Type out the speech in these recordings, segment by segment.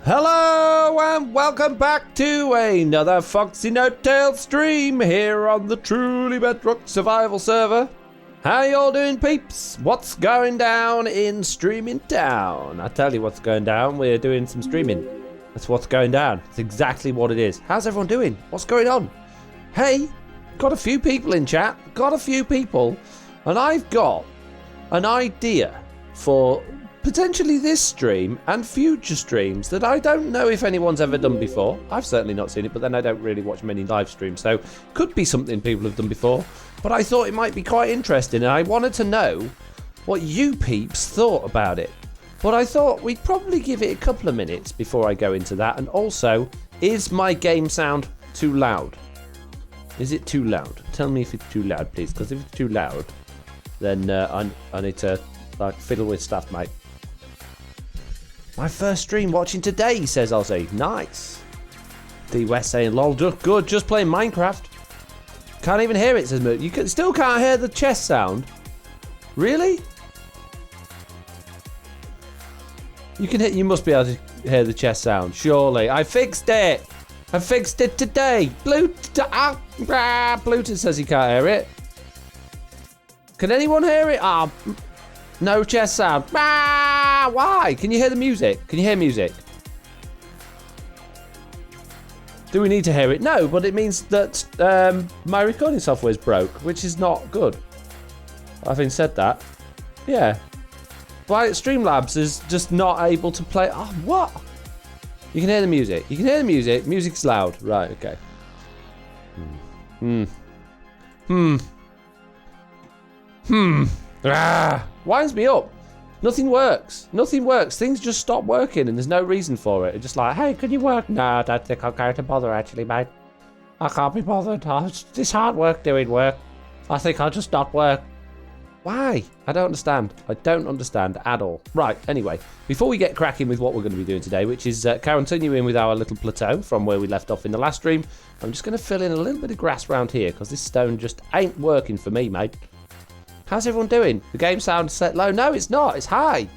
Hello and welcome back to another Foxy No-Tail stream here on the truly Bedrock survival server. How y'all doing, peeps? What's going down in streaming town? I tell you what's going down, we're doing some streaming. That's what's going down. It's exactly what it is. How's everyone doing? What's going on? Hey, got a few people in chat, and I've got an idea for potentially this stream and future streams that I don't know if anyone's ever done before. I've certainly not seen it, but then I don't really watch many live streams, so could be something people have done before. But I thought it might be quite interesting, and I wanted to know what you peeps thought about it. But I thought we'd probably give it a couple of minutes before I go into that. And also, is my game sound too loud? Is it too loud? Tell me if it's too loud, please, because if it's too loud, then I need to fiddle with stuff, mate. My first stream watching today, says Ozzy. Nice. D West saying, lol, good, just playing Minecraft. Can't even hear it, says Moot. You still can't hear the chest sound? Really? You must be able to hear the chest sound, surely. I fixed it. I fixed it today. Bluetooth says he can't hear it. Can anyone hear it? No chest sound. Why? Can you hear the music? Can you hear music? Do we need to hear it? No, but it means that my recording software is broke, which is not good. Having said that, yeah. Why Streamlabs is just not able to play. Oh, what? You can hear the music. You can hear the music. Music's loud. Right, okay. Winds me up. Nothing works. Nothing works. Things just stop working and there's no reason for it. It's just like, hey, can you work? No, I don't think I'm going to bother actually, mate. I can't be bothered. It's hard work doing work. I think I'll just not work. Why? I don't understand. I don't understand at all. Right, anyway, before we get cracking with what we're going to be doing today, which is continuing with our little plateau from where we left off in the last stream, I'm just going to fill in a little bit of grass around here because this stone just ain't working for me, mate. How's everyone doing? The game sound set low? No, it's not. It's high.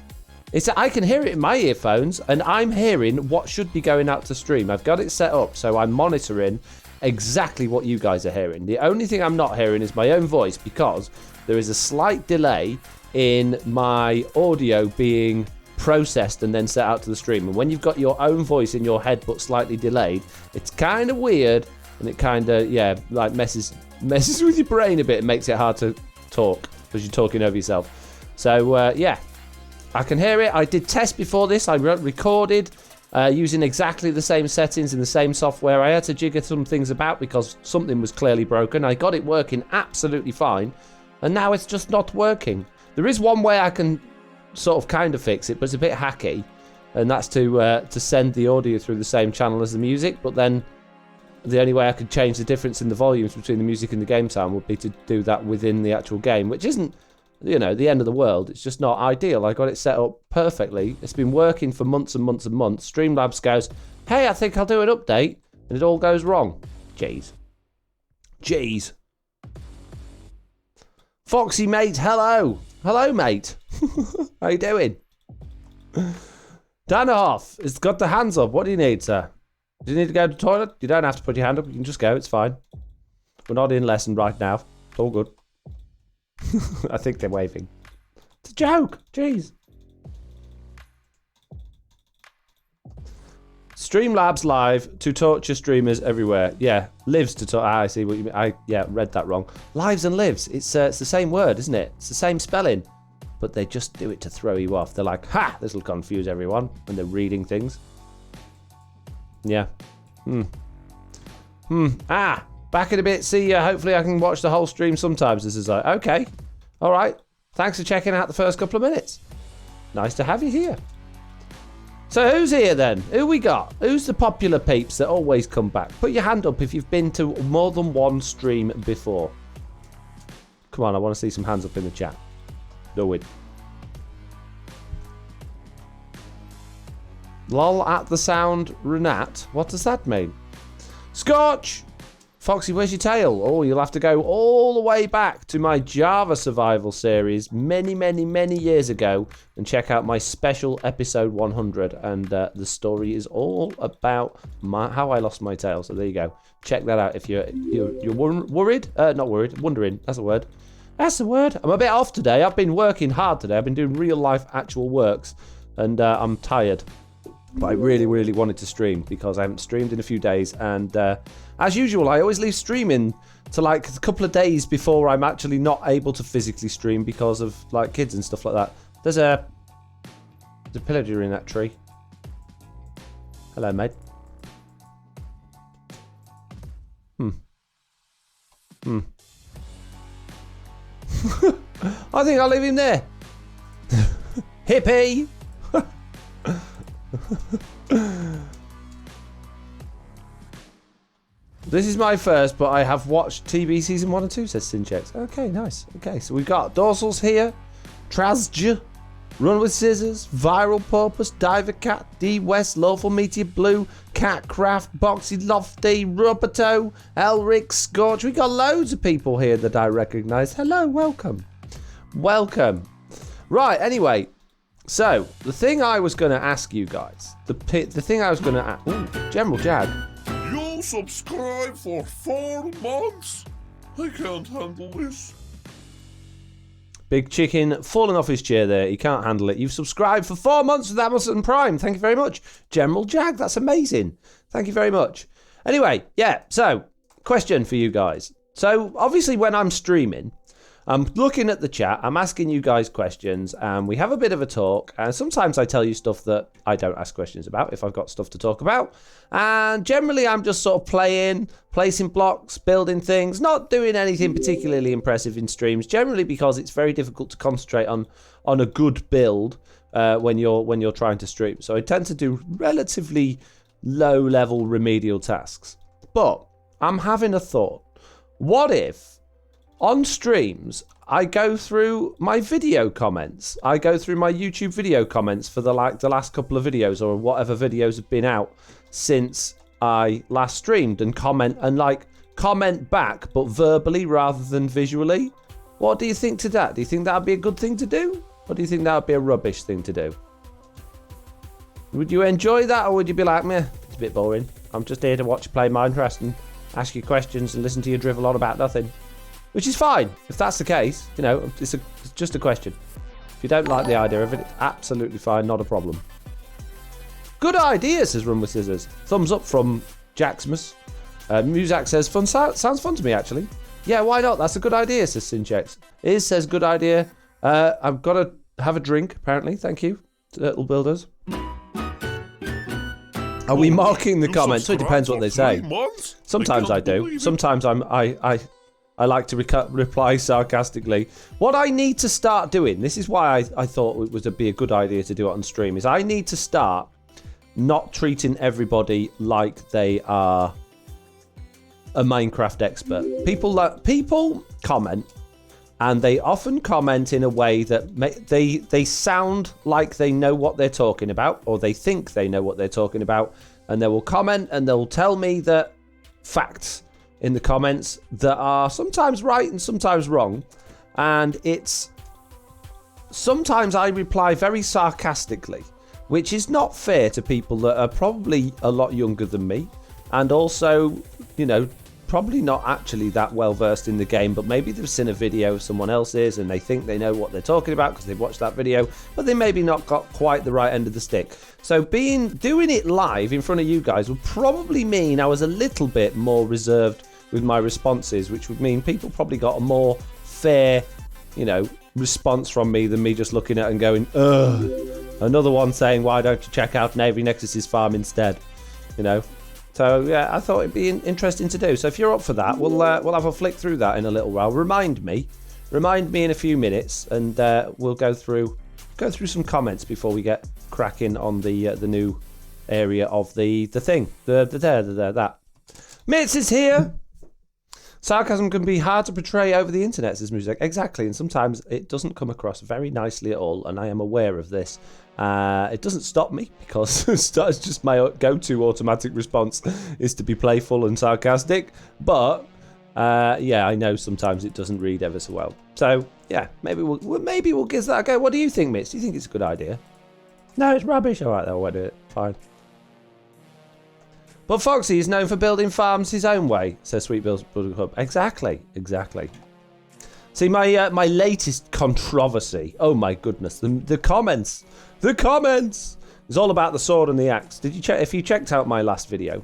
I can hear it in my earphones, and I'm hearing what should be going out to stream. I've got it set up, so I'm monitoring exactly what you guys are hearing. The only thing I'm not hearing is my own voice because there is a slight delay in my audio being processed and then set out to the stream. And when you've got your own voice in your head but slightly delayed, it's kind of weird, and it kind of, like messes with your brain a bit and makes it hard to talk because you're talking over yourself. So, yeah, I can hear it. I did test before this. I recorded using exactly the same settings in the same software. I had to jigger some things about because something was clearly broken. I got it working absolutely fine, and now it's just not working. There is one way I can sort of kind of fix it, but it's a bit hacky, and that's to send the audio through the same channel as the music, but then the only way I could change the difference in the volumes between the music and the game sound would be to do that within the actual game, which isn't, the end of the world. It's just not ideal. I got it set up perfectly. It's been working for months and months and months. Streamlabs goes, hey, I think I'll do an update, and it all goes wrong. Jeez. Foxy mate, hello. Hello, mate. How you doing? Danahoff has got the hands up. What do you need, sir? Do you need to go to the toilet? You don't have to put your hand up. You can just go. It's fine. We're not in lesson right now. It's all good. I think they're waving. It's a joke. Jeez. Streamlabs live to torture streamers everywhere. Yeah, lives to torture. I see what you mean. I read that wrong. Lives and lives. It's the same word, isn't it? It's the same spelling. But they just do it to throw you off. They're like, ha, this will confuse everyone when they're reading things. Yeah. Back in a bit. See ya. Hopefully I can watch the whole stream sometimes. This is like, okay. All right. Thanks for checking out the first couple of minutes. Nice to have you here. So who's here then? Who we got? Who's the popular peeps that always come back? Put your hand up if you've been to more than one stream before. Come on, I want to see some hands up in the chat. Do it. Lol at the sound, Renat. What does that mean? Scotch! Foxy, where's your tail? Oh, you'll have to go all the way back to my Java survival series many, many, many years ago and check out my special episode 100. And the story is all about how I lost my tail. So there you go. Check that out if you're worried. Not worried, wondering. That's the word. That's the word. I'm a bit off today. I've been working hard today. I've been doing real life actual works. And I'm tired. But I really, really wanted to stream because I haven't streamed in a few days. And as usual, I always leave streaming to like a couple of days before I'm actually not able to physically stream because of like kids and stuff like that. There's a pillager in that tree. Hello, mate. I think I'll leave him there. Hippie. This is my first, but I have watched TV season 1 and 2, says Sinchex. Okay, nice. Okay, so we've got Dorsals here, Trasj, Run with Scissors, Viral Porpoise, Diver Cat, D West, Lawful Meteor Blue, Catcraft, Boxy Lofty, Rubbertoe, Elric, Scorch. We got loads of people here that I recognise. Hello, welcome. Welcome. Right, anyway. So, the thing I was going to ask you guys, the thing I was going to ask... Ooh, General Jag. You subscribe for 4 months? I can't handle this. Big Chicken falling off his chair there. He can't handle it. You've subscribed for 4 months with Amazon Prime. Thank you very much. General Jag, that's amazing. Thank you very much. Anyway, yeah, so, question for you guys. So, obviously when I'm streaming... I'm looking at the chat, I'm asking you guys questions, and we have a bit of a talk, and sometimes I tell you stuff that I don't ask questions about if I've got stuff to talk about, and generally I'm just sort of playing, placing blocks, building things, not doing anything particularly impressive in streams, generally because it's very difficult to concentrate on a good build when you're trying to stream. So I tend to do relatively low-level remedial tasks. But I'm having a thought. What if on streams, I go through my video comments. I go through my YouTube video comments for the last couple of videos or whatever videos have been out since I last streamed and comment back, but verbally rather than visually. What do you think to that? Do you think that would be a good thing to do? Or do you think that would be a rubbish thing to do? Would you enjoy that, or would you be like, meh, it's a bit boring. I'm just here to watch you play Minecraft and ask you questions and listen to you drivel on about nothing. Which is fine. If that's the case, you know, it's just a question. If you don't like the idea of it, it's absolutely fine, not a problem. Good idea, says Run with Scissors. Thumbs up from Jaxmus. Muzak says, sounds fun to me, actually. Yeah, why not? That's a good idea, says Sinchex. Iz says, good idea. I've got to have a drink, apparently. Thank you, Little Builders. Are we marking the comments? So it depends what they say. Sometimes I do. Sometimes I like to reply sarcastically. What I need to start doing, this is why I thought it would be a good idea to do it on stream, is I need to start not treating everybody like they are a Minecraft expert. People comment, and they often comment in a way that they sound like they know what they're talking about, or they think they know what they're talking about, and they will comment and they'll tell me that facts in the comments that are sometimes right and sometimes wrong, and sometimes I reply very sarcastically, which is not fair to people that are probably a lot younger than me, and also, you know, probably not actually that well versed in the game, but maybe they've seen a video of someone else's and they think they know what they're talking about because they've watched that video, but they maybe not got quite the right end of the stick. So doing it live in front of you guys would probably mean I was a little bit more reserved with my responses, which would mean people probably got a more fair, you know, response from me than me just looking at it and going, ugh. Another one saying, why don't you check out Navy Nexus's farm instead? You know. So yeah, I thought it'd be interesting to do. So if you're up for that, we'll have a flick through that in a little while. Remind me in a few minutes, and we'll go through some comments before we get cracking on the new area of the thing. That. Mitz is here. Sarcasm can be hard to portray over the internet, says Music. Exactly, and sometimes it doesn't come across very nicely at all, and I am aware of this. It doesn't stop me, because it's just my go-to automatic response is to be playful and sarcastic, but yeah, I know sometimes it doesn't read ever so well. So, yeah, maybe we'll give that a go. What do you think, Mitch? Do you think it's a good idea? No, it's rubbish. All right, then, I won't do it. Fine. But Foxy is known for building farms his own way, says Sweet Bill's Buttercup. Exactly. See, my latest controversy. Oh my goodness, the comments. It's all about the sword and the axe. Did you check? If you checked out my last video,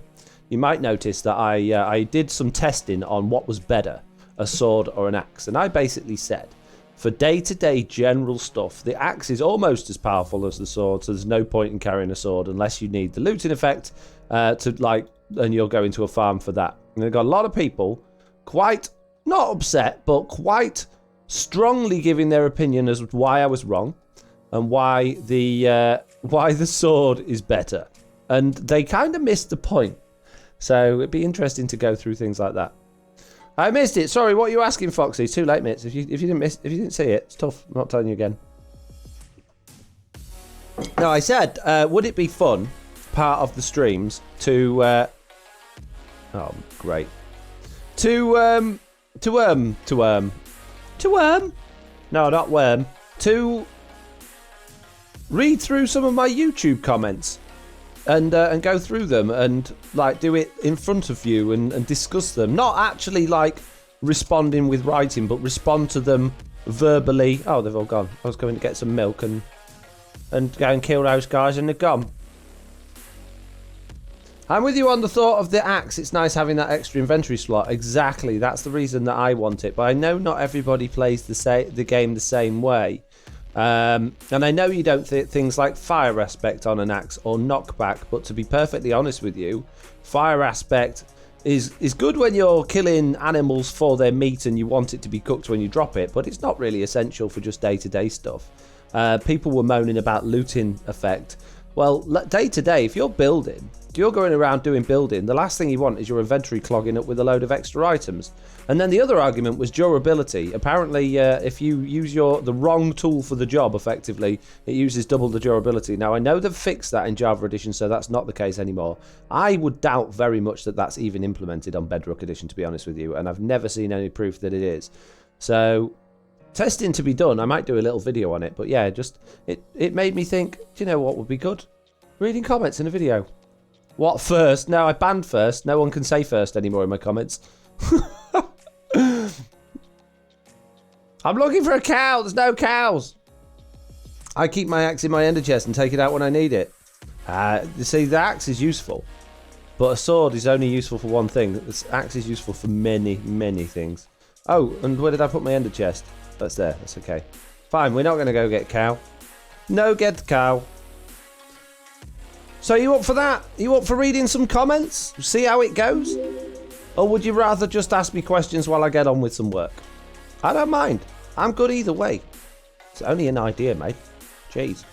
you might notice that I did some testing on what was better, a sword or an axe, and I basically said, for day-to-day general stuff, the axe is almost as powerful as the sword, so there's no point in carrying a sword unless you need the looting effect and you're going to a farm for that. And they've got a lot of people quite, not upset, but quite strongly giving their opinion as to why I was wrong and why the sword is better. And they kind of missed the point. So it'd be interesting to go through things like that. I missed it. Sorry, what are you asking, Foxy? It's too late, mates. If you didn't see it, it's tough. I'm not telling you again. No, I said, would it be fun, part of the streams, to oh, great. No, not worm. To read through some of my YouTube comments and go through them and like do it in front of you and discuss them. Not actually like responding with writing, but respond to them verbally. Oh, they've all gone. I was going to get some milk and go and kill those guys and they're gone. I'm with you on the thought of the axe. It's nice having that extra inventory slot. Exactly. That's the reason that I want it. But I know not everybody plays the game the same way. And I know you don't things like fire aspect on an axe or knockback. But to be perfectly honest with you, fire aspect is good when you're killing animals for their meat and you want it to be cooked when you drop it. But it's not really essential for just day-to-day stuff. People were moaning about looting effect. Well, day to day, if you're building, if you're going around doing building, the last thing you want is your inventory clogging up with a load of extra items. And then the other argument was durability. Apparently, if you use the wrong tool for the job, effectively, it uses double the durability. Now, I know they've fixed that in Java Edition, so that's not the case anymore. I would doubt very much that that's even implemented on Bedrock Edition, to be honest with you, and I've never seen any proof that it is. So, testing to be done. I might do a little video on it, but yeah, just it made me think, do you know what would be good? Reading comments in a video. What first? No, I banned first. No one can say first anymore in my comments. I'm looking for a cow. There's no cows. I keep my axe in my ender chest and take it out when I need it. You see, the axe is useful, but a sword is only useful for one thing. This axe is useful for many, many things. Oh, and where did I put my ender chest? That's there. That's okay. Fine, we're not going to go get cow. No get cow. So you up for that? You up for reading some comments? See how it goes? Or would you rather just ask me questions while I get on with some work? I don't mind. I'm good either way. It's only an idea, mate. Jeez.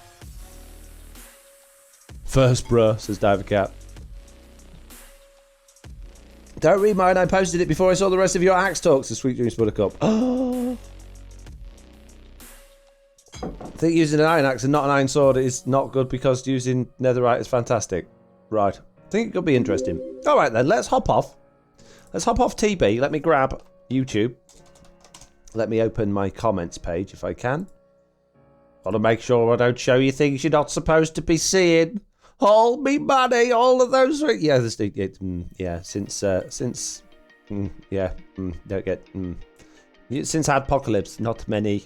First, bruh, says Diver Cat. Don't read mine. I posted it before I saw the rest of your axe talks, says Sweet Dreams Buttercup. Oh. I think using an iron axe and not an iron sword is not good because using netherite is fantastic. Right. I think it could be interesting. Alright then, let's hop off. Let's hop off TB. Let me grab YouTube. Let me open my comments page if I can. Gotta make sure I don't show you things you're not supposed to be seeing. All me money, all of those things. Yeah, since Apocalypse, not many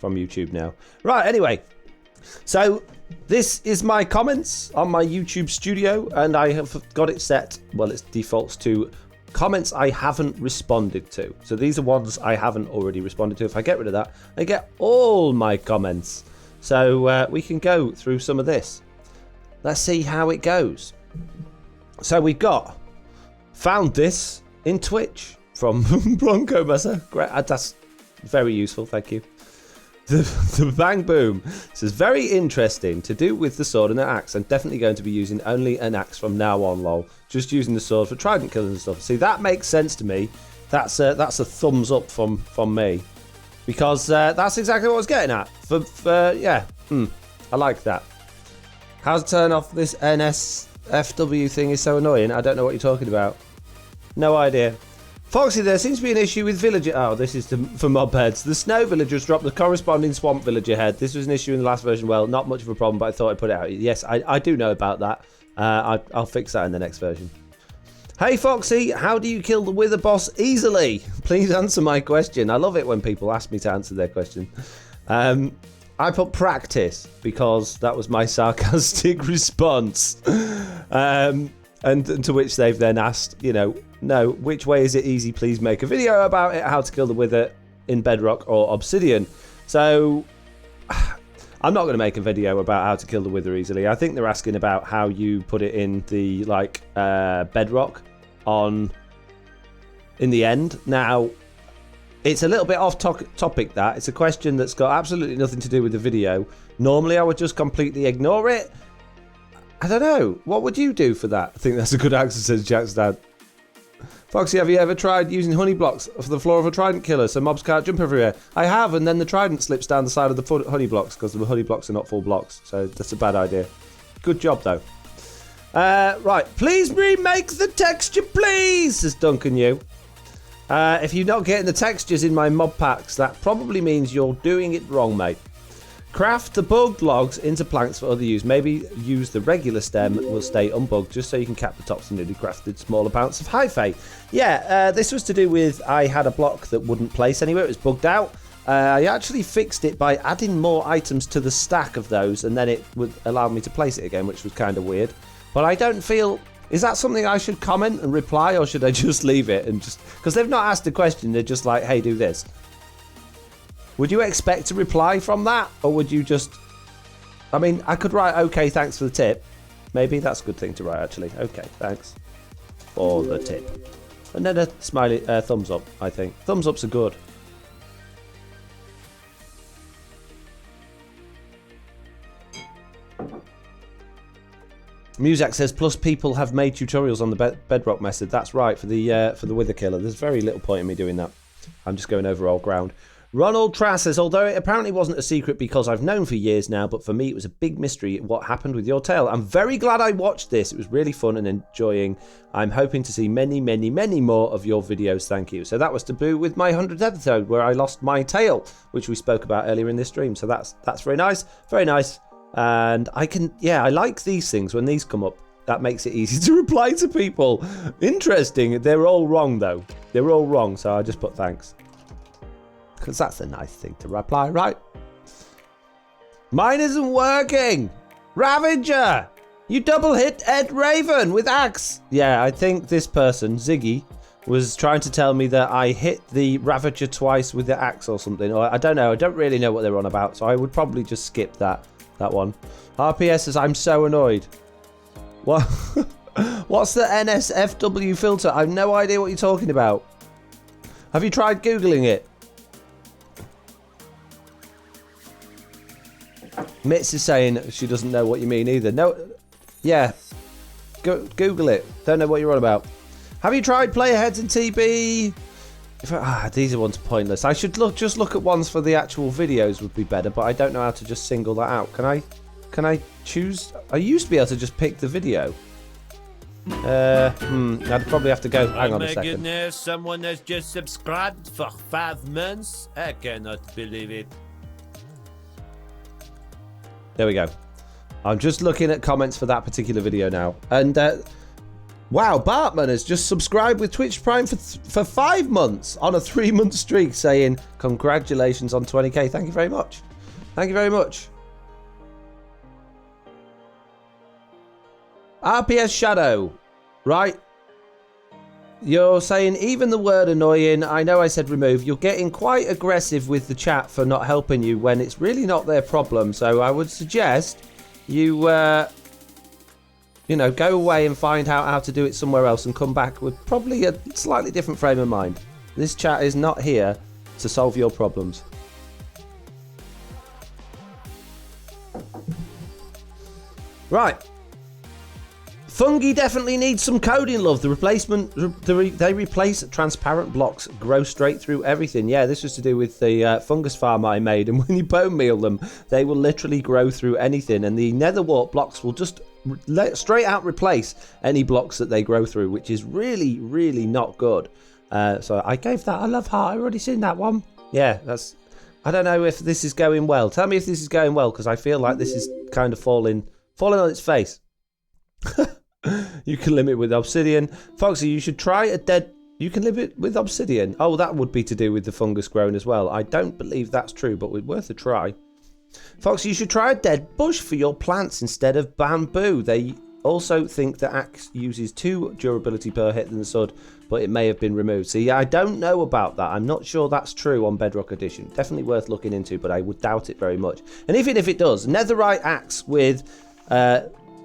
from YouTube now. Right, anyway. So, this is my comments on my YouTube studio, and I have got it set, well, it defaults to comments I haven't responded to. So these are ones I haven't already responded to. If I get rid of that, I get all my comments. So we can go through some of this. Let's see how it goes. So we've got, found this in Twitch from Bronco Messer. Great, that's very useful, thank you. The Bang Boom says, very interesting to do with the sword and the axe. I'm definitely going to be using only an axe from now on, lol. Just using the sword for trident killing and stuff. See, that makes sense to me. that's a thumbs up from me, because that's exactly what I was getting at. I like that. How to turn off this NSFW thing is so annoying. I don't know what you're talking about. No idea. Foxy, there seems to be an issue with villager... Oh, this is for mob heads. The snow villagers dropped the corresponding swamp villager head. This was an issue in the last version. Well, not much of a problem, but I thought I'd put it out. Yes, I do know about that. I'll fix that in the next version. Hey, Foxy, how do you kill the Wither boss easily? Please answer my question. I love it when people ask me to answer their question. I put practice because that was my sarcastic response. And to which they've then asked, no, which way is it easy? Please make a video about it, how to kill the Wither in Bedrock or Obsidian. So I'm not going to make a video about how to kill the Wither easily. I think they're asking about how you put it in the Bedrock in the end. Now, it's a little bit off topic that. It's a question that's got absolutely nothing to do with the video. Normally, I would just completely ignore it. I don't know. What would you do for that? I think that's a good answer, says Jack's dad. Foxy, have you ever tried using honey blocks for the floor of a trident killer so mobs can't jump everywhere? I have, and then the trident slips down the side of the honey blocks because the honey blocks are not full blocks. So that's a bad idea. Good job, though. Right. Please remake the texture, please, says Duncan Yu. If you're not getting the textures in my mob packs, that probably means you're doing it wrong, mate. Craft the bugged logs into planks for other use. Maybe use the regular stem will stay unbugged just so you can cap the tops of newly crafted small amounts of hyphae. Yeah, this was to do with I had a block that wouldn't place anywhere. It was bugged out. I actually fixed it by adding more items to the stack of those, and then it would allow me to place it again, which was kind of weird. But I don't feel... Is that something I should comment and reply, or should I just leave it and just... Because they've not asked a question, they're just like, hey, do this. Would you expect a reply from that? Or would you just... I mean, I could write, okay, thanks for the tip. Maybe that's a good thing to write, actually. Okay, thanks for the tip. And then a smiley thumbs up, I think. Thumbs ups are good. Muzak says, plus people have made tutorials on the Bedrock method. That's right, for the Wither Killer. There's very little point in me doing that. I'm just going over old ground. Ronald Trass says, although it apparently wasn't a secret because I've known for years now, but for me it was a big mystery what happened with your tale. I'm very glad I watched this. It was really fun and enjoying. I'm hoping to see many, many, many more of your videos. Thank you. So that was to do with my 100th episode where I lost my tail, which we spoke about earlier in this stream. So that's very nice. Very nice. And I like these things when these come up. That makes it easy to reply to people. Interesting. They're all wrong, though. They're all wrong. So I just put thanks. Because that's a nice thing to reply, right? Mine isn't working. Ravager, you double hit Ed Raven with axe. Yeah, I think this person, Ziggy, was trying to tell me that I hit the Ravager twice with the axe or something. Or I don't know. I don't really know what they're on about. So I would probably just skip that one. RPS says, I'm so annoyed. What? What's the NSFW filter? I have no idea what you're talking about. Have you tried Googling it? Mitz is saying she doesn't know what you mean either. No, yeah. Go Google it. Don't know what you're on about. Have you tried player heads in TB? These are ones pointless. I should just look at ones for the actual videos would be better, but I don't know how to just single that out. Can I choose? I used to be able to just pick the video. I'd probably have to go. Hang on a second. Oh my goodness, someone has just subscribed for 5 months. I cannot believe it. There we go. I'm just looking at comments for that particular video now. And, wow, Bartman has just subscribed with Twitch Prime for 5 months on a 3-month streak saying, congratulations on 20k. Thank you very much. Thank you very much. RPS Shadow, right? You're saying even the word annoying, I know I said remove, you're getting quite aggressive with the chat for not helping you when it's really not their problem. So I would suggest you, go away and find out how to do it somewhere else and come back with probably a slightly different frame of mind. This chat is not here to solve your problems. Right. Fungi definitely need some coding, love. The replacement, they replace transparent blocks, grow straight through everything. Yeah, this was to do with the fungus farm I made, and when you bone meal them, they will literally grow through anything, and the nether wart blocks will just straight out replace any blocks that they grow through, which is really, really not good. So I gave that a love heart. I've already seen that one. Yeah, that's... I don't know if this is going well. Tell me if this is going well, because I feel like this is kind of falling on its face. You can limit with obsidian. Foxy, you should try a dead... You can limit with obsidian. Oh, that would be to do with the fungus growing as well. I don't believe that's true, but it's worth a try. Foxy, you should try a dead bush for your plants instead of bamboo. They also think the axe uses 2 durability per hit than the sword, but it may have been removed. See, I don't know about that. I'm not sure that's true on Bedrock Edition. Definitely worth looking into, but I would doubt it very much. And even if it does, netherite axe with...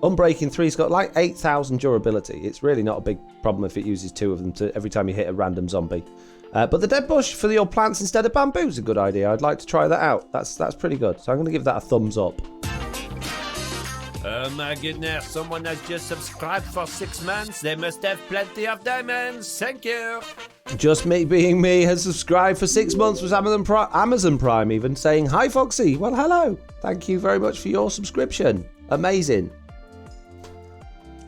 Unbreaking 3's got like 8,000 durability. It's really not a big problem if it uses 2 of them to every time you hit a random zombie. But the dead bush for your plants instead of bamboo is a good idea. I'd like to try that out. That's pretty good. So I'm going to give that a thumbs up. Oh my goodness, someone has just subscribed for 6 months. They must have plenty of diamonds. Thank you. Just me being me has subscribed for 6 months. Was Amazon Prime even saying, "Hi Foxy." Well, hello. Thank you very much for your subscription. Amazing.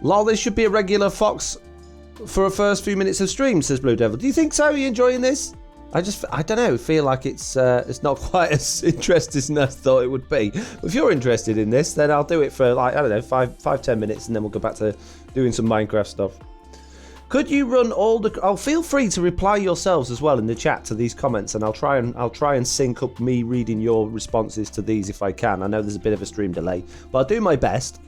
Lol, this should be a regular Fox for a first few minutes of stream, says Blue Devil. Do you think so? Are you enjoying this? I don't know, feel like it's not quite as interesting as I thought it would be. If you're interested in this, then I'll do it for like, I don't know, 5-10 minutes, and then we'll go back to doing some Minecraft stuff. Could you run all the... Oh, feel free to reply yourselves as well in the chat to these comments, and I'll try and sync up me reading your responses to these if I can. I know there's a bit of a stream delay, but I'll do my best.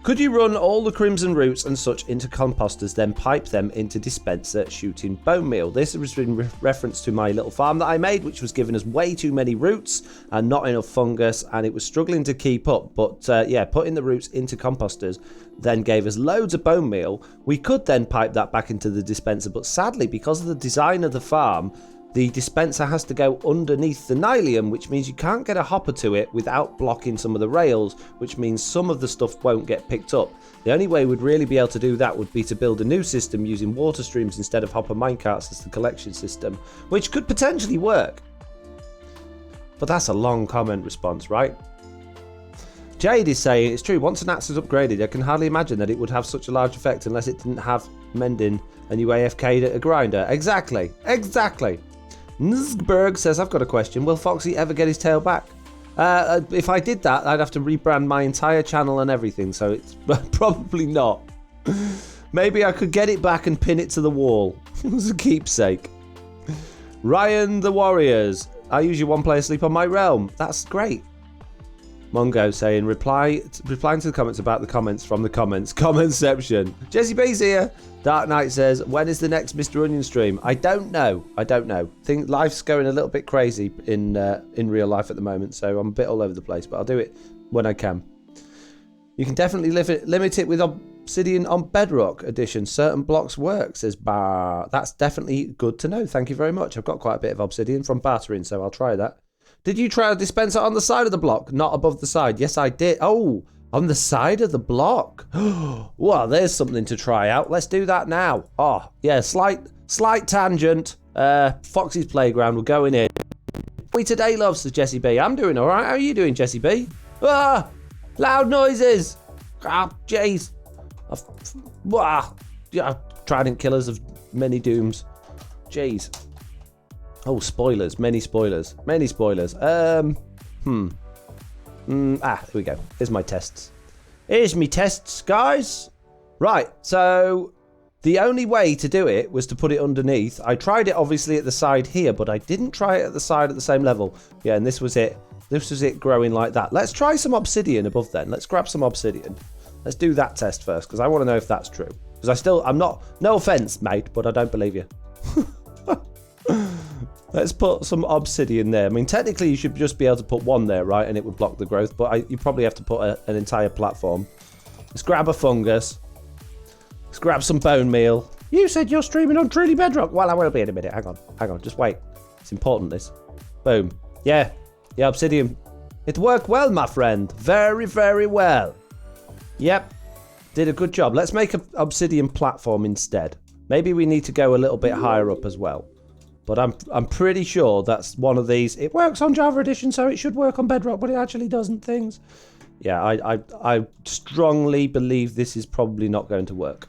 Could you run all the crimson roots and such into composters, then pipe them into dispenser shooting bone meal? This has been reference to my little farm that I made, which was giving us way too many roots and not enough fungus, and it was struggling to keep up. But yeah, putting the roots into composters then gave us loads of bone meal. We could then pipe that back into the dispenser, but sadly, because of the design of the farm, the dispenser has to go underneath the nylium, which means you can't get a hopper to it without blocking some of the rails, which means some of the stuff won't get picked up. The only way we'd really be able to do that would be to build a new system using water streams instead of hopper minecarts as the collection system, which could potentially work. But that's a long comment response, right? Jade is saying, it's true, once an axe is upgraded, I can hardly imagine that it would have such a large effect unless it didn't have mending and you AFK'd at a grinder. Exactly. Nzberg says, I've got a question. Will Foxy ever get his tail back? If I did that, I'd have to rebrand my entire channel and everything, so it's probably not. Maybe I could get it back and pin it to the wall as a keepsake. Ryan the Warriors. I usually one player sleep on my realm. That's great. Mongo saying, replying to the comments about the comments from the comments. Commentception. Jesse B's here. Dark Knight says, when is the next Mr. Onion stream? I don't know. Think life's going a little bit crazy in real life at the moment, so I'm a bit all over the place, but I'll do it when I can. You can definitely limit it with obsidian on Bedrock Edition. Certain blocks work, says Bar. That's definitely good to know. Thank you very much. I've got quite a bit of obsidian from bartering, so I'll try that. Did you try a dispenser on the side of the block, not above the side? Yes, I did. Oh, on the side of the block. Well, there's something to try out. Let's do that now. Oh, yeah, slight tangent. Foxy's Playground. We're going in. We today, love, says Jesse B. I'm doing all right. How are you doing, Jesse B? Ah, loud noises. Ah, jeez. Trident killers of many dooms. Jeez. Oh, spoilers. Many spoilers. Here we go. Here's my tests. Here's me tests, guys. Right, so the only way to do it was to put it underneath. I tried it, obviously, at the side here, but I didn't try it at the side at the same level. Yeah, and this was it. This was it growing like that. Let's try some obsidian above then. Let's grab some obsidian. Let's do that test first, because I want to know if that's true. Because I'm not, no offense, mate, but I don't believe you. Let's put some obsidian there. I mean, technically, you should just be able to put one there, right? And it would block the growth. But you probably have to put an entire platform. Let's grab a fungus. Let's grab some bone meal. You said you're streaming on Truly Bedrock. Well, I will be in a minute. Hang on. Just wait. It's important, this. Boom. Yeah, obsidian. It worked well, my friend. Very, very well. Yep. Did a good job. Let's make an obsidian platform instead. Maybe we need to go a little bit higher up as well. But I'm pretty sure that's one of these. It works on Java Edition, so it should work on Bedrock, but it actually doesn't things. Yeah, I strongly believe this is probably not going to work.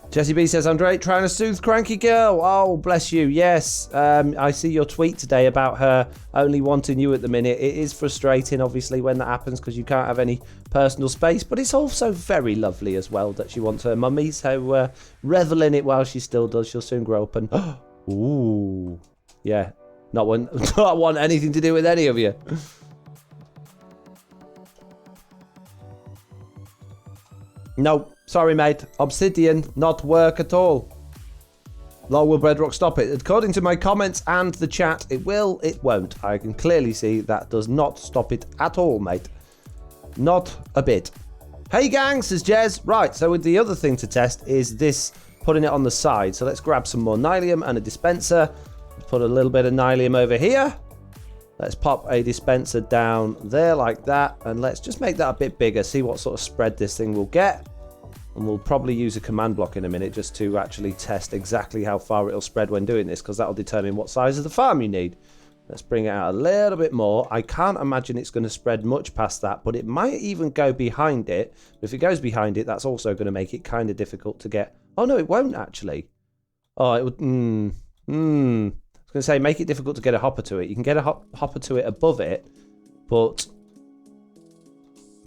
Jesse B says, I'm trying to soothe cranky girl. Oh, bless you. Yes, I see your tweet today about her only wanting you at the minute. It is frustrating, obviously, when that happens because you can't have any personal space. But it's also very lovely as well that she wants her mummy. So revel in it while she still does. She'll soon grow up and... Ooh. Yeah. Not want anything to do with any of you. No. Sorry, mate. Obsidian, not work at all. Lol, will Bedrock stop it? According to my comments and the chat, it will, it won't. I can clearly see that does not stop it at all, mate. Not a bit. Hey, gang, says Jez. Right, so with the other thing to test is this, putting it on the side. So let's grab some more nylium and a dispenser. Let's put a little bit of nylium over here. Let's pop a dispenser down there like that. And let's just make that a bit bigger. See what sort of spread this thing will get. And we'll probably use a command block in a minute just to actually test exactly how far it'll spread when doing this, because that'll determine what size of the farm you need. Let's bring it out a little bit more. I can't imagine it's going to spread much past that, but it might even go behind it. If it goes behind it, that's also going to make it kind of difficult to get... Oh, no, it won't actually. Oh, it would... I was going to say, make it difficult to get a hopper to it. You can get a hopper to it above it, but...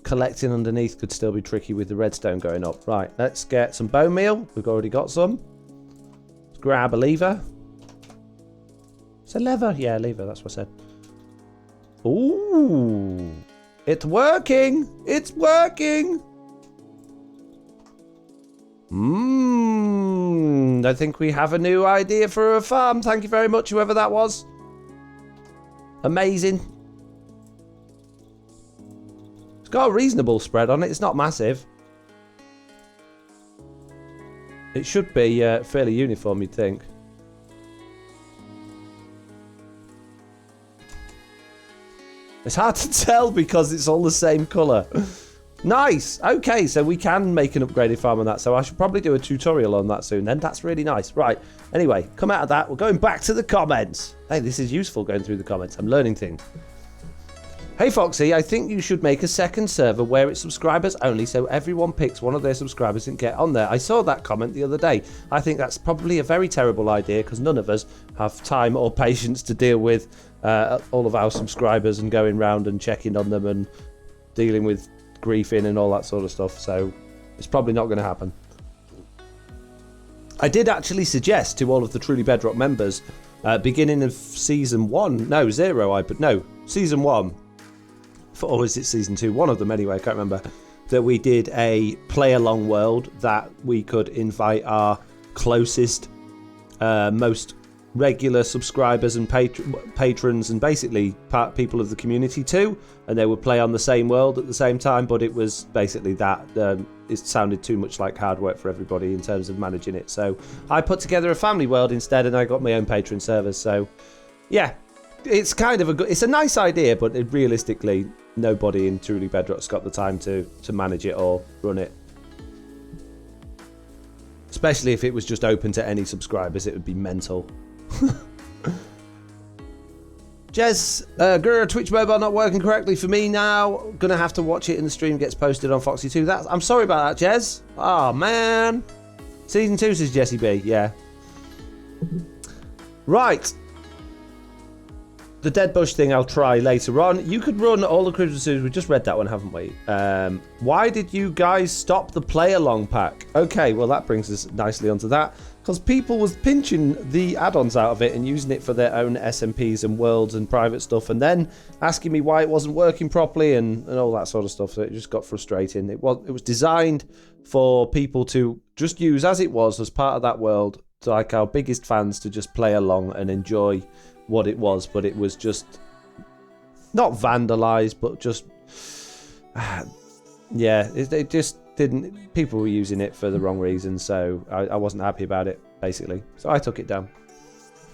collecting underneath could still be tricky with the redstone going up. Right, let's get some bone meal. We've already got some. Let's grab a lever. It's a lever? Yeah, lever, that's what I said. Ooh, it's working. It's working. I think we have a new idea for a farm. Thank you very much, whoever that was. Amazing. Got a reasonable spread on it. It's not massive. It should be fairly uniform, you'd think. It's hard to tell because it's all the same colour. Nice. Okay, so we can make an upgraded farm on that. So I should probably do a tutorial on that soon then. That's really nice. Right. Anyway, come out of that. We're going back to the comments. Hey, this is useful going through the comments. I'm learning things. Hey Foxy, I think you should make a second server where it's subscribers only so everyone picks one of their subscribers and get on there. I saw that comment the other day. I think that's probably a very terrible idea because none of us have time or patience to deal with all of our subscribers and going round and checking on them and dealing with griefing and all that sort of stuff. So it's probably not going to happen. I did actually suggest to all of the Truly Bedrock members beginning of season 1, season 1. Or is it season 2? One of them anyway, I can't remember. That we did a play-along world that we could invite our closest, most regular subscribers and patrons and basically people of the community to, and they would play on the same world at the same time, but it was basically that. It sounded too much like hard work for everybody in terms of managing it. So I put together a family world instead, and I got my own patron servers. So, yeah. It's kind of it's a nice idea, but realistically, nobody in Truly Bedrock's got the time to manage it or run it. Especially if it was just open to any subscribers, it would be mental. Jez, Guru, Twitch mobile not working correctly for me now. Gonna have to watch it in the stream gets posted on Foxy 2. I'm sorry about that, Jez. Oh, man. Season 2 says Jesse B, yeah. Right. The Dead Bush thing I'll try later on. You could run all the Christmas series. We just read that one, haven't we? Why did you guys stop the play-along pack? Okay, well, that brings us nicely onto that. Because people was pinching the add-ons out of it and using it for their own SMPs and worlds and private stuff, and then asking me why it wasn't working properly and all that sort of stuff. So it just got frustrating. It was designed for people to just use as it was as part of that world, to like our biggest fans to just play along and enjoy what it was, but it was just not vandalized, but just it just didn't. People were using it for the wrong reasons, so I wasn't happy about it basically. So I took it down.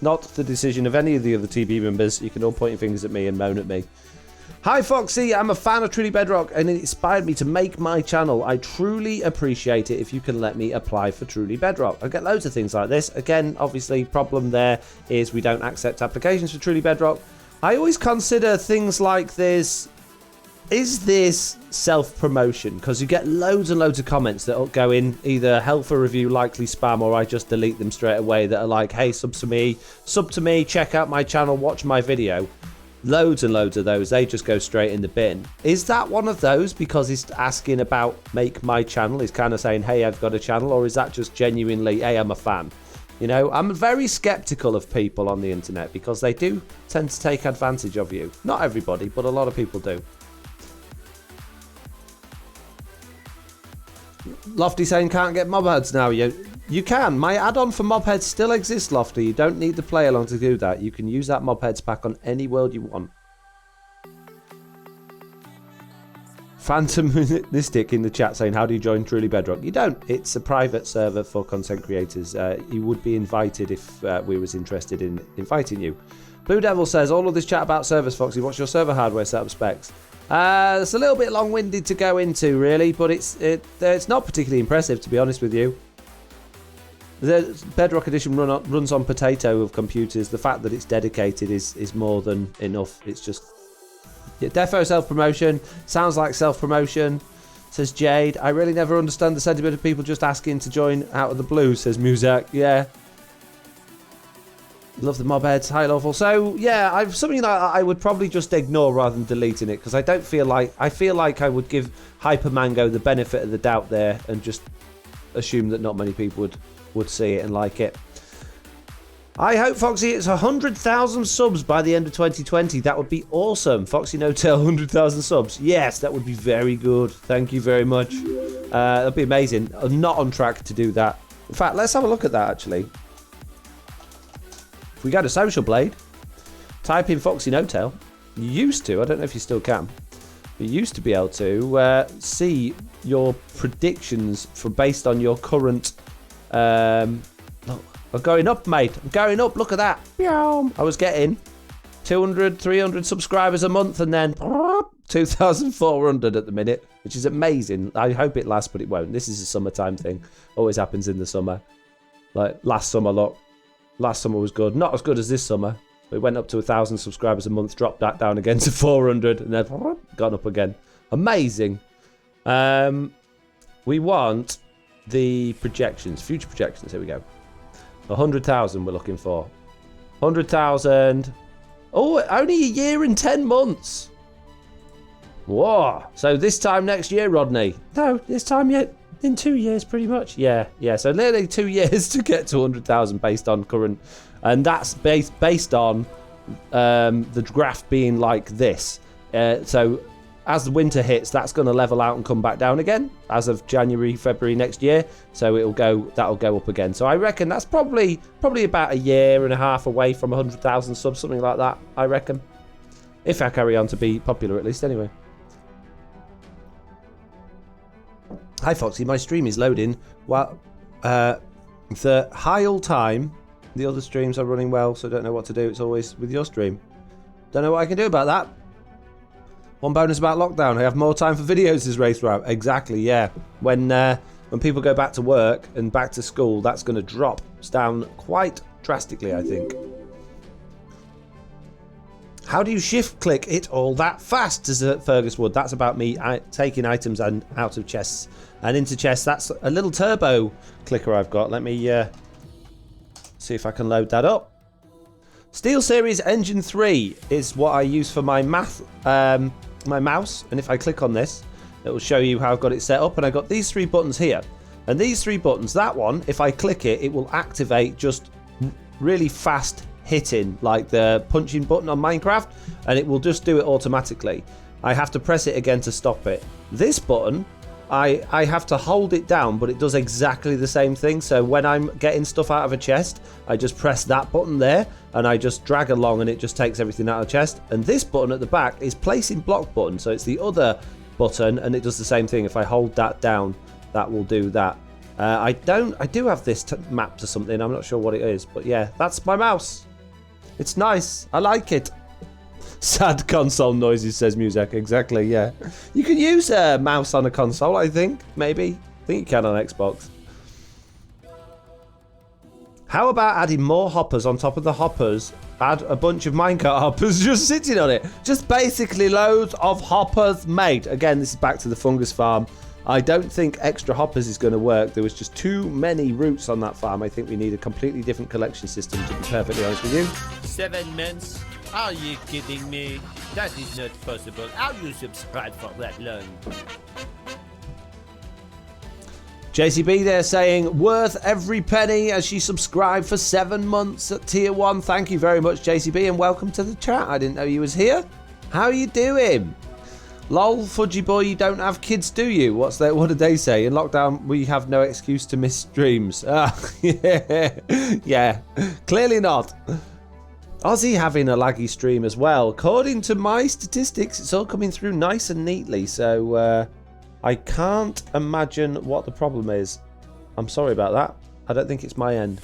Not the decision of any of the other TB members. You can all point your fingers at me and moan at me. Hi Foxy, I'm a fan of Truly Bedrock and it inspired me to make my channel. I truly appreciate it if you can let me apply for Truly Bedrock. I get loads of things like this. Again, obviously, problem there is we don't accept applications for Truly Bedrock. I always consider things like this. Is this self-promotion? Because you get loads and loads of comments that will go in either hell for review, likely spam, or I just delete them straight away that are like, hey, sub to me, check out my channel, watch my video. Loads and loads of those, they just go straight in the bin. Is that one of those because it's asking about make my channel? It's kind of saying, hey, I've got a channel, or is that just genuinely, hey, I'm a fan? You know, I'm very skeptical of people on the internet because they do tend to take advantage of you. Not everybody, but a lot of people do. Lofty saying can't get mobheads now. You can. My add-on for mobheads still exists, Lofty. You don't need the play along to do that. You can use that mobheads pack on any world you want. Phantom Mystic in the chat saying, how do you join Truly Bedrock? You don't. It's a private server for content creators. You would be invited if we was interested in inviting you. Blue Devil says, all of this chat about servers, Foxy. What's your server hardware setup specs? It's a little bit long-winded to go into, really, but it's not particularly impressive, to be honest with you. The Bedrock Edition runs on potato of computers. The fact that it's dedicated is more than enough. It's just... Yeah, defo self-promotion. Sounds like self-promotion, says Jade. I really never understand the sentiment of people just asking to join out of the blue, says Muzak. Yeah. Love the mobheads, high level. So yeah, something that I would probably just ignore rather than deleting it because I don't feel like I would give Hyper Mango the benefit of the doubt there and just assume that not many people would see it and like it. I hope Foxy hits 100,000 subs by the end of 2020. That would be awesome. Foxy No Tail 100,000 subs. Yes, that would be very good. Thank you very much. That'd be amazing. I'm not on track to do that. In fact, let's have a look at that actually. If we go to Social Blade, type in Foxy No Tail. You used to, I don't know if you still can. You used to be able to see your predictions based on your current. Look, I'm going up, mate. I'm going up. Look at that. I was getting 200, 300 subscribers a month, and then 2,400 at the minute, which is amazing. I hope it lasts, but it won't. This is a summertime thing. Always happens in the summer. Like last summer, look. Last summer was good. Not as good as this summer. It went up to 1,000 subscribers a month, dropped that down again to 400, and then gone up again. Amazing. We want the projections, future projections. Here we go. 100,000 we're looking for. 100,000. Oh, only a year and 10 months. Whoa. So this time next year, Rodney? No, this time yet. In 2 years, pretty much. Yeah. So nearly 2 years to get to 100,000 based on current, and that's based on the graph being like this. So as the winter hits, that's going to level out and come back down again as of January, February next year. So that'll go up again. So I reckon that's probably about a year and a half away from 100,000 subs, something like that. I reckon, if I carry on to be popular, at least anyway. Hi Foxy, my stream is loading. Well, the Heil time, the other streams are running well, so I don't know what to do. It's always with your stream. Don't know what I can do about that. One bonus about lockdown, I have more time for videos this race route. Exactly, yeah. When people go back to work and back to school, that's going to drop down quite drastically, I think. How do you shift click it all that fast, says Fergus Wood? That's about me taking items out of chests and into chests. That's a little turbo clicker I've got. Let me see if I can load that up. SteelSeries Engine 3 is what I use for my mouse. And if I click on this, it will show you how I've got it set up. And I've got these three buttons here. And these three buttons, that one, if I click it, it will activate just really fast hitting, like the punching button on Minecraft, and it will just do it automatically. I have to press it again to stop it. This button, I have to hold it down, but it does exactly the same thing. So when I'm getting stuff out of a chest, I just press that button there, and I just drag along, and it just takes everything out of the chest. And this button at the back is placing block button, so it's the other button, and it does the same thing. If I hold that down, that will do that. I do have this map to something. I'm not sure what it is, but yeah, that's my mouse. It's nice. I like it. Sad console noises, says Muzak. Exactly, yeah. You can use a mouse on a console, I think. Maybe. I think you can on Xbox. How about adding more hoppers on top of the hoppers? Add a bunch of minecart hoppers just sitting on it. Just basically loads of hoppers made. Again, this is back to the fungus farm. I don't think extra hoppers is going to work. There was just too many roots on that farm. I think we need a completely different collection system, to be perfectly honest with you. 7 months? Are you kidding me? That is not possible. How you subscribe for that long? JCB there saying, worth every penny as she subscribed for 7 months at tier 1. Thank you very much, JCB, and welcome to the chat. I didn't know you was here. How you doing? Lol, Fudgy boy, you don't have kids, do you? What did they say? In lockdown, we have no excuse to miss streams. Yeah, clearly not. Ozzy having a laggy stream as well. According to my statistics, it's all coming through nice and neatly, so I can't imagine what the problem is. I'm sorry about that. I don't think it's my end.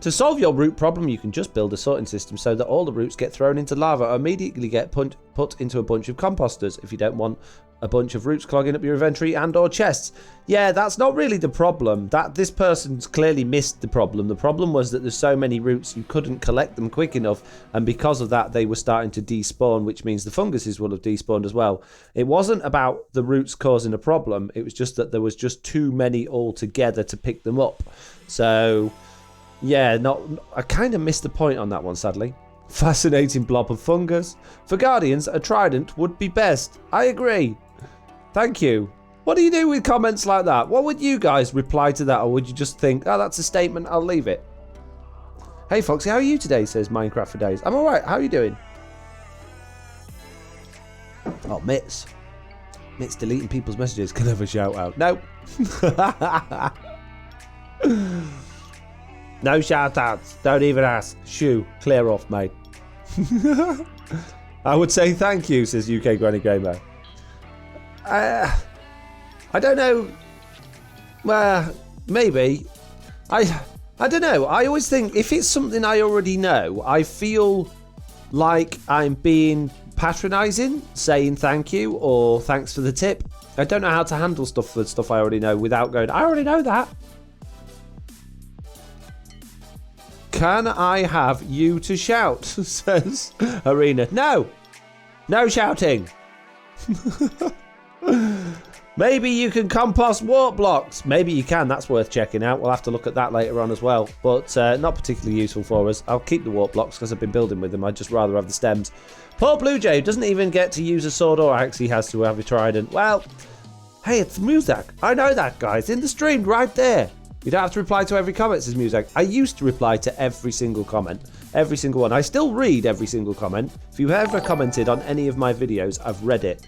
To solve your root problem, you can just build a sorting system so that all the roots get thrown into lava or immediately get put into a bunch of composters if you don't want a bunch of roots clogging up your inventory and or chests. Yeah, that's not really the problem. This person's clearly missed the problem. The problem was that there's so many roots you couldn't collect them quick enough, and because of that they were starting to despawn, which means the funguses will have despawned as well. It wasn't about the roots causing a problem, it was just that there was just too many altogether to pick them up. So yeah, I kind of missed the point on that one, sadly. Fascinating blob of fungus. For Guardians, a trident would be best. I agree. Thank you. What do you do with comments like that? What would you guys reply to that? Or would you just think, oh, that's a statement, I'll leave it? Hey, Foxy, how are you today, says Minecraft for Days. I'm alright, how are you doing? Oh, Mitts. Mitts deleting people's messages. Can I have a shout out? No. No shout outs. Don't even ask. Shoo. Clear off, mate. I would say thank you, says UK Granny Gamer. I don't know. Well, maybe. I don't know. I always think if it's something I already know, I feel like I'm being patronising, saying thank you or thanks for the tip. I don't know how to handle stuff for stuff I already know without going, I already know that. Can I have you to shout? Says Arena. No. No shouting. Maybe you can compost warp blocks. Maybe you can. That's worth checking out. We'll have to look at that later on as well. But not particularly useful for us. I'll keep the warp blocks because I've been building with them. I'd just rather have the stems. Poor Blue Jay doesn't even get to use a sword or axe. He has to have a trident. Well, hey, it's Muzak. I know that, guys. In the stream right there. You don't have to reply to every comment, says Muzak. I used to reply to every single comment. Every single one. I still read every single comment. If you've ever commented on any of my videos, I've read it.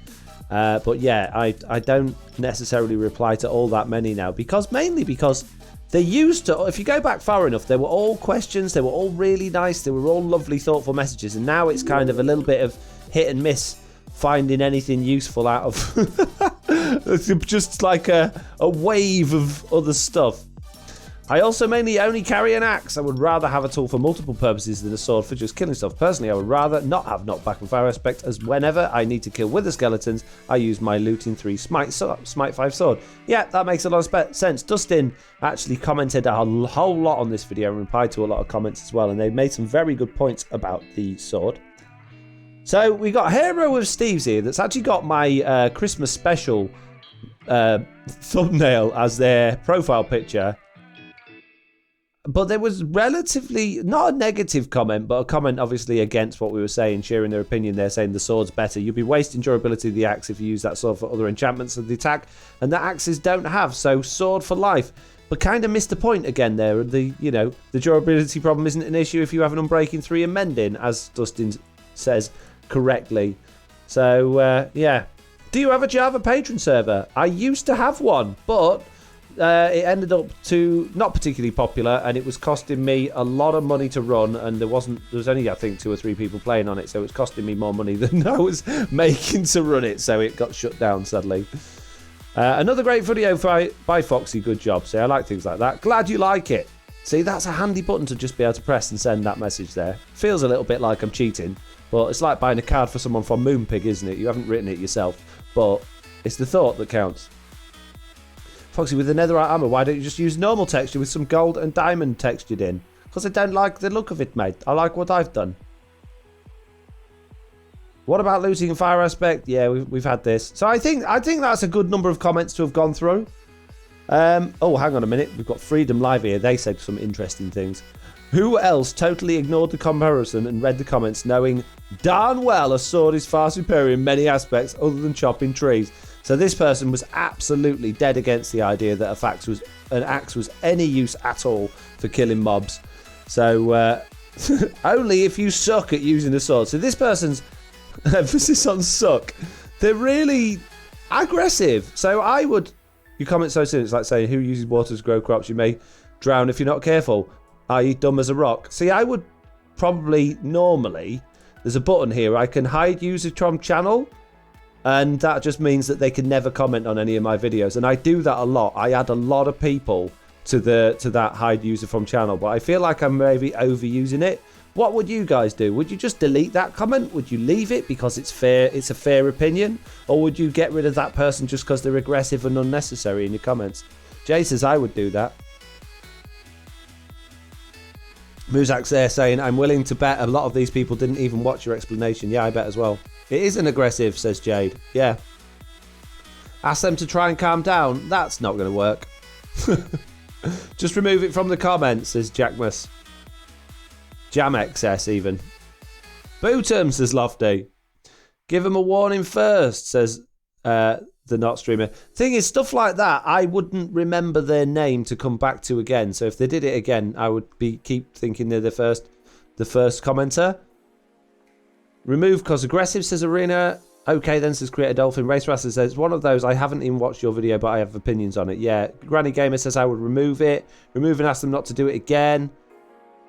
But yeah, I don't necessarily reply to all that many now. Mainly because they used to, if you go back far enough, they were all questions. They were all really nice. They were all lovely, thoughtful messages. And now it's kind of a little bit of hit and miss finding anything useful out of it's just like a wave of other stuff. I also mainly only carry an axe. I would rather have a tool for multiple purposes than a sword for just killing stuff. Personally, I would rather not have knockback and fire aspect, as whenever I need to kill wither skeletons, I use my looting 3 smite 5 sword. Yeah, that makes a lot of sense. Dustin actually commented a whole lot on this video and replied to a lot of comments as well, and they made some very good points about the sword. So we got Hero of Steve's here that's actually got my Christmas special thumbnail as their profile picture. But there was relatively, not a negative comment, but a comment obviously against what we were saying, sharing their opinion there, saying the sword's better. You'll be wasting durability of the axe if you use that sword for other enchantments of the attack, and that axes don't have, so sword for life. But kind of missed the point again there. The durability problem isn't an issue if you have an Unbreaking 3 and Mending, as Dustin says correctly. So, yeah. Do you have a Java patron server? I used to have one, but it ended up not particularly popular, and it was costing me a lot of money to run, and there was only I think 2 or 3 people playing on it, so it was costing me more money than I was making to run it, so it got shut down sadly. Another great video by Foxy, good job. See, I like things like that. Glad you like it. See, that's a handy button to just be able to press and send that message there. Feels a little bit like I'm cheating, But it's like buying a card for someone from Moonpig, isn't it? You haven't written it yourself, but it's the thought that counts. Foxy, with the netherite armor, why don't you just use normal texture with some gold and diamond textured in? Because I don't like the look of it, mate. I like what I've done. What about looting and fire aspect? Yeah, we've had this. So I think that's a good number of comments to have gone through. Oh, hang on a minute. We've got Freedom Live here. They said some interesting things. Who else totally ignored the comparison and read the comments knowing darn well a sword is far superior in many aspects other than chopping trees? So this person was absolutely dead against the idea that an axe was any use at all for killing mobs. So only if you suck at using a sword. So this person's emphasis on suck. They're really aggressive. So I would... You comment so soon, it's like saying, who uses water to grow crops? You may drown if you're not careful, i.e. dumb as a rock. See, I would probably normally... There's a button here. I can hide user from channel, and that just means that they can never comment on any of my videos. And I do that a lot. I add a lot of people to that hide user from channel, but I feel like I'm maybe overusing it. What would you guys do? Would you just delete that comment? Would you leave it because it's fair? It's a fair opinion, or would you get rid of that person just because they're aggressive and unnecessary in your comments? Jay says I would do that. Muzak's there saying, I'm willing to bet a lot of these people didn't even watch your explanation. Yeah, I bet as well. It isn't aggressive, says Jade. Yeah. Ask them to try and calm down. That's not going to work. Just remove it from the comments, says Jackmus. Jam XS even. Bootum, says Lofty. Give them a warning first, says the not streamer. Thing is, stuff like that, I wouldn't remember their name to come back to again. So if they did it again, I would keep thinking they're the first commenter. Remove cause aggressive, says Arena. Okay then, says Creator Dolphin. Race Racer says, one of those, I haven't even watched your video, but I have opinions on it. Yeah. Granny Gamer says I would remove it. Remove and ask them not to do it again.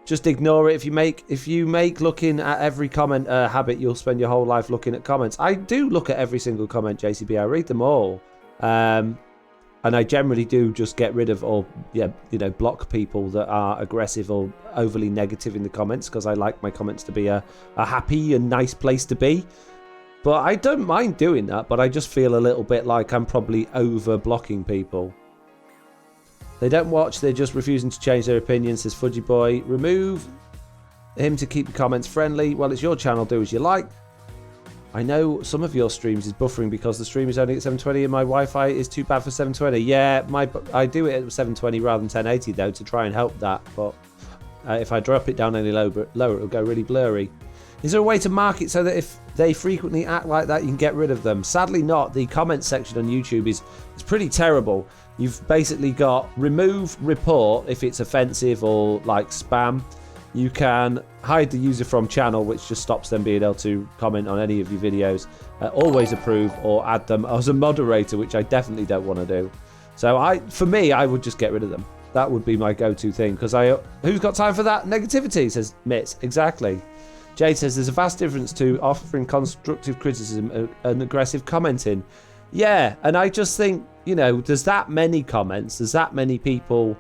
Just ignore it. If you make looking at every comment a habit, you'll spend your whole life looking at comments. I do look at every single comment, JCB. I read them all. And I generally do just get rid of or block people that are aggressive or overly negative in the comments, because I like my comments to be a happy and nice place to be. But I don't mind doing that, but I just feel a little bit like I'm probably over blocking people. They don't watch, they're just refusing to change their opinion, says Fudgy Boy. Remove him to keep the comments friendly. Well, it's your channel, do as you like. I know some of your streams is buffering because the stream is only at 720 and my Wi-Fi is too bad for 720. Yeah, I do it at 720 rather than 1080 though to try and help that. But if I drop it down any lower, it'll go really blurry. Is there a way to mark it so that if they frequently act like that, you can get rid of them? Sadly not. The comment section on YouTube is pretty terrible. You've basically got remove report if it's offensive or like spam. You can hide the user from channel, which just stops them being able to comment on any of your videos. Always approve or add them as a moderator, which I definitely don't want to do. So for me, I would just get rid of them. That would be my go-to thing, because who's got time for that negativity, says Mitz. Exactly. Jade says there's a vast difference to offering constructive criticism and aggressive commenting. Yeah, and I just think, there's that many comments, there's that many people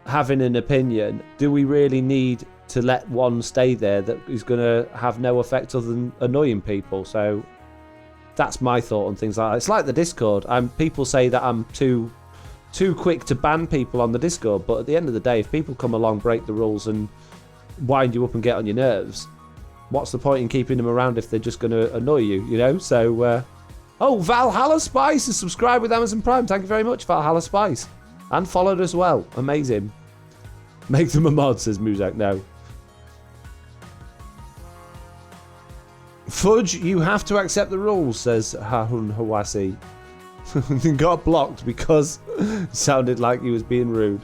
having an opinion. Do we really need to let one stay there that is going to have no effect other than annoying people? So that's my thought on things like that. It's like the Discord. People say that I'm too quick to ban people on the Discord, but at the end of the day, if people come along, break the rules and wind you up and get on your nerves, what's the point in keeping them around if they're just going to annoy you, So, Valhalla Spice has subscribed with Amazon Prime. Thank you very much, Valhalla Spice. And followed as well. Amazing. Make them a mod, says Muzak. No. Fudge, you have to accept the rules, says Harun Hawasi. Got blocked because it sounded like he was being rude.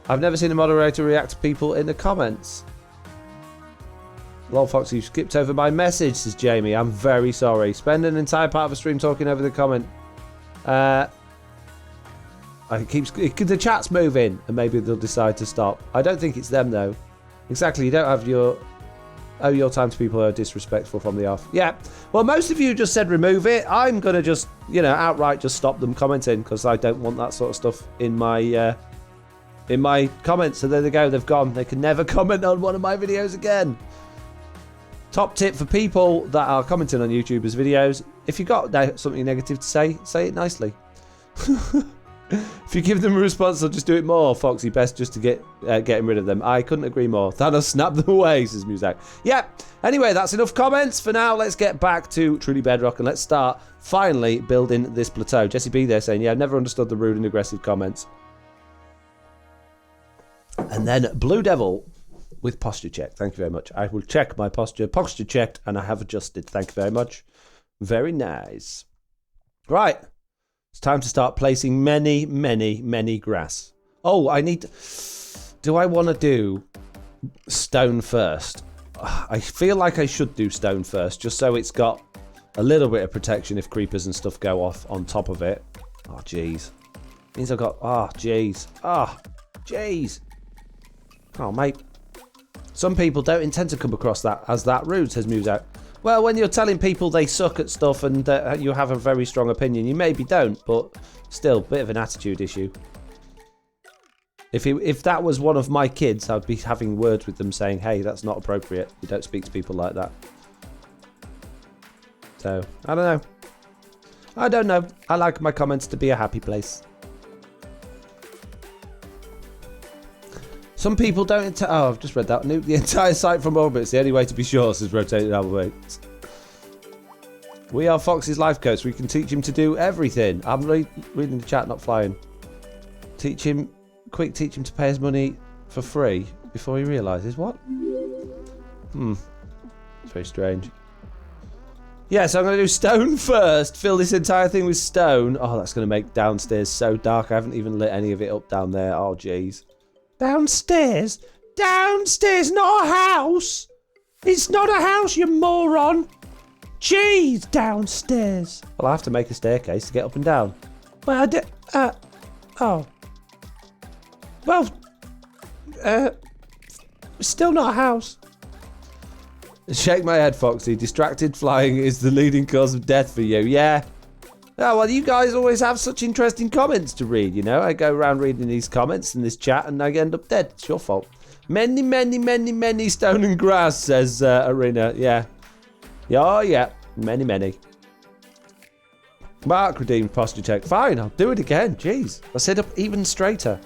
I've never seen a moderator react to people in the comments. Lol Fox, you skipped over my message, says Jamie. I'm very sorry. Spend an entire part of a stream talking over the comment. The chat's moving, and maybe they'll decide to stop. I don't think it's them though. Exactly, you don't have your time to people who are disrespectful from the off. Yeah. Well, most of you just said remove it. I'm gonna just, outright just stop them commenting because I don't want that sort of stuff in my comments. So there they go. They've gone. They can never comment on one of my videos again. Top tip for people that are commenting on YouTubers' videos: if you got something negative to say it nicely. If you give them a response, they'll just do it more. Foxy, best just to get rid of them. I couldn't agree more. Thanos snap them away, says Muzak. Yep. Anyway, that's enough comments for now. Let's get back to Truly Bedrock and let's start finally building this plateau. Jesse B there saying, yeah, I've never understood the rude and aggressive comments. And then Blue Devil with posture check. Thank you very much. I will check my posture. Posture checked and I have adjusted. Thank you very much. Very nice. Right. It's time to start placing many grass. Oh, I need... Do I want to do stone first? I feel like I should do stone first, just so it's got a little bit of protection if creepers and stuff go off on top of it. Oh, jeez. Means I've got... Oh, jeez. Oh, jeez. Oh, mate. Some people don't intend to come across that as that rude, says Muzak. Well, when you're telling people they suck at stuff and you have a very strong opinion, you maybe don't, but still, bit of an attitude issue. If that was one of my kids, I'd be having words with them saying, hey, that's not appropriate. You don't speak to people like that. So, I don't know. I don't know. I like my comments to be a happy place. Some people don't... Oh, I've just read that. Nuke the entire site from orbit. It's the only way to be sure, says Rotated Albert. We are Foxy's life coach. We can teach him to do everything. I'm reading the chat, not flying. Teach him to pay his money for free before he realises what? It's very strange. Yeah, so I'm going to do stone first. Fill this entire thing with stone. Oh, that's going to make downstairs so dark. I haven't even lit any of it up down there. Oh, jeez. Downstairs? Downstairs, not a house! It's not a house, you moron! Jeez, downstairs! Well, I have to make a staircase to get up and down. Well, oh. Well, still not a house. Shake my head, Foxy. Distracted flying is the leading cause of death for you. Yeah. Oh, well, you guys always have such interesting comments to read, you know. I go around reading these comments in this chat and I end up dead. It's your fault. Many stone and grass, says Arena. Yeah. Oh, yeah. Many. Mark redeemed posture check. Fine, I'll do it again. Jeez. I sit up even straighter.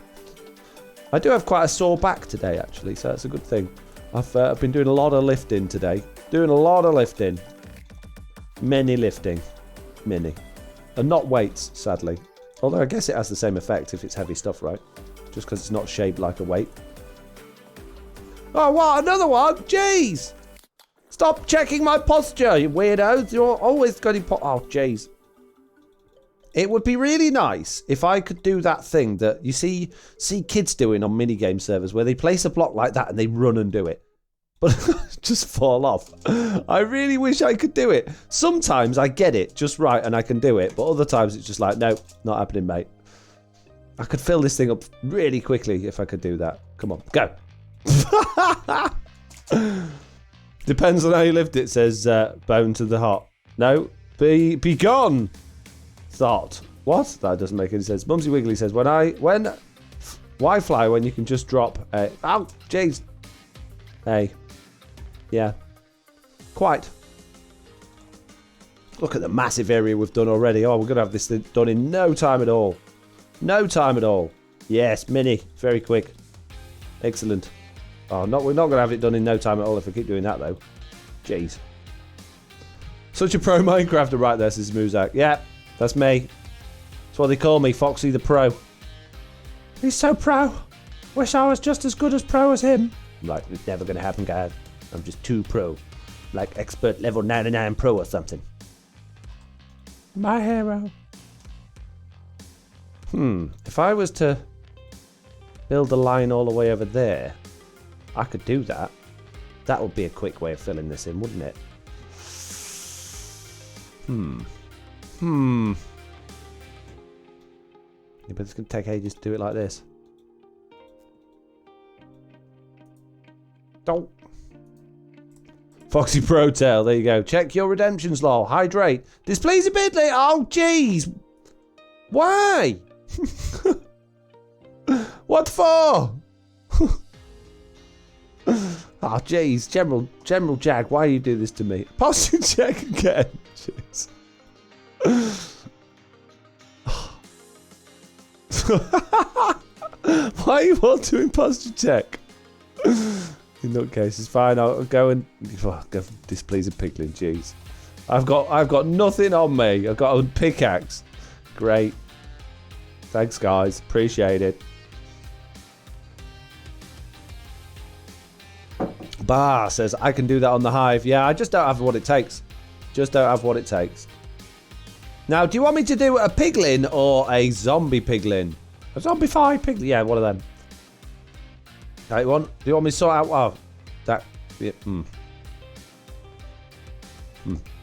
I do have quite a sore back today, actually, so that's a good thing. I've been doing a lot of lifting today. Many lifting. And not weights, sadly. Although I guess it has the same effect if it's heavy stuff, right? Just because it's not shaped like a weight. Oh, what? Another one? Jeez! Stop checking my posture, you weirdos. You're always going to... Oh, jeez. It would be really nice if I could do that thing that you see kids doing on minigame servers where they place a block like that and they run and do it. But just fall off. I really wish I could do it. Sometimes I get it just right and I can do it. But other times it's just like, nope, not happening, mate. I could fill this thing up really quickly if I could do that. Come on, go. Depends on how you lift it, says Bone to the Hot. No, be gone. Thought. What? That doesn't make any sense. Mumsy Wiggly says, why fly when you can just drop a... Oh, jeez. Hey. Yeah. Quite. Look at the massive area we've done already. Oh, we're going to have this thing done in no time at all. No time at all. Yes, mini. Very quick. Excellent. Oh, we're not going to have it done in no time at all if we keep doing that, though. Jeez. Such a pro Minecrafter right there, says Muzak. Yeah, that's me. That's what they call me, Foxy the Pro. He's so pro. Wish I was just as good as pro as him. Like, it's never going to happen, guys. I'm just too pro. Like expert level 99 pro or something. My hero. If I was to build a line all the way over there, I could do that. That would be a quick way of filling this in, wouldn't it? Yeah, but it's going to take ages to do it like this. Don't. Foxy Pro Tail, there you go. Check your redemptions, lol. Hydrate. Displays a bit late. Oh, jeez. Why? What for? Oh, jeez. General Jag, why you do this to me? Posture check again. Jeez. Why are you all doing posture check? In that case, it's fine. I'll go and go displease a piglin. Jeez, I've got nothing on me. I've got a pickaxe. Great. Thanks, guys. Appreciate it. Bah says I can do that on the hive. Yeah, I just don't have what it takes. Just don't have what it takes. Now, do you want me to do a piglin or a zombie piglin? A zombie-fied piglin? Yeah, one of them. Do you want me to sort out? Oh, that. Yeah,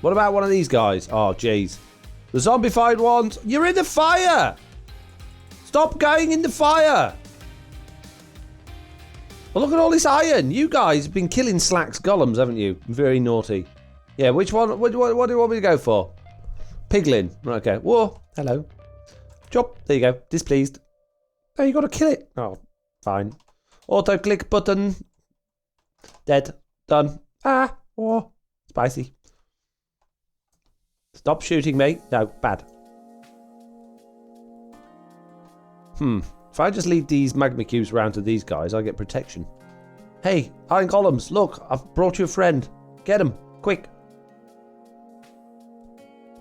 What about one of these guys? Oh, jeez. The zombified ones. You're in the fire. Stop going in the fire. Well, look at all this iron. You guys have been killing Slack's golems, haven't you? Very naughty. Yeah, which one? What do you want me to go for? Piglin. Right, okay. Whoa. Hello. Chop. There you go. Displeased. Oh, you got to kill it. Oh, fine. Auto click button. Dead. Done. Ah. Oh. Spicy. Stop shooting me. No, bad. If I just leave these magma cubes around to these guys, I get protection. Hey, iron golems, look, I've brought you a friend. Get them, quick.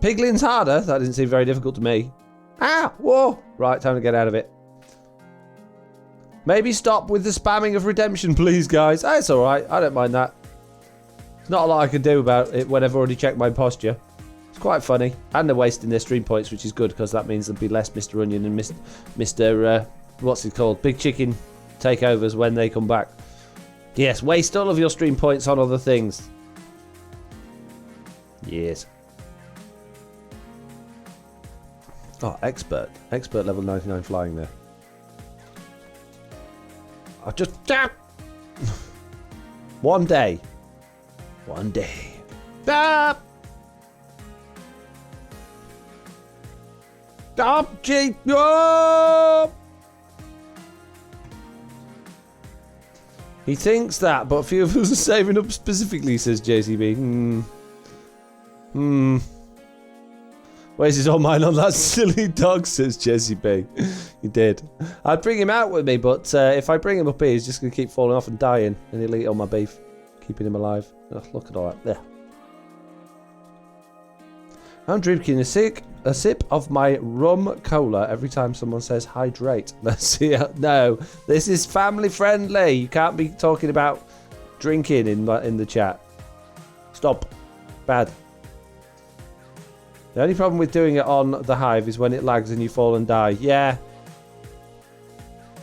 Piglin's harder. That didn't seem very difficult to me. Ah, whoa. Right, time to get out of it. Maybe stop with the spamming of redemption, please, guys. Oh, it's all right. I don't mind that. There's not a lot I can do about it when I've already checked my posture. It's quite funny. And they're wasting their stream points, which is good, because that means there'll be less Mr. Onion and Mr. What's it called? Big Chicken takeovers when they come back. Yes, waste all of your stream points on other things. Yes. Oh, expert. Expert level 99 flying there. I just... One day. One day. Ah! Stop, G. Oh! He thinks that, but a few of us are saving up specifically, says JCB. Wasted all mine on that silly dog, says JCB. He did. I'd bring him out with me, but if I bring him up here, he's just going to keep falling off and dying, and he'll eat all my beef, keeping him alive. Oh, look at all that. There. I'm drinking a sip of my rum cola every time someone says hydrate. No, this is family friendly. You can't be talking about drinking in the chat. Stop. Bad. The only problem with doing it on the hive is when it lags and you fall and die. Yeah.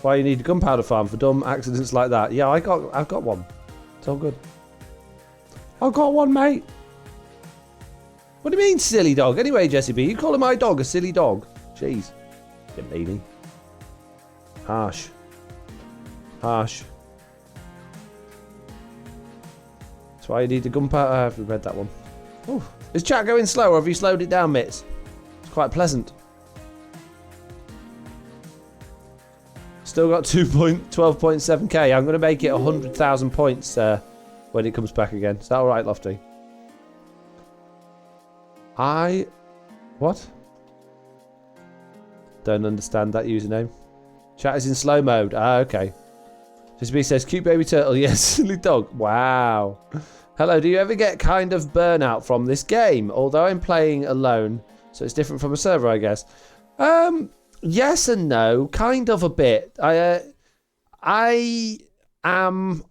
Why you need a gunpowder farm for dumb accidents like that. Yeah, I've got one. It's all good. I've got one, mate. What do you mean, silly dog? Anyway, Jesse B, you calling my dog a silly dog? Jeez. You meanie. Harsh. Harsh. That's why you need a gunpowder. I haven't read that one. Ooh. Is chat going slow, or have you slowed it down, Mitz? It's quite pleasant. Still got 12.7k. I'm going to make it 100,000 points when it comes back again. Is that alright, Lofty? What? Don't understand that username. Chat is in slow mode. Ah, okay. JCB says, cute baby turtle. Yes, silly dog. Wow. Hello, do you ever get kind of burnout from this game? Although I'm playing alone, so it's different from a server, I guess. Yes and no. Kind of a bit. I am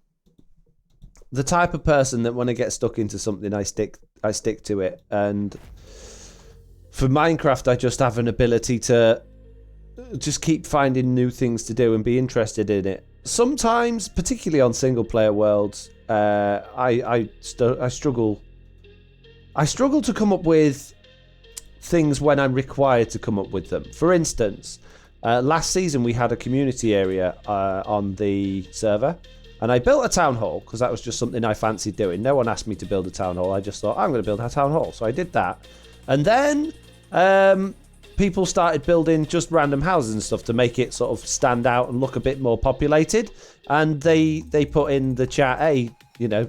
the type of person that when I get stuck into something, I stick to it. And for Minecraft, I just have an ability to just keep finding new things to do and be interested in it. Sometimes, particularly on single player worlds, I struggle to come up with things when I'm required to come up with them. For instance, last season we had a community area on the server, and I built a town hall because that was just something I fancied doing. No one asked me to build a town hall. I just thought, I'm going to build a town hall. So I did that. And then people started building just random houses and stuff to make it sort of stand out and look a bit more populated. And they put in the chat, hey, you know,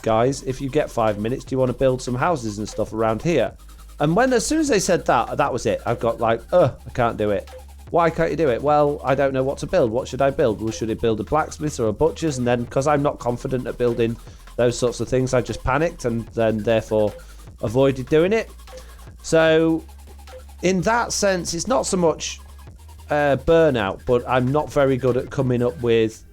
guys, if you get 5 minutes, do you want to build some houses and stuff around here? And as soon as they said that, that was it. I've got like, I can't do it. Why can't you do it? Well, I don't know what to build. What should I build? Well, should I build a blacksmith or a butcher's? And then, because I'm not confident at building those sorts of things, I just panicked and then therefore avoided doing it. So in that sense, it's not so much burnout, but I'm not very good at coming up with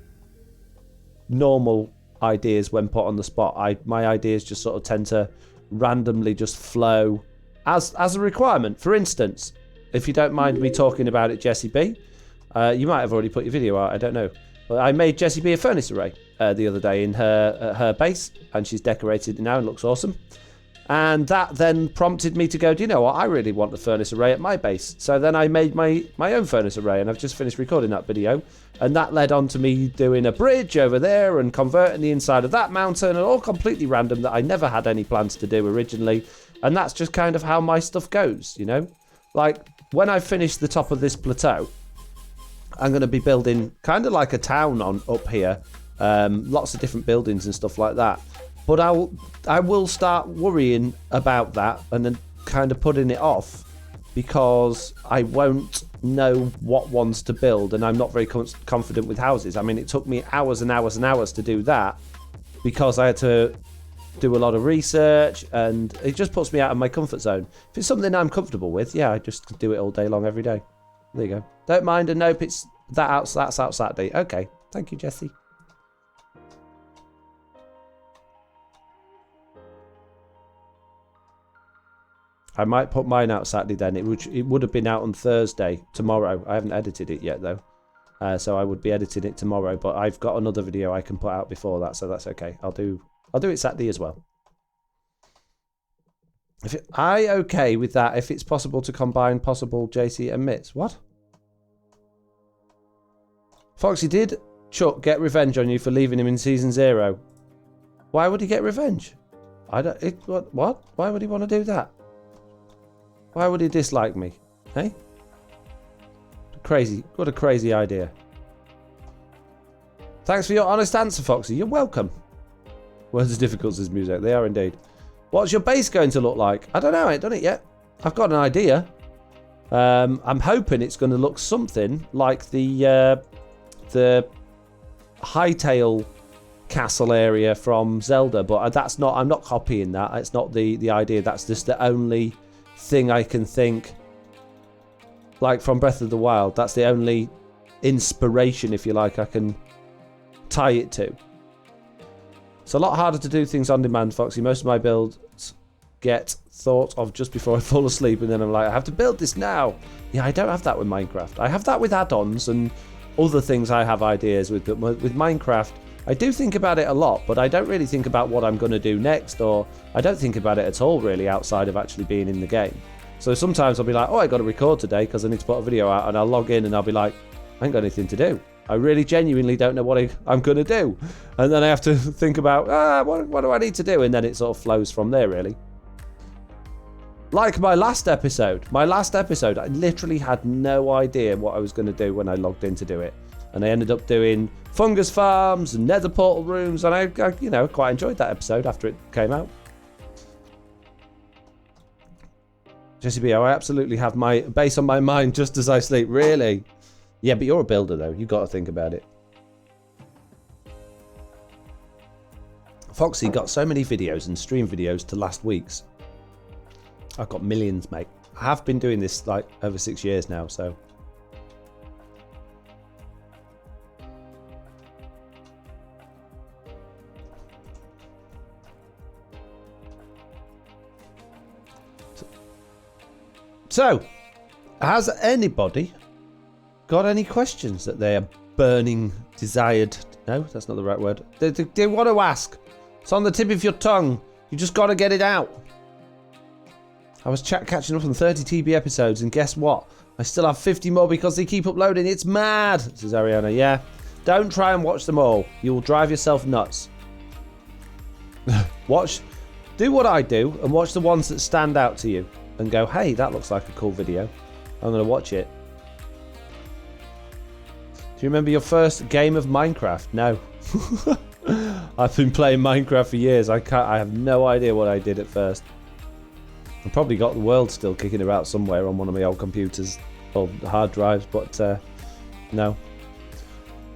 normal ideas when put on the spot. My ideas just sort of tend to randomly just flow as a requirement. For instance, if you don't mind me talking about it, Jessie B, you might have already put your video out, I don't know. But I made Jessie B a furnace array the other day in her base, and she's decorated it now and looks awesome. And that then prompted me to go, do you know what, I really want the furnace array at my base. So then I made my own furnace array, and I've just finished recording that video. And that led on to me doing a bridge over there and converting the inside of that mountain, and all completely random that I never had any plans to do originally. And that's just kind of how my stuff goes, you know? Like, when I finish the top of this plateau, I'm going to be building kind of like a town up here. Lots of different buildings and stuff like that. But I will start worrying about that and then kind of putting it off because I won't know what ones to build, and I'm not very confident with houses. I mean, it took me hours and hours and hours to do that because I had to do a lot of research, and it just puts me out of my comfort zone. If it's something I'm comfortable with, yeah, I just do it all day long, every day. There you go. Don't mind, and nope, that's out Saturday. Okay, thank you, Jessie. I might put mine out Saturday then. It would have been out on Thursday, tomorrow. I haven't edited it yet though, so I would be editing it tomorrow. But I've got another video I can put out before that, so that's okay. I'll do it Saturday as well. I okay with that if it's possible to combine possible JC and Mitts. What? Foxy, did Chuck get revenge on you for leaving him in season 0? Why would he get revenge? What? Why would he want to do that? Why would he dislike me? Hey? Crazy. What a crazy idea. Thanks for your honest answer, Foxy. You're welcome. Words as difficult as music. They are indeed. What's your base going to look like? I don't know. I ain't done it yet. I've got an idea. I'm hoping it's going to look something like the Hightail castle area from Zelda, but that's not. I'm not copying that. It's not the idea. That's just the only thing I can think. Like from Breath of the Wild. That's the only inspiration, if you like, I can tie it to. It's a lot harder to do things on demand, Foxy. Most of my builds get thought of just before I fall asleep, and then I'm like, I have to build this now. Yeah, I don't have that with Minecraft. I have that with add-ons and other things I have ideas with, but with Minecraft, I do think about it a lot, but I don't really think about what I'm going to do next, or I don't think about it at all, really, outside of actually being in the game. So sometimes I'll be like, oh, I got to record today because I need to put a video out, and I'll log in and I'll be like, I ain't got anything to do. I really genuinely don't know what I'm going to do. And then I have to think about, what do I need to do? And then it sort of flows from there, really. Like my last episode. I literally had no idea what I was going to do when I logged in to do it. And I ended up doing fungus farms and nether portal rooms. And I quite enjoyed that episode after it came out. Jesse B, I absolutely have my base on my mind just as I sleep. Really? Yeah, but you're a builder, though. You've got to think about it. Foxy got so many videos and stream videos to last week's. I've got millions, mate. I have been doing this like over 6 years now, so. So, has anybody got any questions that they are burning, desired? No, that's not the right word. They want to ask. It's on the tip of your tongue. You just got to get it out. I was catching up on 30 TB episodes, and guess what? I still have 50 more because they keep uploading. It's mad, says Ariana. Yeah, don't try and watch them all. You will drive yourself nuts. Do what I do and watch the ones that stand out to you and go, hey, that looks like a cool video. I'm going to watch it. Do you remember your first game of Minecraft? No. I've been playing Minecraft for years. I have no idea what I did at first. I've probably got the world still kicking about somewhere on one of my old computers or hard drives, but no.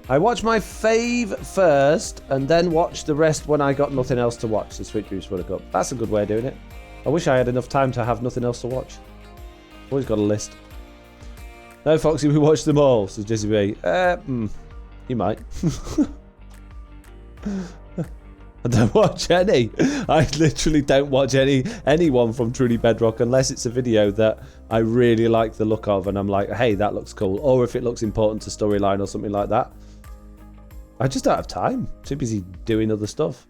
I watched my fave first and then watched the rest when I got nothing else to watch. The Switch Groups would have got. That's a good way of doing it. I wish I had enough time to have nothing else to watch. Always got a list. No, Foxy, we watched them all, says Jesse B. You might. I don't watch any. I literally don't watch anyone from Truly Bedrock unless it's a video that I really like the look of and I'm like, hey, that looks cool. Or if it looks important to storyline or something like that. I just don't have time. Too busy doing other stuff.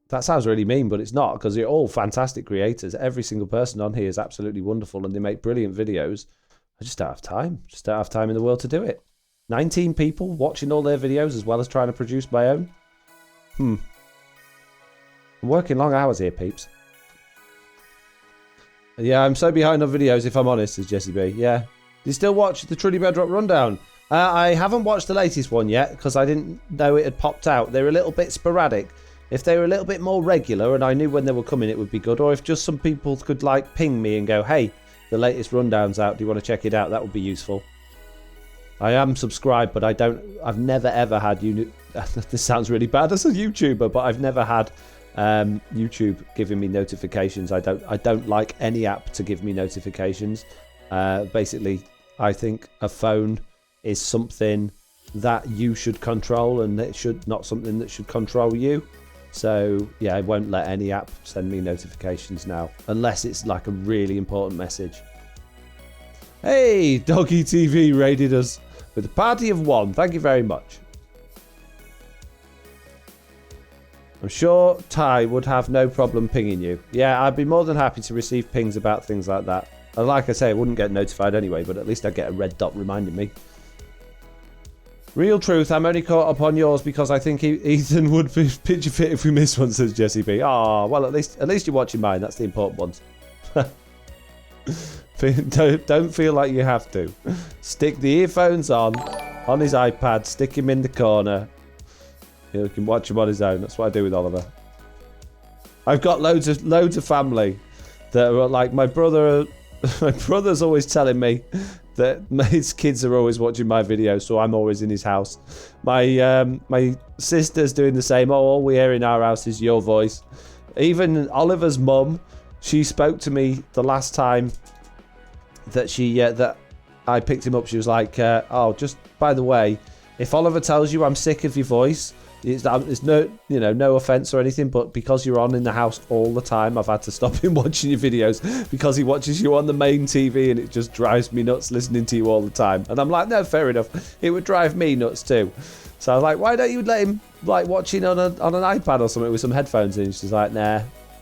That sounds really mean, but it's not, because you're all fantastic creators. Every single person on here is absolutely wonderful and they make brilliant videos. I just don't have time. Just don't have time in the world to do it. 19 people watching all their videos as well as trying to produce my own. I'm working long hours here, peeps. Yeah, I'm so behind on videos, if I'm honest, says Jesse B. Yeah. Do you still watch the Truly Bedrock Rundown? I haven't watched the latest one yet, because I didn't know it had popped out. They're a little bit sporadic. If they were a little bit more regular and I knew when they were coming, it would be good. Or if just some people could like ping me and go, hey, the latest rundown's out. Do you want to check it out? That would be useful. I am subscribed, but I've never ever had this sounds really bad as a YouTuber, but I've never had YouTube giving me notifications. I don't like any app to give me notifications. Basically, I think a phone is something that you should control and it should not something that should control you. So yeah, I won't let any app send me notifications now unless it's like a really important message. Hey, Doggy TV raided us with a party of 1. Thank you very much. I'm sure Ty would have no problem pinging you. Yeah, I'd be more than happy to receive pings about things like that. And like I say, I wouldn't get notified anyway, but at least I'd get a red dot reminding me. Real truth, I'm only caught up on yours because I think Ethan would be picture fit if we miss one, says Jesse B. Ah, well, at least you're watching mine. That's the important ones. Don't feel like you have to. Stick the earphones on his iPad, stick him in the corner. He can watch him on his own. That's what I do with Oliver. I've got loads of family that are like my brother. My brother's always telling me that his kids are always watching my videos, so I'm always in his house. My sister's doing the same. Oh, all we hear in our house is your voice. Even Oliver's mum, she spoke to me the last time that that I picked him up. She was like, "Oh, just by the way, if Oliver tells you I'm sick of your voice, it's no offense or anything, but because you're on in the house all the time, I've had to stop him watching your videos because he watches you on the main TV and it just drives me nuts listening to you all the time." And I'm like, no, fair enough. It would drive me nuts too. So I was like, why don't you let him like watching on an iPad or something with some headphones in? She's like, nah,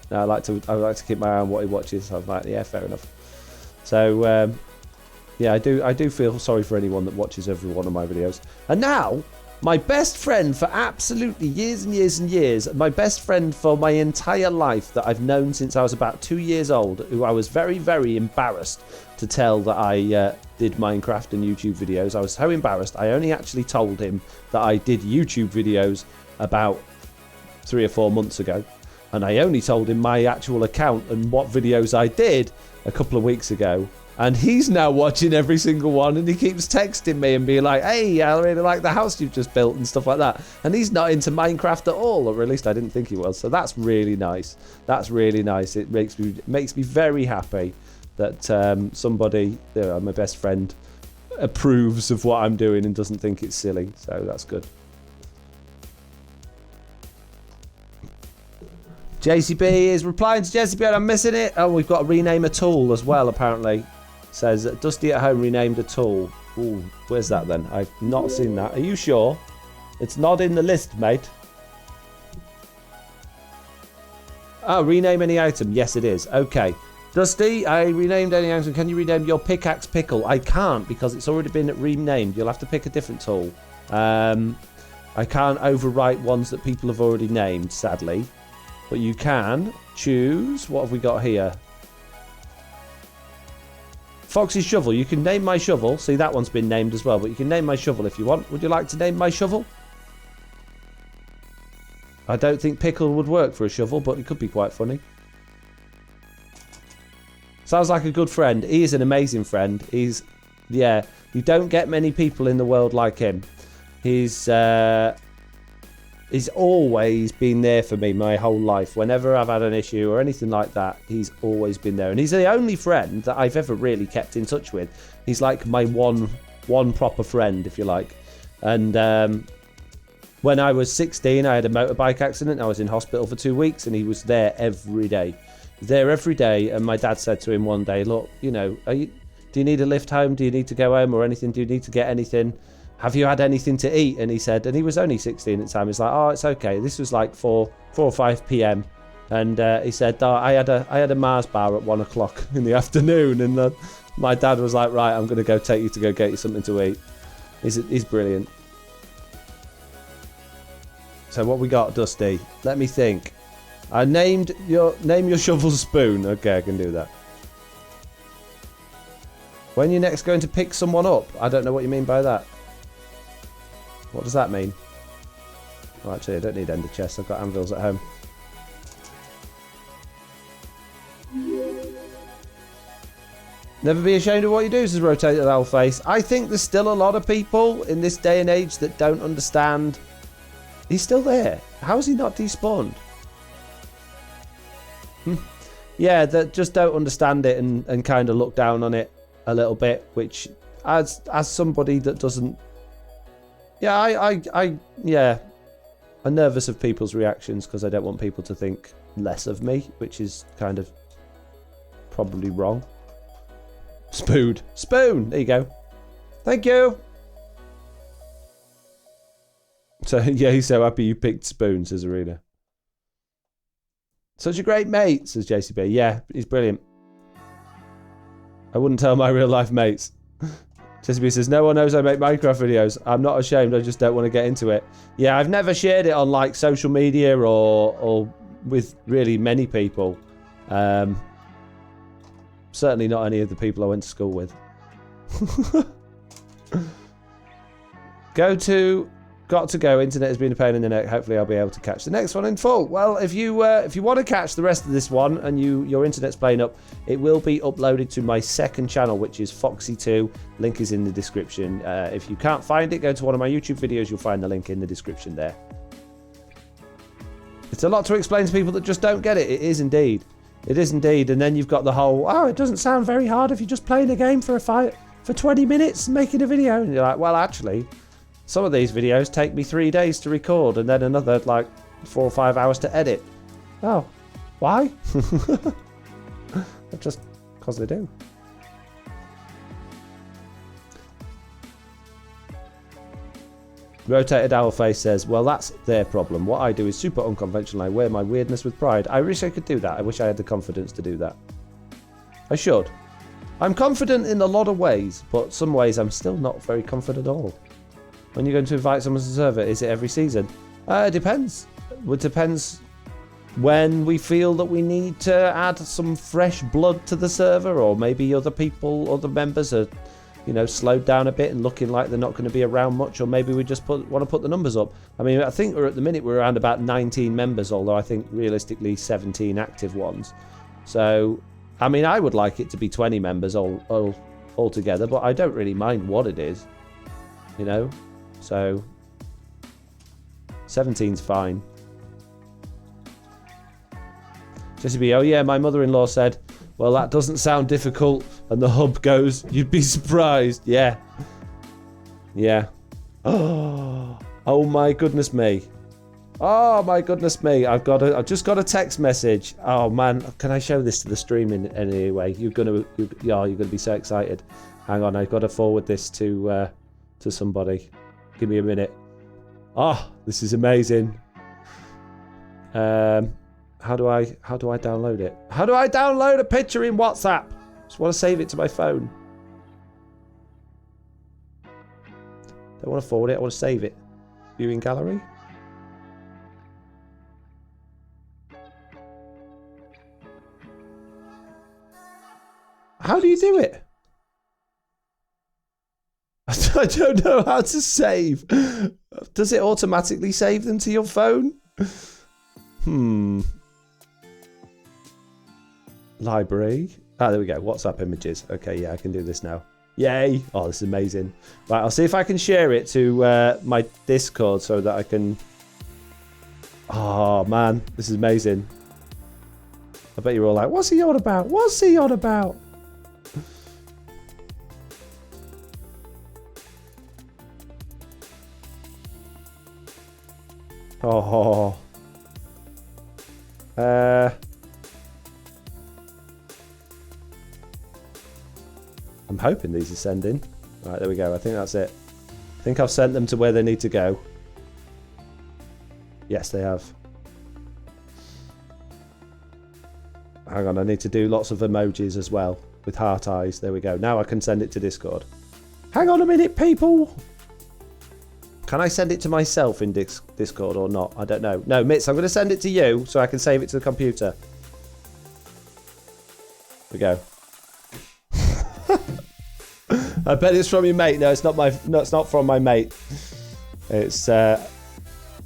I like to keep my eye on what he watches. So I was like, yeah, fair enough. So yeah, I do feel sorry for anyone that watches every one of my videos. And now, my best friend for absolutely years and years and years, my best friend for my entire life that I've known since I was about 2 years old, who I was very, very embarrassed to tell that I did Minecraft and YouTube videos. I was so embarrassed. I only actually told him that I did YouTube videos about 3 or 4 months ago. And I only told him my actual account and what videos I did a couple of weeks ago. And he's now watching every single one, and he keeps texting me and being like, hey, I really like the house you've just built and stuff like that. And he's not into Minecraft at all, or at least I didn't think he was. So that's really nice. That's really nice. It makes me very happy that somebody, my best friend, approves of what I'm doing and doesn't think it's silly. So that's good. JCB is replying to JCB and I'm missing it. Oh, we've got to rename a tool as well, apparently. Says Dusty at home renamed a tool. Ooh, where's that then? I've not seen that. Are you sure? It's not in the list, mate. Oh, rename any item. Yes, it is. Okay. Dusty, I renamed any item. Can you rename your pickaxe pickle? I can't because it's already been renamed. You'll have to pick a different tool. I can't overwrite ones that people have already named, sadly. But you can choose. What have we got here? Foxy's shovel. You can name my shovel. See, that one's been named as well, but you can name my shovel if you want. Would you like to name my shovel? I don't think pickle would work for a shovel, but it could be quite funny. Sounds like a good friend. He is an amazing friend. Yeah, you don't get many people in the world like him. He's always been there for me my whole life. Whenever I've had an issue or anything like that, he's always been there. And he's the only friend that I've ever really kept in touch with. He's like my one proper friend, if you like. And when I was 16, I had a motorbike accident. I was in hospital for 2 weeks, and he was there every day. There every day, and my dad said to him one day, look, you know, do you need a lift home? Do you need to go home or anything? Do you need to get anything? Have you had anything to eat? And he said, and he was only 16 at the time. He's like, oh, it's okay. This was like 4 or 5 p.m. And he said, oh, I had a Mars bar at 1 o'clock in the afternoon. And my dad was like, right, I'm going to go take you to go get you something to eat. He's brilliant. So what we got, Dusty? Let me think. I name your shovel spoon. Okay, I can do that. When you're next going to pick someone up? I don't know what you mean by that. What does that mean? Well, actually, I don't need ender chests. I've got anvils at home. Never be ashamed of what you do, says Rotated Owlface. I think there's still a lot of people in this day and age that don't understand. He's still there. How is he not despawned? Yeah, that just don't understand it and kind of look down on it a little bit, which as somebody that doesn't, I'm nervous of people's reactions because I don't want people to think less of me, which is kind of probably wrong. Spoon, there you go. Thank you. So yeah, he's so happy you picked Spoon, says Arena. Such a great mate, says JCB. Yeah, he's brilliant. I wouldn't tell my real life mates. JCB says, no one knows I make Minecraft videos. I'm not ashamed, I just don't want to get into it. Yeah, I've never shared it on like social media or with really many people. Certainly not any of the people I went to school with. Got to go. Internet has been a pain in the neck. Hopefully I'll be able to catch the next one in full. Well, if you want to catch the rest of this one and your internet's playing up, it will be uploaded to my second channel, which is Foxy2. Link is in the description. If you can't find it, go to one of my YouTube videos. You'll find the link in the description there. It's a lot to explain to people that just don't get it. It is indeed. It is indeed. And then you've got the whole, oh, it doesn't sound very hard if you're just playing a game for 20 minutes and making a video. And you're like, well, actually, some of these videos take me 3 days to record and then another like 4 or 5 hours to edit. Oh, why? Just because they do. Rotated Owlface says, well, that's their problem. What I do is super unconventional. I wear my weirdness with pride. I wish I could do that. I wish I had the confidence to do that. I should. I'm confident in a lot of ways, but some ways I'm still not very confident at all. When you're going to invite someone to the server, is it every season? It depends. It depends when we feel that we need to add some fresh blood to the server, or maybe other members are, slowed down a bit and looking like they're not going to be around much, or maybe we just want to put the numbers up. I mean, I think we're around about 19 members, although I think realistically 17 active ones. So, I mean, I would like it to be 20 members all together, but I don't really mind what it is, So, 17's fine. Just to be, oh yeah, my mother-in-law said, well, that doesn't sound difficult. And the hub goes, you'd be surprised. Yeah. Yeah. Oh my goodness me. Oh my goodness me. I've just got a text message. Oh man, can I show this to the stream in any way? You're gonna be so excited. Hang on, I've got to forward this to somebody. Give me a minute. Oh, this is amazing. How do I download it? How do I download a picture in WhatsApp? Just want to save it to my phone. Don't want to forward it, I want to save it. Viewing gallery. How do you do it? I don't know how to save. Does it automatically save them to your phone? Library. There we go. WhatsApp images. Okay, yeah, I can do this now. Yay. Oh, this is amazing. Right, I'll see if I can share it to my Discord so that I can... Oh, man. This is amazing. I bet you're all like, what's he on about? What's he on about? Oh. I'm hoping these are sending. Right, there we go. I think that's it. I think I've sent them to where they need to go. Yes, they have. Hang on, I need to do lots of emojis as well with heart eyes. There we go. Now I can send it to Discord. Hang on a minute, people. Can I send it to myself in Discord or not? I don't know. No, Mitz, I'm going to send it to you so I can save it to the computer. There we go. I bet it's from your mate. No, it's not my. No, it's not from my mate. It's. Right,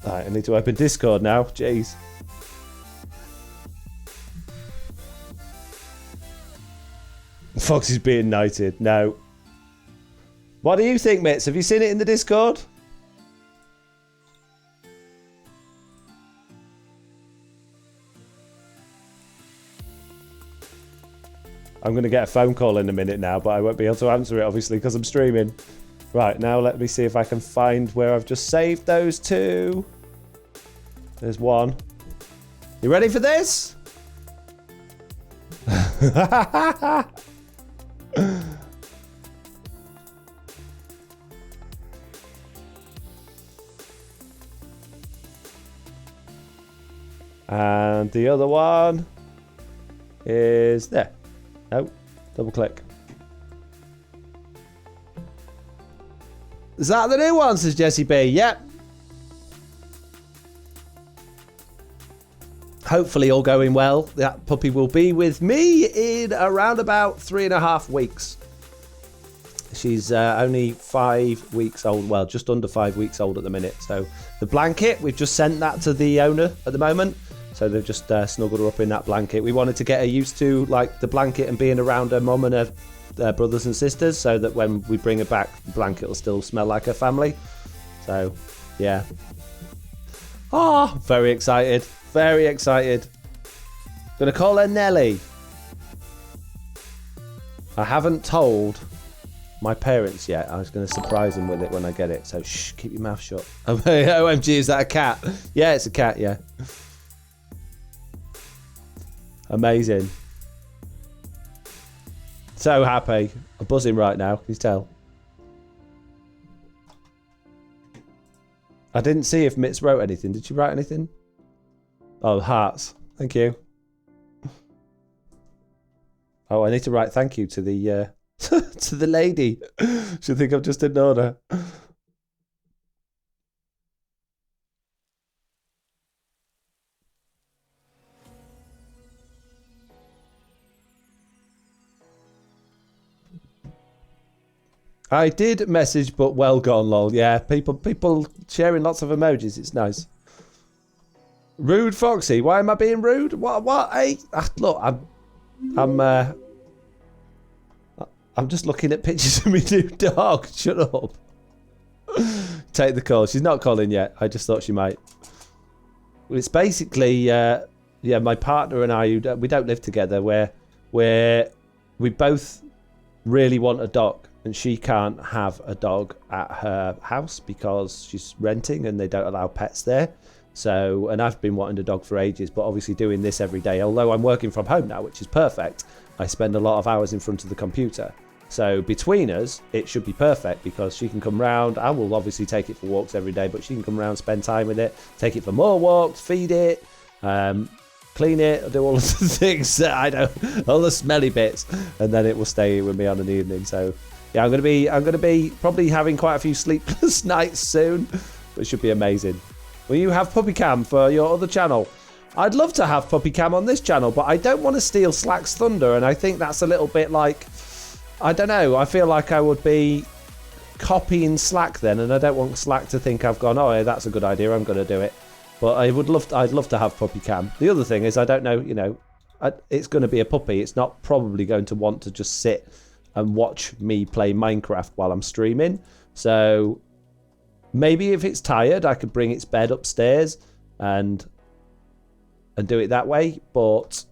I need to open Discord now. Jeez. Fox is being knighted. No. What do you think, Mitz? Have you seen it in the Discord? I'm going to get a phone call in a minute now, but I won't be able to answer it, obviously, because I'm streaming. Right, now let me see if I can find where I've just saved those two. There's one. You ready for this? And the other one is there. No, double click. Is that the new one, says Jesse B? Yep. Hopefully all going well. That puppy will be with me in around about 3.5 weeks. She's only 5 weeks old. Well, just under 5 weeks old at the minute. So the blanket, we've just sent that to the owner at the moment. So they've just snuggled her up in that blanket. We wanted to get her used to like the blanket and being around her mum and her brothers and sisters, so that when we bring her back, the blanket will still smell like her family. So, yeah. Oh, very excited. Very excited. Gonna call her Nelly. I haven't told my parents yet. I was gonna surprise them with it when I get it. So, shh, keep your mouth shut. OMG, is that a cat? Yeah, it's a cat, yeah. Amazing. So happy. I'm buzzing right now. Can you tell? I didn't see if Mitz wrote anything. Did she write anything? Oh, hearts. Thank you. Oh, I need to write thank you to the to the lady. She'll think I've just ignored her. I did message, but well gone, lol. Yeah, people sharing lots of emojis. It's nice. Rude Foxy. Why am I being rude? What? Hey, look, I'm just looking at pictures of my new dog. Shut up. Take the call. She's not calling yet. I just thought she might. Well, it's basically, yeah, my partner and I, we don't live together, where we both really want a dog. And she can't have a dog at her house because she's renting and they don't allow pets there. So, and I've been wanting a dog for ages, but obviously doing this every day, although I'm working from home now, which is perfect, I spend a lot of hours in front of the computer. So between us, it should be perfect because she can come round. I will obviously take it for walks every day, but she can come round, spend time with it, take it for more walks, feed it, clean it, do all of the things that I don't, all the smelly bits, and then it will stay with me on an evening. So yeah, I'm gonna be probably having quite a few sleepless nights soon, but it should be amazing. Will you have Puppy Cam for your other channel? I'd love to have Puppy Cam on this channel, but I don't want to steal Slack's thunder, and I think that's a little bit like, I don't know, I feel like I would be copying Slack then, and I don't want Slack to think I've gone, oh, yeah, that's a good idea, I'm going to do it. But I'd love to have puppy cam. The other thing is, I don't know, it's going to be a puppy. It's not probably going to want to just sit and watch me play Minecraft while I'm streaming. So maybe if it's tired, I could bring its bed upstairs and do it that way. But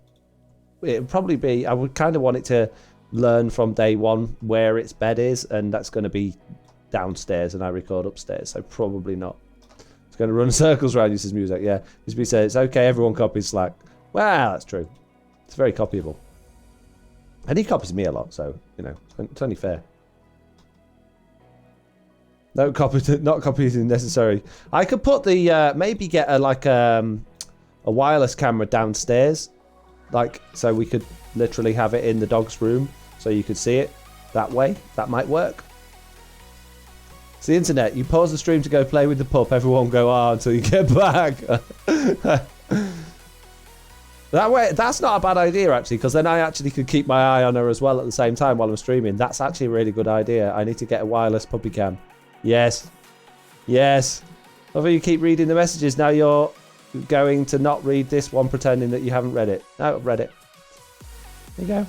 it would probably be, I would kind of want it to learn from day one where its bed is, and that's going to be downstairs and I record upstairs. So probably not. It's going to run circles around you, says music. Yeah, Mr. says it's okay, everyone copies Slack. Well, that's true. It's very copyable. And he copies me a lot, so, it's only fair. No not copying necessary. I could put the, maybe get a wireless camera downstairs. So we could literally have it in the dog's room, so you could see it that way. That might work. It's the internet. You pause the stream to go play with the pup. Everyone go until you get back. That way, that's not a bad idea actually, because then I actually could keep my eye on her as well at the same time while I'm streaming. That's actually a really good idea. I need to get a wireless puppy cam. Yes. Although you keep reading the messages, now you're going to not read this one pretending that you haven't read it. No, I've read it. There you go.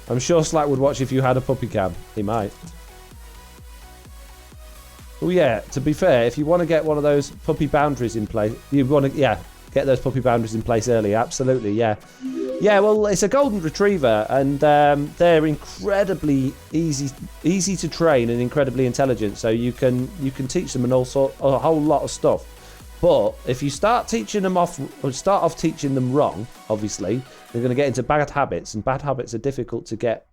I'm sure Slack would watch if you had a puppy cam. He might. Oh yeah, to be fair, if you want to get one of those puppy boundaries in place, you want to, get those puppy boundaries in place early. Absolutely, yeah. Yeah, well, it's a golden retriever, and they're incredibly easy to train and incredibly intelligent. So you can teach them a whole lot of stuff. But if you start teaching them off teaching them wrong, obviously they're going to get into bad habits, and bad habits are difficult to get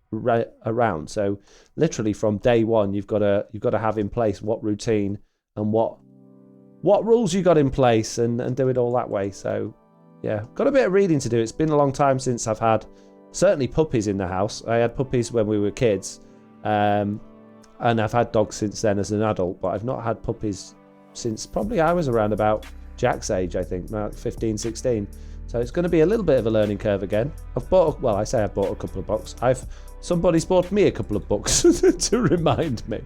around. So literally from day one, you've got to have in place what routine and what rules you got in place, and do it all that way. So yeah, got a bit of reading to do. It's been a long time since I've had certainly puppies in the house. I had puppies when we were kids, and I've had dogs since then as an adult, but I've not had puppies since probably I was around about Jack's age, I think, about 15, 16. So it's going to be a little bit of a learning curve again. I've bought a couple of books. Somebody's bought me a couple of books to remind me.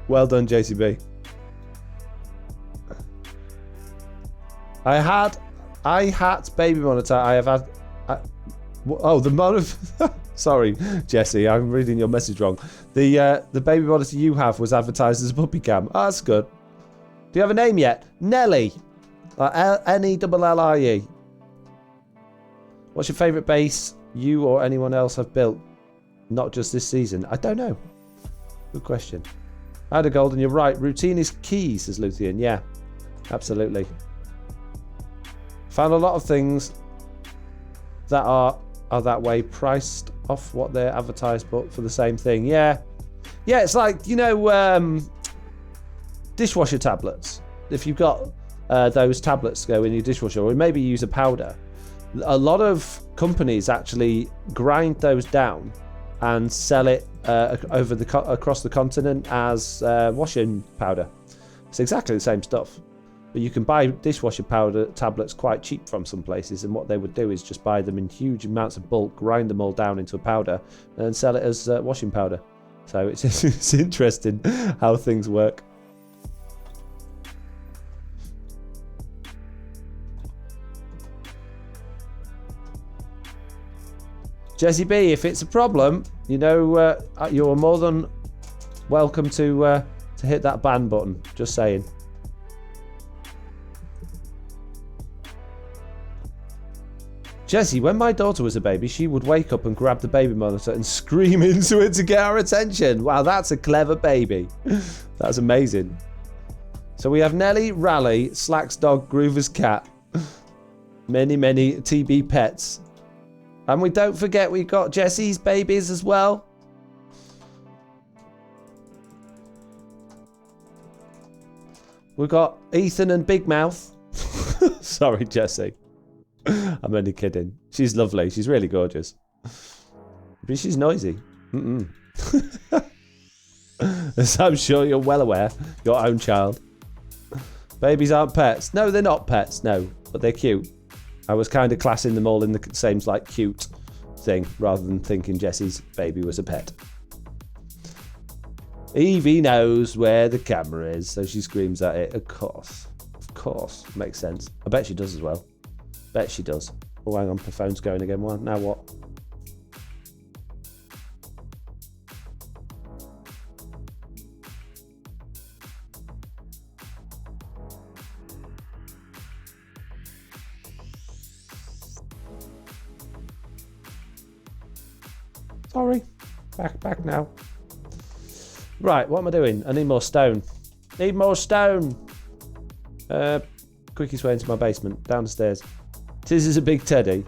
Well done, JCB. I had baby monitor. The monitor. Sorry, Jesse, I'm reading your message wrong. The baby monitor you have was advertised as a puppy cam. Oh, that's good. Do you have a name yet? Nelly. Nellie. What's your favourite base you or anyone else have built? Not just this season. I don't know. Good question. Ada Golden, you're right. Routine is key, says Luthien. Yeah, absolutely. Found a lot of things that are that way, priced off what they're advertised, but for the same thing. Yeah, it's like, dishwasher tablets. If you've got those tablets go in your dishwasher, or maybe use a powder, a lot of companies actually grind those down and sell it across the continent as washing powder. It's exactly the same stuff. But you can buy dishwasher powder tablets quite cheap from some places, and what they would do is just buy them in huge amounts of bulk, grind them all down into a powder, and sell it as washing powder. So it's interesting how things work. Jesse B, if it's a problem, you're more than welcome to hit that ban button. Just saying. Jesse, when my daughter was a baby, she would wake up and grab the baby monitor and scream into it to get our attention. Wow, that's a clever baby. That's amazing. So we have Nelly, Rally, Slack's dog, Groover's cat. Many TB pets. And we don't forget we've got Jesse's babies as well. We've got Ethan and Big Mouth. Sorry, Jesse. I'm only kidding. She's lovely. She's really gorgeous. But she's noisy. As I'm sure you're well aware, your own child. Babies aren't pets. No, they're not pets, no. But they're cute. I was kind of classing them all in the same like cute thing rather than thinking Jesse's baby was a pet. Evie knows where the camera is, so she screams at it. Of course. Makes sense. I bet she does as well. Bet she does. Oh, hang on, my phone's going again. Well, now what? Sorry. Back now. Right, what am I doing? I need more stone. Quickest way into my basement, down the stairs. This is a big teddy.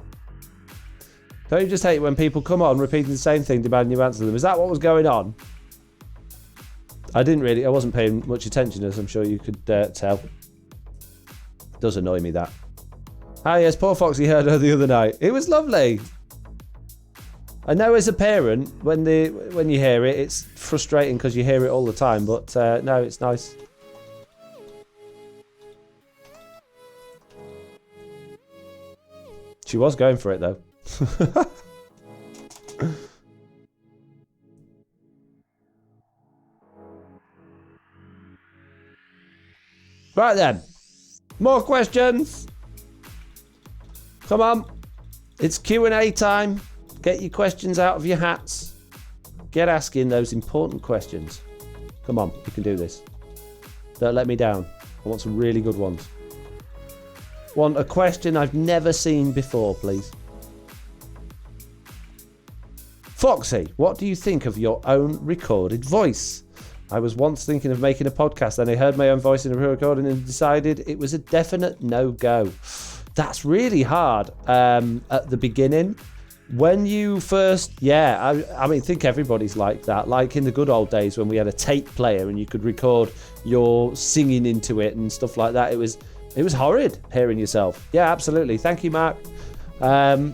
Don't you just hate when people come on repeating the same thing, demanding you answer them? Is that what was going on? I wasn't paying much attention, as I'm sure you could tell. It does annoy me, that. Ah, yes, poor Foxy heard her the other night. It was lovely. I know as a parent, when you hear it, it's frustrating because you hear it all the time, but no, it's nice. She was going for it, though. Right then. More questions. Come on. It's Q&A time. Get your questions out of your hats. Get asking those important questions. Come on, you can do this. Don't let me down. I want some really good ones. Want a question I've never seen before, please. Foxy, what do you think of your own recorded voice? I was once thinking of making a podcast, then I heard my own voice in a recording and decided it was a definite no-go. That's really hard at the beginning. When you first, I mean, I think everybody's like that. Like in the good old days when we had a tape player and you could record your singing into it and stuff like that. It was horrid hearing yourself. Yeah, absolutely. Thank you, Mark. And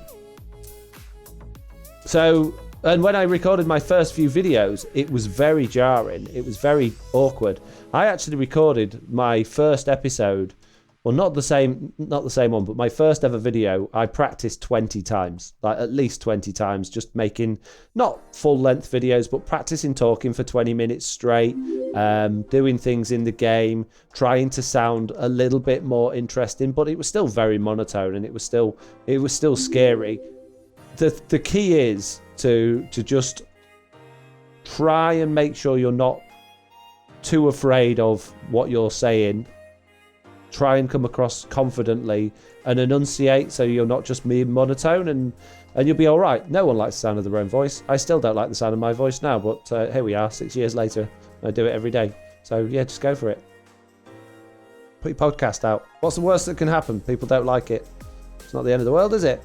when I recorded my first few videos, it was very jarring. It was very awkward. I actually recorded my first episode. Well, not the same one, but my first ever video, I practiced 20 times, like at least 20 times, just making not full length videos, but practicing talking for 20 minutes straight, doing things in the game, trying to sound a little bit more interesting, but it was still very monotone and it was still scary. The key is to just try and make sure you're not too afraid of what you're saying. Try and come across confidently and enunciate so you're not just me monotone and you'll be all right. No one likes the sound of their own voice. I still don't like the sound of my voice now, but here we are, 6 years later. I do it every day. So yeah, just go for it. Put your podcast out. What's the worst that can happen? People don't like it. It's not the end of the world, is it?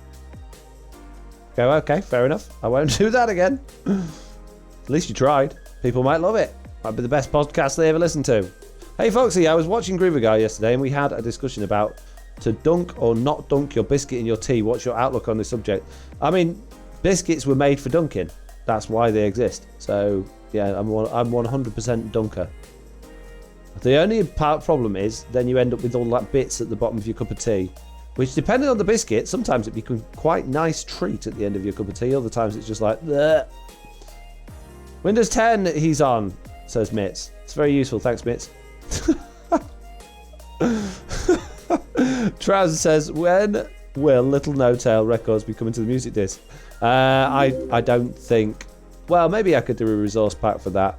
Go, okay, fair enough. I won't do that again. At least you tried. People might love it. Might be the best podcast they ever listen to. Hey Foxy, I was watching Groover Guy yesterday and we had a discussion about to dunk or not dunk your biscuit in your tea. What's your outlook on this subject? I mean, biscuits were made for dunking. That's why they exist. So yeah, I'm 100% dunker. The only problem is then you end up with all that bits at the bottom of your cup of tea, which depending on the biscuit, sometimes it becomes quite nice treat at the end of your cup of tea. Other times it's just like, bleh. Windows 10 he's on, says Mitz. It's very useful. Thanks, Mitz. Trouser says, when will Little No Tail Records be coming to the music disc? I don't think. Well, maybe I could do a resource pack for that.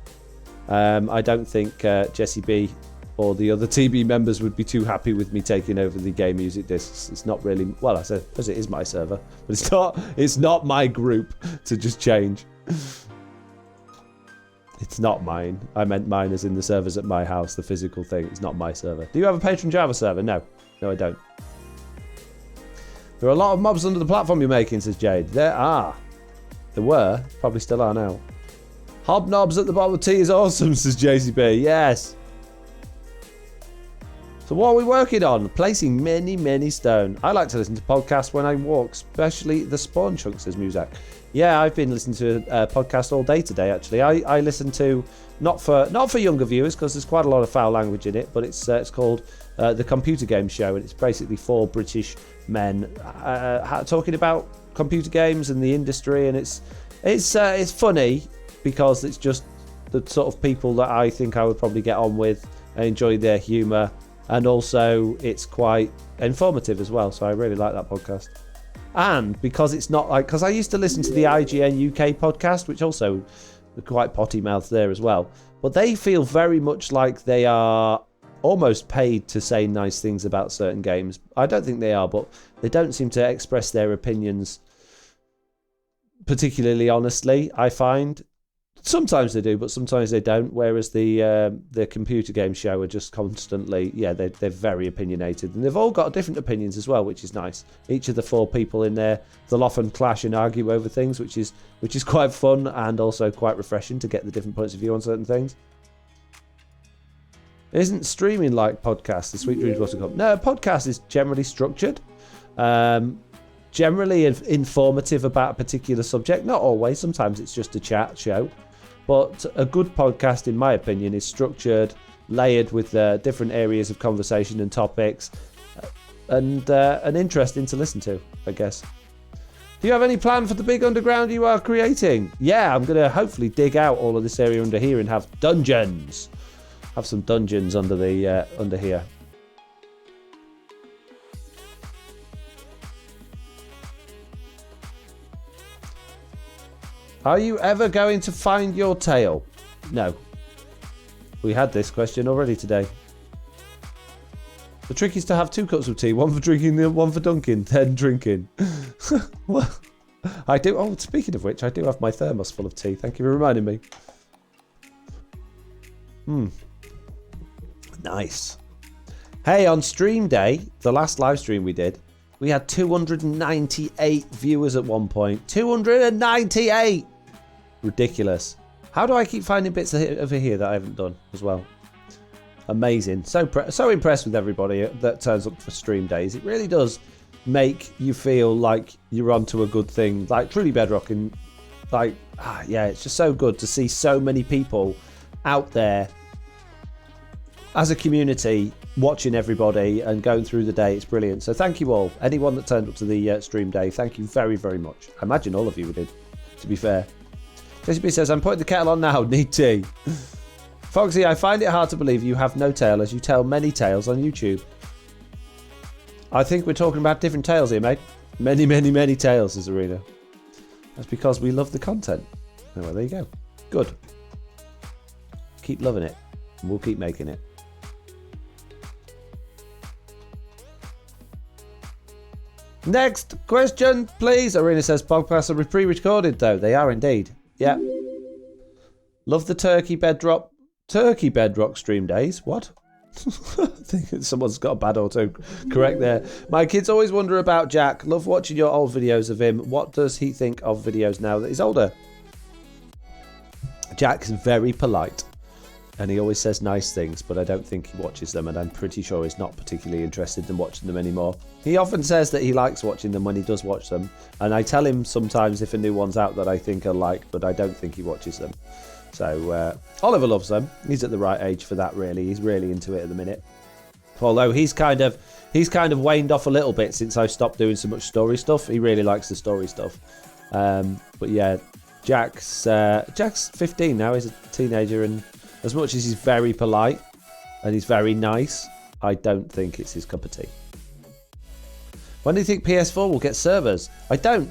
I don't think Jesse B or the other TB members would be too happy with me taking over the game music discs. It's not really, well, I suppose it is my server, but it's not my group to just change. It's not mine. I meant mine as in the servers at my house, the physical thing. It's not my server. Do you have a Patreon Java server? No. No, I don't. There are a lot of mobs under the platform you're making, says Jade. There are. There were. Probably still are now. Hobnobs at the bottom of tea is awesome, says JCB. Yes. So what are we working on? Placing many, many stone. I like to listen to podcasts when I walk, especially the Spawn Chunk, says Muzak. Yeah, I've been listening to a podcast all day today, actually. I listen to, not for younger viewers, because there's quite a lot of foul language in it, but it's called the computer game show, and it's basically 4 British men talking about computer games and the industry, and it's funny because it's just the sort of people that I think I would probably get on with. I enjoy their humour, and also it's quite informative as well, so I really like that podcast. And because it's not like, because I used to listen to the IGN UK podcast, which also quite potty mouthed there as well, but they feel very much like they are almost paid to say nice things about certain games. I don't think they are, but they don't seem to express their opinions particularly honestly, I find. Sometimes they do, but sometimes they don't. Whereas the computer game show are just constantly, they're very opinionated, and they've all got different opinions as well, which is nice. Each of the 4 people in there, they'll often clash and argue over things, which is quite fun and also quite refreshing to get the different points of view on certain things. Isn't streaming like podcasts? The Sweet Dreams What's to Come? No, podcast is generally structured, generally informative about a particular subject. Not always. Sometimes it's just a chat show. But a good podcast, in my opinion, is structured, layered with different areas of conversation and topics, and interesting to listen to, I guess. Do you have any plan for the big underground you are creating? Yeah, I'm going to hopefully dig out all of this area under here and have dungeons. Have some dungeons under here. Are you ever going to find your tail? No. We had this question already today. The trick is to have 2 cups of tea, one for drinking, one for dunking, then drinking. Well, I do. Oh, speaking of which, I do have my thermos full of tea. Thank you for reminding me. Nice. Hey, on stream day, the last live stream we did, we had 298 viewers at one point. 298! Ridiculous. How do I keep finding bits over here that I haven't done as well? Amazing. So impressed with everybody that turns up for stream days. It really does make you feel like you're onto a good thing. Like truly Bedrock, and it's just so good to see so many people out there as a community watching everybody and going through the day. It's brilliant. So thank you all. Anyone that turned up to the stream day, thank you very, very much. I imagine all of you did, to be fair. JCB says, I'm putting the kettle on now. Need tea. Foxy, I find it hard to believe you have no tail as you tell many tales on YouTube. I think we're talking about different tales here, mate. Many, many, many tales, says Arena. That's because we love the content. Oh, well, there you go. Good. Keep loving it, and we'll keep making it. Next question, please. Arena says, podcasts are pre-recorded, though. They are indeed. Yeah. Love the Turkey Bedrock stream days. What? I think someone's got a bad auto correct there. My kids always wonder about Jack. Love watching your old videos of him. What does he think of videos now that he's older? Jack's very polite. And he always says nice things, but I don't think he watches them, and I'm pretty sure he's not particularly interested in watching them anymore. He often says that he likes watching them when he does watch them, and I tell him sometimes if a new one's out that I think I like, but I don't think he watches them. So Oliver loves them. He's at the right age for that, really. He's really into it at the minute. Although he's kind of waned off a little bit since I stopped doing so much story stuff. He really likes the story stuff. But yeah, Jack's 15 now. He's a teenager, and as much as he's very polite and he's very nice, I don't think it's his cup of tea. When do you think PS4 will get servers? I don't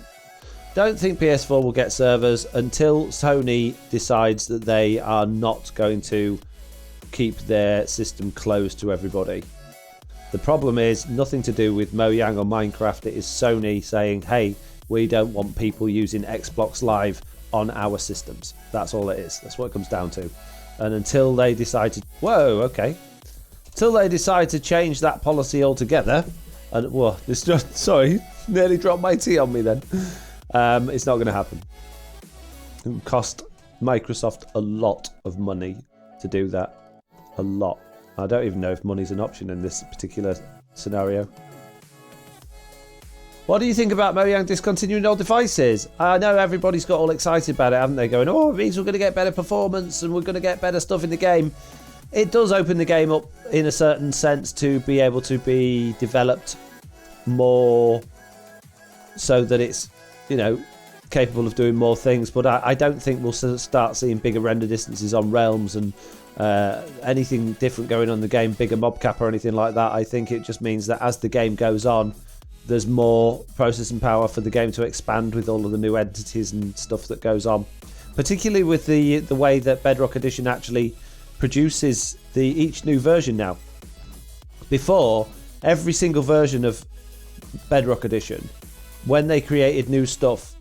think PS4 will get servers until Sony decides that they are not going to keep their system closed to everybody. The problem is nothing to do with Mojang or Minecraft. It is Sony saying, hey, we don't want people using Xbox Live on our systems. That's all it is. That's what it comes down to. And until they decide to... Whoa, okay. Until they decide to change that policy altogether... And, whoa, this just... Sorry, nearly dropped my tea on me then. It's not going to happen. It will cost Microsoft a lot of money to do that. A lot. I don't even know if money's an option in this particular scenario. What do you think about Mojang discontinuing all devices? I know everybody's got all excited about it, haven't they? Going, oh, it means we're going to get better performance and we're going to get better stuff in the game. It does open the game up in a certain sense to be able to be developed more so that it's, capable of doing more things. But I don't think we'll start seeing bigger render distances on realms and anything different going on in the game, bigger mob cap or anything like that. I think it just means that as the game goes on, there's more processing power for the game to expand with all of the new entities and stuff that goes on. Particularly with the way that Bedrock Edition actually produces each new version now. Before, every single version of Bedrock Edition, when they created new stuff,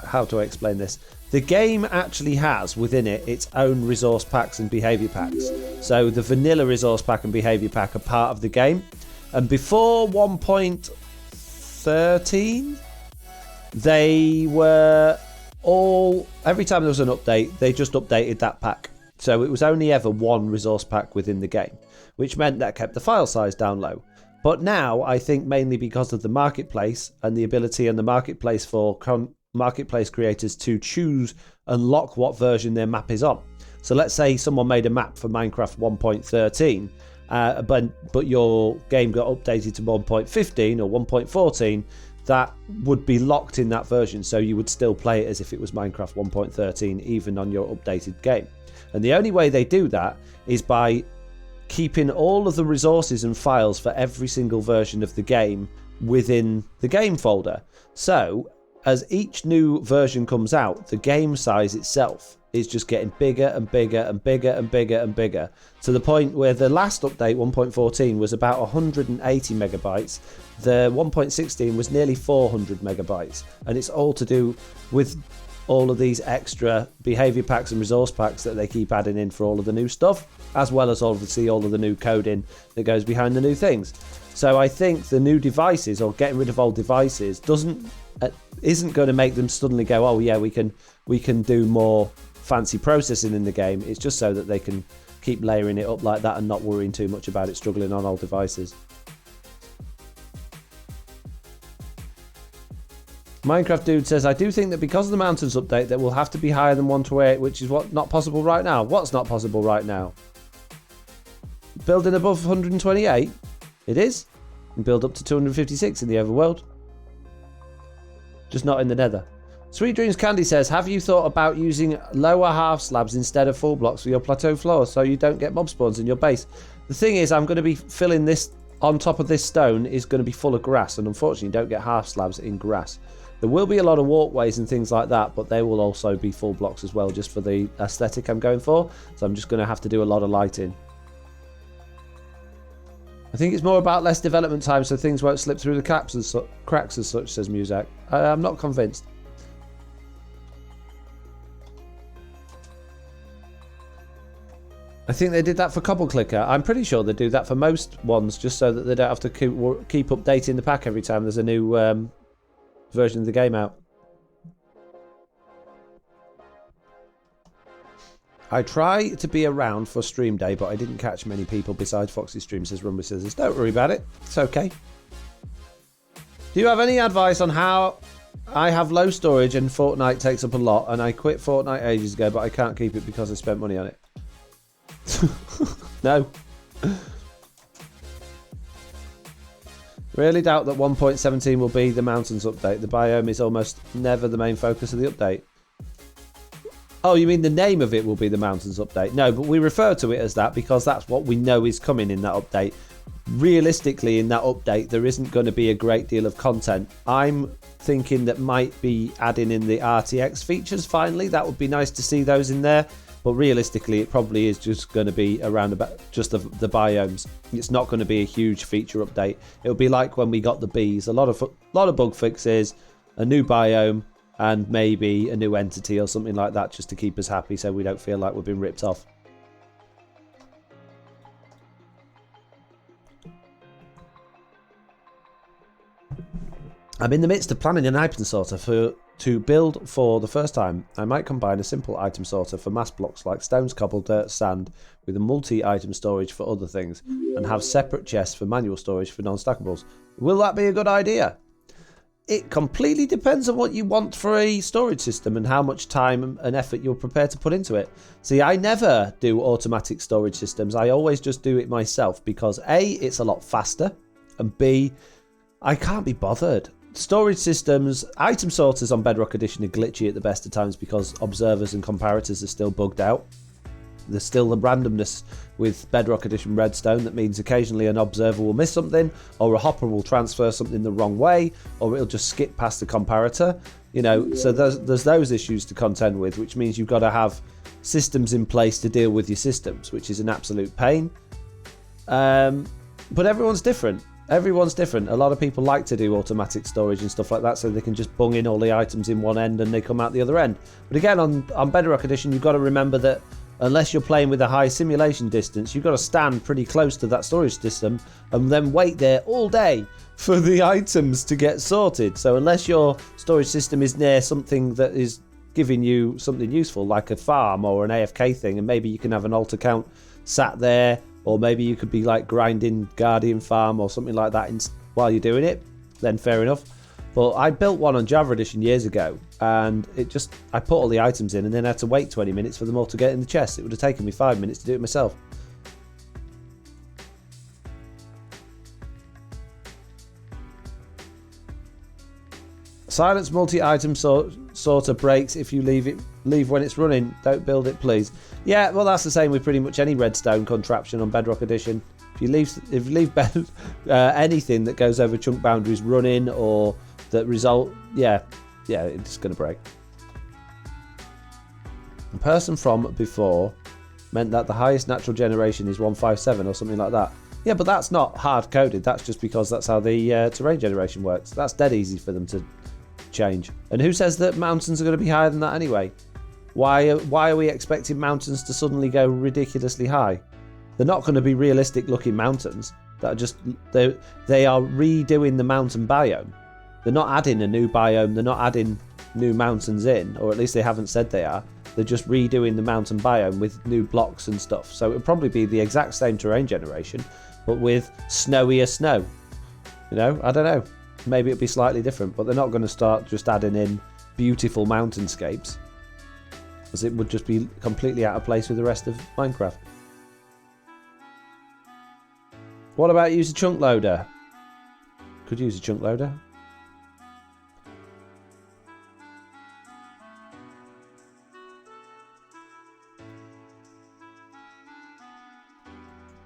how do I explain this? The game actually has within it its own resource packs and behaviour packs. So the vanilla resource pack and behaviour pack are part of the game. And before 1.13, they were all... Every time there was an update, they just updated that pack. So it was only ever one resource pack within the game, which meant that kept the file size down low. But now, I think mainly because of the marketplace and the ability in the marketplace for marketplace creators to choose and lock what version their map is on. So let's say someone made a map for Minecraft 1.13, but your game got updated to 1.15 or 1.14, that would be locked in that version. So you would still play it as if it was Minecraft 1.13, even on your updated game. And the only way they do that is by keeping all of the resources and files for every single version of the game within the game folder. So as each new version comes out, the game size itself is just getting bigger and bigger and bigger and bigger and bigger, to the point where the last update, 1.14, was about 180 megabytes. The 1.16 was nearly 400 megabytes. And it's all to do with all of these extra behavior packs and resource packs that they keep adding in for all of the new stuff, as well as obviously all of the new coding that goes behind the new things. So I think the new devices, or getting rid of old devices, isn't going to make them suddenly go, oh yeah, we can do more fancy processing in the game. It's just so that they can keep layering it up like that and not worrying too much about it struggling on old devices. Minecraft Dude says, I do think that because of the mountains update that will have to be higher than 128, which is not possible right now. What's not possible right now? Building above 128? It is. And build up to 256 in the overworld. Just not in the nether. Sweet Dreams Candy says, have you thought about using lower half slabs instead of full blocks for your plateau floors so you don't get mob spawns in your base? The thing is, I'm going to be filling this, on top of this stone is going to be full of grass, and unfortunately you don't get half slabs in grass. There will be a lot of walkways and things like that, but they will also be full blocks as well, just for the aesthetic I'm going for. So I'm just going to have to do a lot of lighting. I think it's more about less development time so things won't slip through the cracks as such, says Muzak. I'm not convinced. I think they did that for Cobble Clicker. I'm pretty sure they do that for most ones, just so that they don't have to keep updating the pack every time there's a new version of the game out. I try to be around for stream day, but I didn't catch many people besides Foxy's stream, says Rumble Scissors. Don't worry about it. It's okay. Do you have any advice on how I have low storage and Fortnite takes up a lot, and I quit Fortnite ages ago, but I can't keep it because I spent money on it? No. Really doubt that 1.17 will be the mountains update. The biome is almost never the main focus of the update. Oh, you mean the name of it will be the mountains update? No, but we refer to it as that because that's what we know is coming in that update. Realistically, in that update, there isn't going to be a great deal of content. I'm thinking that might be adding in the RTX features finally. That would be nice to see those in there. But realistically, it probably is just going to be around about just the biomes. It's not going to be a huge feature update. It'll be like when we got the bees. A lot of bug fixes, a new biome, and maybe a new entity or something like that, just to keep us happy so we don't feel like we've been ripped off. I'm in the midst of planning an item sorter to build for the first time. I might combine a simple item sorter for mass blocks like stones, cobble, dirt, sand with a multi-item storage for other things and have separate chests for manual storage for non-stackables. Will that be a good idea? it completely depends on what you want for a storage system and how much time and effort you're prepared to put into it. See, I never do automatic storage systems. I always just do it myself because A, it's a lot faster, and B, I can't be bothered. Storage systems, item sorters on Bedrock Edition are glitchy at the best of times because observers and comparators are still bugged out. There's still the randomness with Bedrock Edition Redstone that means occasionally an observer will miss something, or a hopper will transfer something the wrong way, or it'll just skip past the comparator. You know, so there's those issues to contend with, which means you've got to have systems in place to deal with your systems, which is an absolute pain. But everyone's different. Everyone's different. A lot of people like to do automatic storage and stuff like that so they can just bung in all the items in one end and they come out the other end. But again, on Bedrock Edition, you've got to remember that unless you're playing with a high simulation distance, you've got to stand pretty close to that storage system and then wait there all day for the items to get sorted. So unless your storage system is near something that is giving you something useful, like a farm or an AFK thing, and maybe you can have an alt account sat there, or maybe you could be like grinding Guardian Farm or something like that while you're doing it, then fair enough. But I built one on Java Edition years ago, and I put all the items in and then had to wait 20 minutes for them all to get in the chest. It would have taken me 5 minutes to do it myself. Silence multi-item sorter breaks if you leave when it's running. Don't build it, please. Yeah, well, that's the same with pretty much any redstone contraption on Bedrock Edition. If you leave anything that goes over chunk boundaries running or that result, yeah, it's going to break. A person from before meant that the highest natural generation is 157 or something like that. Yeah, but that's not hard coded. That's just because that's how the terrain generation works. That's dead easy for them to change. And who says that mountains are going to be higher than that anyway? Why are we expecting mountains to suddenly go ridiculously high? They're not going to be realistic looking mountains. That are just they are redoing the mountain biome. They're not adding a new biome. They're not adding new mountains in, or at least they haven't said they are. They're just redoing the mountain biome with new blocks and stuff. So it'll probably be the exact same terrain generation, but with snowier snow. You know, I don't know. Maybe it'll be slightly different, but they're not going to start just adding in beautiful mountainscapes, as it would just be completely out of place with the rest of Minecraft. What about use a chunk loader? Could use a chunk loader.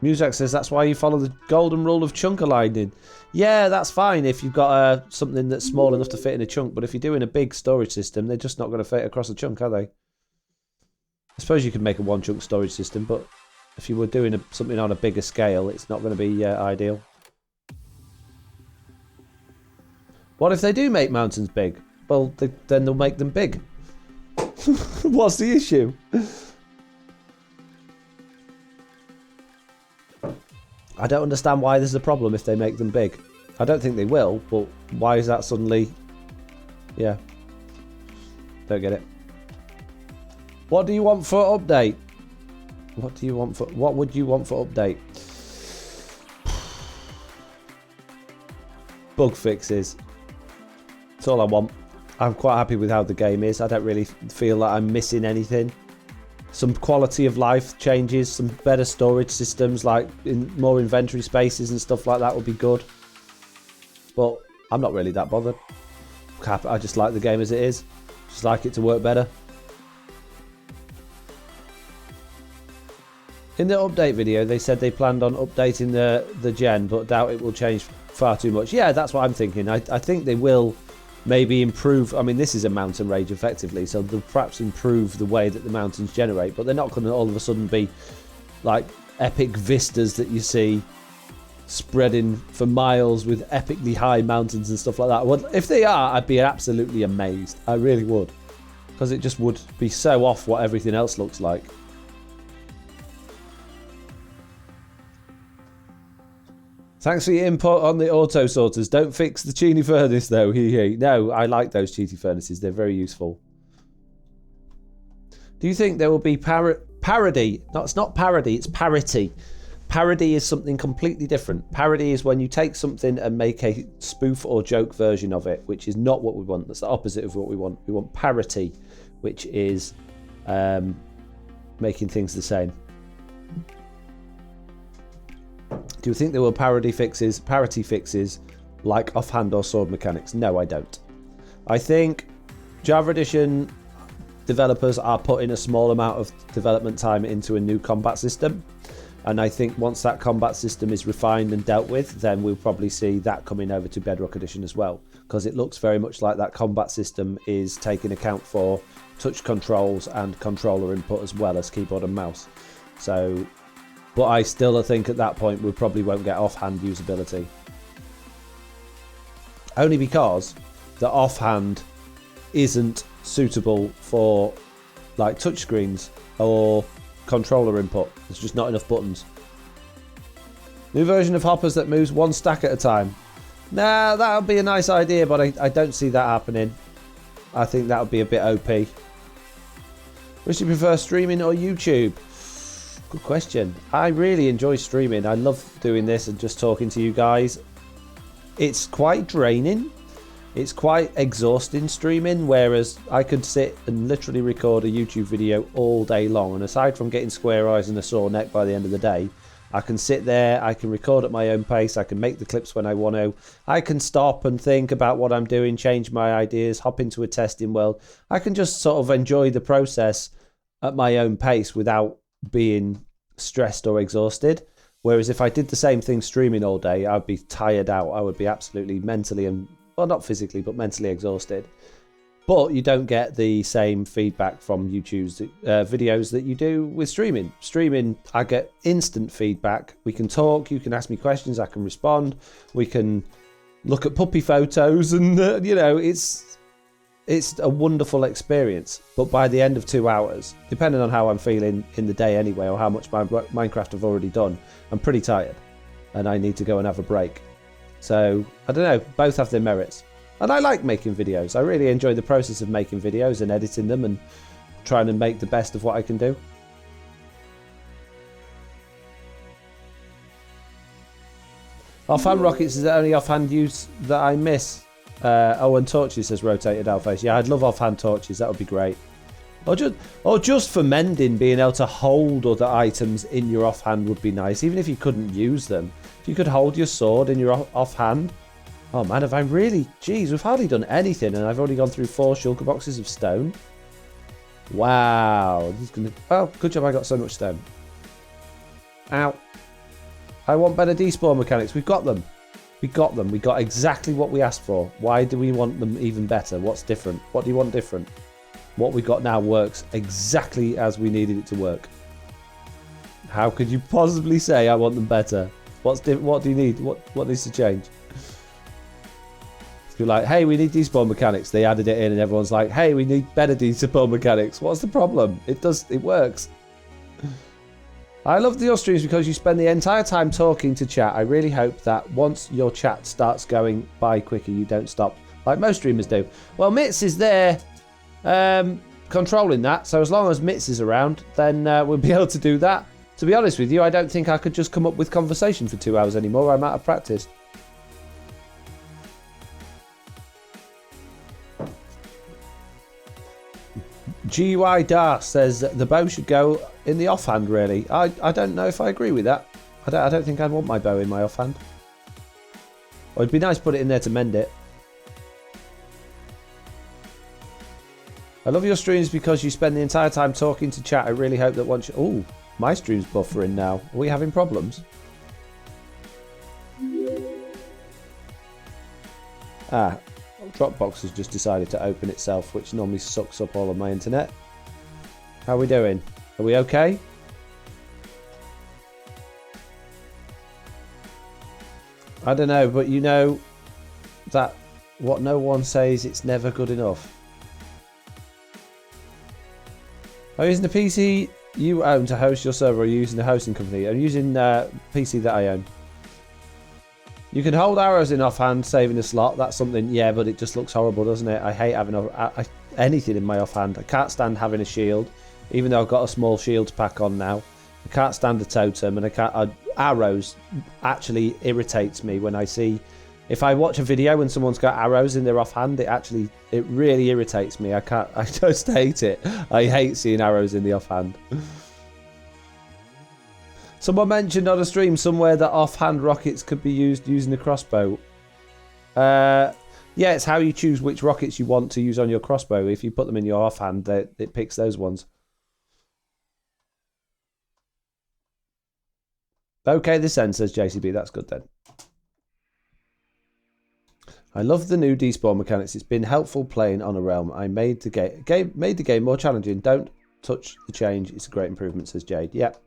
Muzak says that's why you follow the golden rule of chunk aligning. Yeah, that's fine if you've got something that's small enough to fit in a chunk, but if you're doing a big storage system, they're just not going to fit across a chunk, are they? I suppose you could make a one chunk storage system, but if you were doing something on a bigger scale, it's not going to be ideal. What if they do make mountains big? Well, then they'll make them big. What's the issue? I don't understand why there's a problem if they make them big. I don't think they will, but why is that suddenly... Yeah. Don't get it. What do you want for update? What would you want for update? Bug fixes. That's all I want. I'm quite happy with how the game is. I don't really feel like I'm missing anything. Some quality of life changes, some better storage systems, like more inventory spaces and stuff like that would be good. But I'm not really that bothered. I just like the game as it is. Just like it to work better. In the update video, they said they planned on updating the gen, but doubt it will change far too much. Yeah, that's what I'm thinking. I think they will maybe improve. I mean, this is a mountain range effectively, so they'll perhaps improve the way that the mountains generate, but they're not going to all of a sudden be like epic vistas that you see spreading for miles with epically high mountains and stuff like that. Well, if they are, I'd be absolutely amazed. I really would, because it just would be so off what everything else looks like. Thanks for your input on the auto sorters. Don't fix the Chini furnace though. No, I like those Chini furnaces. They're very useful. Do you think there will be parody? No, it's not parody, it's parity Parody is something completely different. Parody is when you take something and make a spoof or joke version of it, which is not what we want. That's the opposite of what we want. We want parity, which is making things the same. Do you think there were parity fixes like offhand or sword mechanics? No, I don't. I think Java Edition developers are putting a small amount of development time into a new combat system. And I think once that combat system is refined and dealt with, then we'll probably see that coming over to Bedrock Edition as well. Because it looks very much like that combat system is taking account for touch controls and controller input as well as keyboard and mouse. So, but I still think at that point we probably won't get offhand usability. Only because the offhand isn't suitable for like touchscreens or controller input. There's just not enough buttons. New version of Hoppers that moves one stack at a time. Nah, that would be a nice idea, but I don't see that happening. I think that would be a bit OP. Which do you prefer, streaming or YouTube? Good question. I really enjoy streaming. I love doing this and just talking to you guys. It's quite draining. It's quite exhausting streaming, whereas I could sit and literally record a YouTube video all day long. And aside from getting square eyes and a sore neck by the end of the day, I can sit there, I can record at my own pace, I can make the clips when I want to, I can stop and think about what I'm doing, change my ideas, hop into a testing world. I can just sort of enjoy the process at my own pace without being stressed or exhausted. Whereas if I did the same thing streaming all day, I'd be tired out. I would be absolutely mentally and, well, not physically, but mentally exhausted. But you don't get the same feedback from YouTube's videos that you do with streaming. Streaming, I get instant feedback. We can talk, you can ask me questions, I can respond. We can look at puppy photos and, you know, it's a wonderful experience. But by the end of 2 hours, depending on how I'm feeling in the day anyway, or how much my Minecraft I've already done, I'm pretty tired and I need to go and have a break. So, I don't know, both have their merits. And I like making videos. I really enjoy the process of making videos and editing them and trying to make the best of what I can do. Offhand rockets is the only offhand use that I miss. And torches, says Rotated Alphace. Yeah, I'd love offhand torches. That would be great. Or just for mending, being able to hold other items in your offhand would be nice. Even if you couldn't use them. If you could hold your sword in your offhand. Oh man, have I really... Jeez, we've hardly done anything and I've already gone through 4 shulker boxes of stone. Wow. This is gonna... Oh, good job I got so much stone. Ow. I want better despawn mechanics. We've got them. We got them. We got exactly what we asked for. Why do we want them even better? What's different? What do you want different? What we got now works exactly as we needed it to work. How could you possibly say I want them better? What do you need? What needs to change? You're like, hey, we need despawn mechanics. They added it in and everyone's like, hey, we need better despawn mechanics. What's the problem? It works. I love your streams because you spend the entire time talking to chat. I really hope that once your chat starts going by quicker, you don't stop like most streamers do. Well, Mitz is there controlling that. So as long as Mitz is around, then we'll be able to do that. To be honest with you, I don't think I could just come up with conversation for 2 hours anymore. I'm out of practice. GUI Dar says the bow should go in the offhand, really. I don't know if I agree with that. I don't think I'd want my bow in my offhand. Well, it'd be nice to put it in there to mend it. I love your streams because you spend the entire time talking to chat. I really hope that once you... Ooh, my stream's buffering now. Are we having problems? Ah. Dropbox has just decided to open itself, which normally sucks up all of my internet. How are we doing? Are we okay? I don't know, but you know that what no one says, it's never good enough. Are you using the PC you own to host your server, or are you using the hosting company? I'm using the PC that I own. You can hold arrows in offhand, saving a slot. That's something, yeah, but it just looks horrible, doesn't it? I hate having anything in my offhand. I can't stand having a shield, even though I've got a small shields pack on now. I can't stand a totem, and arrows actually irritates me when I see. If I watch a video and someone's got arrows in their offhand, it really irritates me. I just hate it. I hate seeing arrows in the offhand. Someone mentioned on a stream somewhere that offhand rockets could be used using a crossbow. Yeah, it's how you choose which rockets you want to use on your crossbow. If you put them in your offhand, it picks those ones. Okay, this end, says JCB. That's good then. I love the new despawn mechanics. It's been helpful playing on a realm. I made the game more challenging. Don't touch the change. It's a great improvement, says Jade. Yep.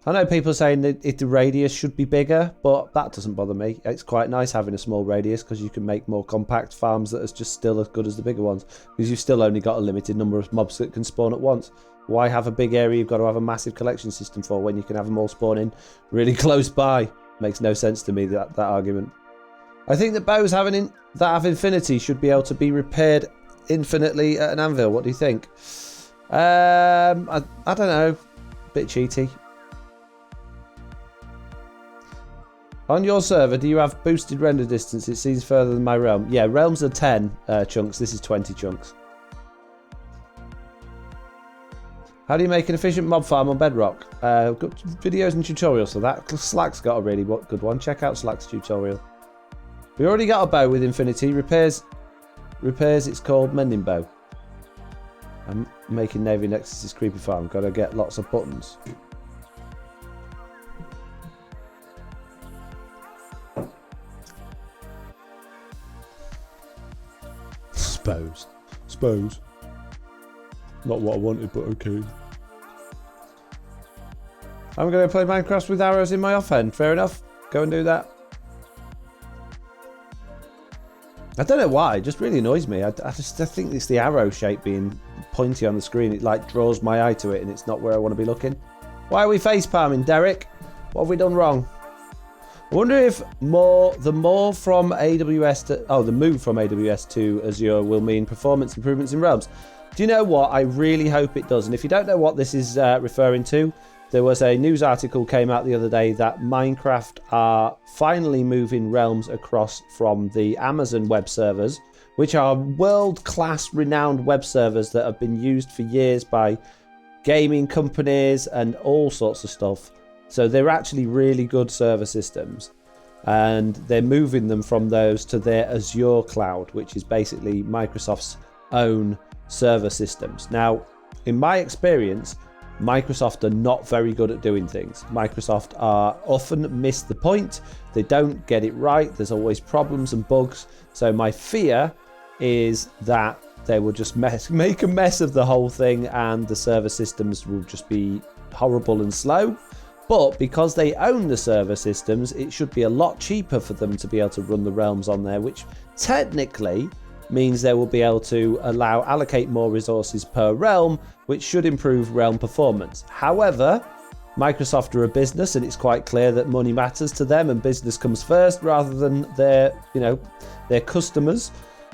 I know people are saying that the radius should be bigger, but that doesn't bother me. It's quite nice having a small radius because you can make more compact farms that are just still as good as the bigger ones, because you've still only got a limited number of mobs that can spawn at once. Why have a big area you've got to have a massive collection system for when you can have them all spawning really close by? Makes no sense to me, that argument. I think that bows that have infinity should be able to be repaired infinitely at an anvil. What do you think? I don't know. Bit cheaty. On your server, do you have boosted render distance? It seems further than my realm. Yeah, realms are 10 chunks. This is 20 chunks. How do you make an efficient mob farm on Bedrock? Got videos and tutorials for that. Slack's got a really good one. Check out Slack's tutorial. We already got a bow with infinity. Repairs, it's called mending bow. I'm making Navy Nexus's creepy farm. Gotta get lots of buttons. Suppose. Not what I wanted, but okay. I'm going to play Minecraft with arrows in my offhand. Fair enough. Go and do that. I don't know why. It just really annoys me. I think it's the arrow shape being pointy on the screen. It like draws my eye to it, and it's not where I want to be looking. Why are we face palming, Derek? What have we done wrong? I wonder if the move from AWS to Azure will mean performance improvements in realms. Do you know what? I really hope it does. And if you don't know what this is referring to, there was a news article came out the other day that Minecraft are finally moving realms across from the Amazon web servers, which are world-class renowned web servers that have been used for years by gaming companies and all sorts of stuff. So they're actually really good server systems, and they're moving them from those to their Azure cloud, which is basically Microsoft's own server systems. Now, in my experience, Microsoft are not very good at doing things. Microsoft are often miss the point. They don't get it right. There's always problems and bugs. So my fear is that they will just make a mess of the whole thing, and the server systems will just be horrible and slow. But because they own the server systems, it should be a lot cheaper for them to be able to run the realms on there, which technically means they will be able to allocate more resources per realm, which should improve realm performance. However, Microsoft are a business, and it's quite clear that money matters to them, and business comes first rather than their customers.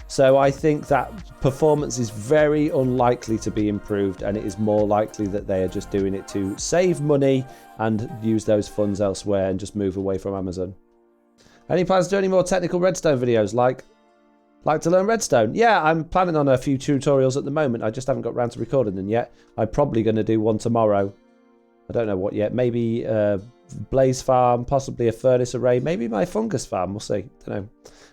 So I think that performance is very unlikely to be improved, and it is more likely that they are just doing it to save money and use those funds elsewhere and just move away from Amazon. Any plans to do any more technical redstone videos? Like to learn redstone? Yeah, I'm planning on a few tutorials at the moment. I just haven't got around to recording them yet. I'm probably going to do one tomorrow. I don't know what yet. Maybe blaze farm, possibly a furnace array, maybe my fungus farm. We'll see. Don't know.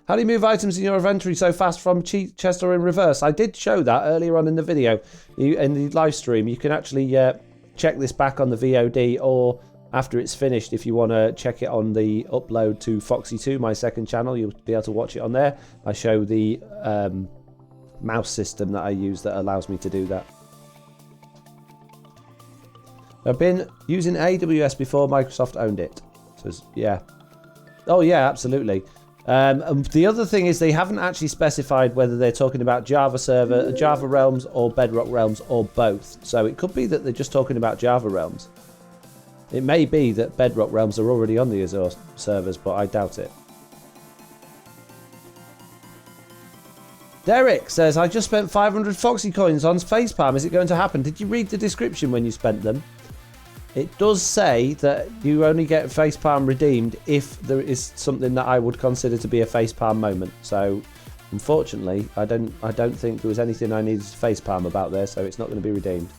How do you move items in your inventory so fast from chest or in reverse? I did show that earlier on in the video, in the live stream. You can actually check this back on the VOD, or after it's finished, if you want to check it on the upload to Foxy2, my second channel, you'll be able to watch it on there. I show the mouse system that I use that allows me to do that. I've been using AWS before Microsoft owned it. So yeah. Oh yeah, absolutely. And the other thing is they haven't actually specified whether they're talking about Java server, Java realms, or Bedrock realms, or both. So it could be that they're just talking about Java realms. It may be that Bedrock realms are already on the Azure servers, but I doubt it. Derek says, I just spent 500 Foxy coins on facepalm. Is it going to happen? Did you read the description when you spent them? It does say that you only get facepalm redeemed if there is something that I would consider to be a facepalm moment. So, unfortunately, I don't think there was anything I needed to facepalm about there, so it's not going to be redeemed.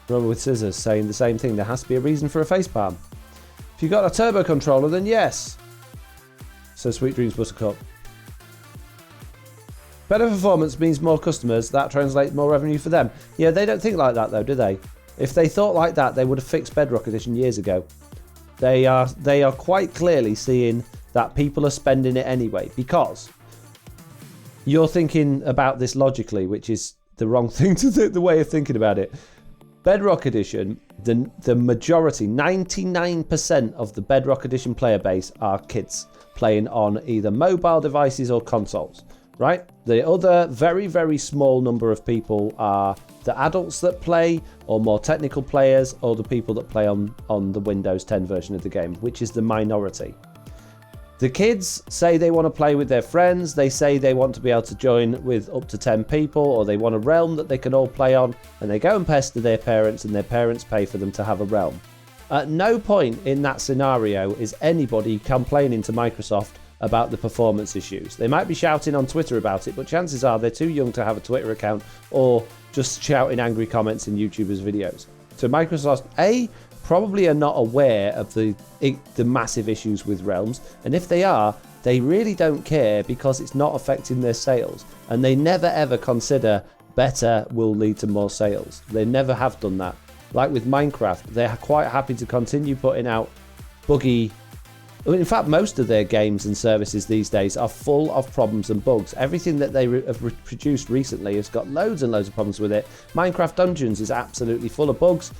Run with Scissors saying the same thing. There has to be a reason for a facepalm. If you got a turbo controller, then yes. So Sweet Dreams Buttercup. Better performance means more customers. That translates more revenue for them. Yeah, they don't think like that though, do they? If they thought like that, they would have fixed Bedrock Edition years ago. They are quite clearly seeing that people are spending it anyway, because you're thinking about this logically, which is the wrong thing to the way of thinking about it. Bedrock Edition, the majority, 99% of the Bedrock Edition player base are kids playing on either mobile devices or consoles, right? The other very, very small number of people are the adults that play, or more technical players, or the people that play on the Windows 10 version of the game, which is the minority. The kids say they want to play with their friends, they say they want to be able to join with up to 10 people, or they want a realm that they can all play on, and they go and pester their parents, and their parents pay for them to have a realm. At no point in that scenario is anybody complaining to Microsoft about the performance issues. They might be shouting on Twitter about it, but chances are they're too young to have a Twitter account, or just shouting angry comments in YouTubers' videos. So Microsoft, probably are not aware of the massive issues with realms, and if they are, they really don't care because it's not affecting their sales, and they never ever consider better will lead to more sales. They never have done that. Like with Minecraft, they're quite happy to continue putting out buggy. In fact, most of their games and services these days are full of problems and bugs. Everything that they have produced recently has got loads and loads of problems with it. Minecraft Dungeons is absolutely full of bugs.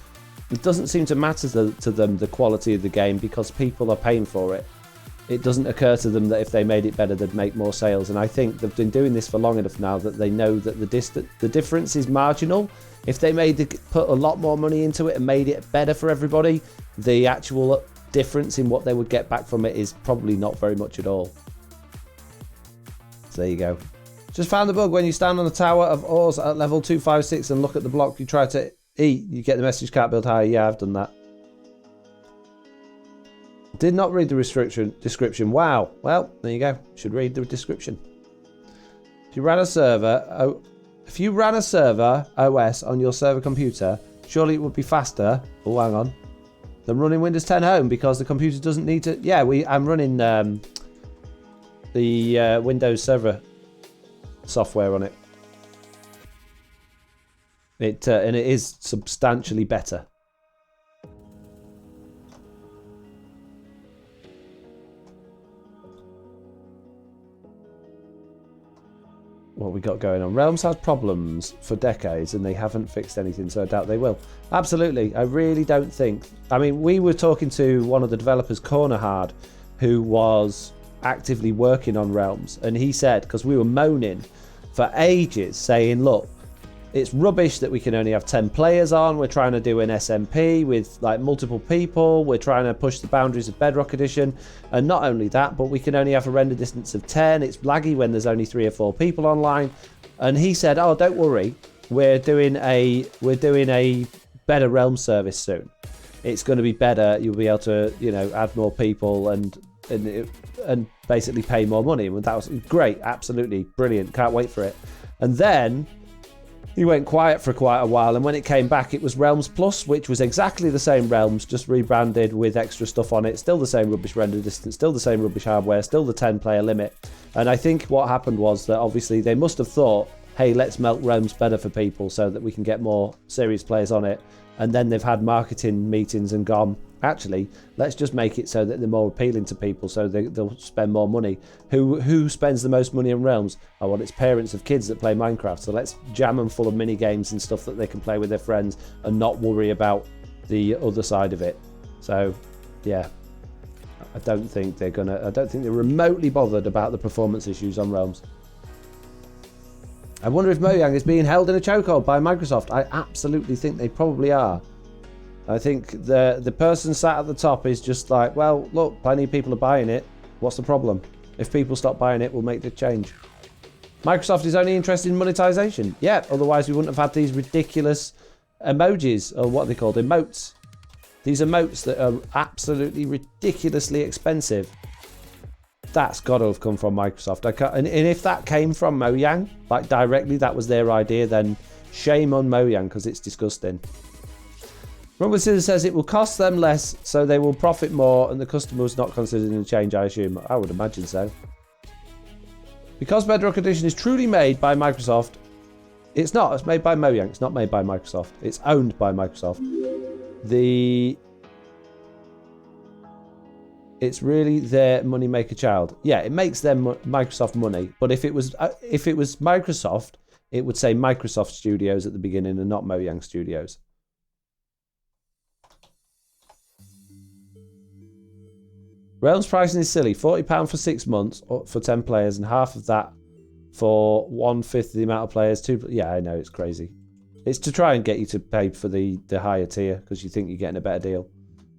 It doesn't seem to matter to them the quality of the game because people are paying for it. It doesn't occur to them that if they made it better, they'd make more sales. And I think they've been doing this for long enough now that they know that the difference is marginal. If they put a lot more money into it and made it better for everybody, the actual difference in what they would get back from it is probably not very much at all. So there you go. Just found the bug. When you stand on the tower of ores at level 256 and look at the block you try to eat, you get the message can't build higher. Yeah, I've done that. Did not read the description. Wow. Well, there you go. Should read the description. If you ran a server OS on your server computer, surely it would be faster. Oh, hang on. Than running Windows 10 Home because the computer doesn't need to. Yeah, I'm running the Windows Server software on it. And it is substantially better. What we got going on? Realms has problems for decades and they haven't fixed anything, so I doubt they will. Absolutely, I really don't think. I mean, we were talking to one of the developers, Corner Hard, who was actively working on Realms, and he said, because we were moaning for ages, saying, look, it's rubbish that we can only have 10 players on. We're trying to do an SMP with like multiple people. We're trying to push the boundaries of Bedrock Edition. And not only that, but we can only have a render distance of 10. It's laggy when there's only 3 or 4 people online. And he said, oh, don't worry. We're doing a better Realm service soon. It's going to be better. You'll be able to, add more people and basically pay more money. And that was great. Absolutely brilliant. Can't wait for it. And then he went quiet for quite a while, and when it came back, it was Realms Plus, which was exactly the same Realms, just rebranded with extra stuff on it. Still the same rubbish render distance, still the same rubbish hardware, still the 10-player limit. And I think what happened was that obviously they must have thought, hey, let's make Realms better for people so that we can get more serious players on it. And then they've had marketing meetings and gone, actually, let's just make it so that they're more appealing to people so they'll spend more money. Who spends the most money on Realms? Oh, well, it's parents of kids that play Minecraft. So let's jam them full of mini games and stuff that they can play with their friends and not worry about the other side of it. So, yeah, I don't think they're remotely bothered about the performance issues on Realms. I wonder if Mojang is being held in a chokehold by Microsoft. I absolutely think they probably are. I think the person sat at the top is just like, well, look, plenty of people are buying it. What's the problem? If people stop buying it, we'll make the change. Microsoft is only interested in monetization. Yeah, otherwise we wouldn't have had these ridiculous emojis, or what are they called, emotes. These emotes that are absolutely ridiculously expensive. That's got to have come from Microsoft. And if that came from Mojang, like directly, that was their idea, then shame on Mojang, because it's disgusting. Rumble Scissors says it will cost them less, so they will profit more, and the customer's not considering the change, I assume. I would imagine so. Because Bedrock Edition is truly made by Microsoft, it's not. It's made by Mojang. It's not made by Microsoft. It's owned by Microsoft. It's really their money maker child. Yeah, it makes them Microsoft money. But if it was Microsoft, it would say Microsoft Studios at the beginning and not Mojang Studios. Realms pricing is silly. £40 for 6 months for 10 players, and half of that for 1/5 of the amount of players. Yeah, I know, it's crazy. It's to try and get you to pay for the higher tier because you think you're getting a better deal.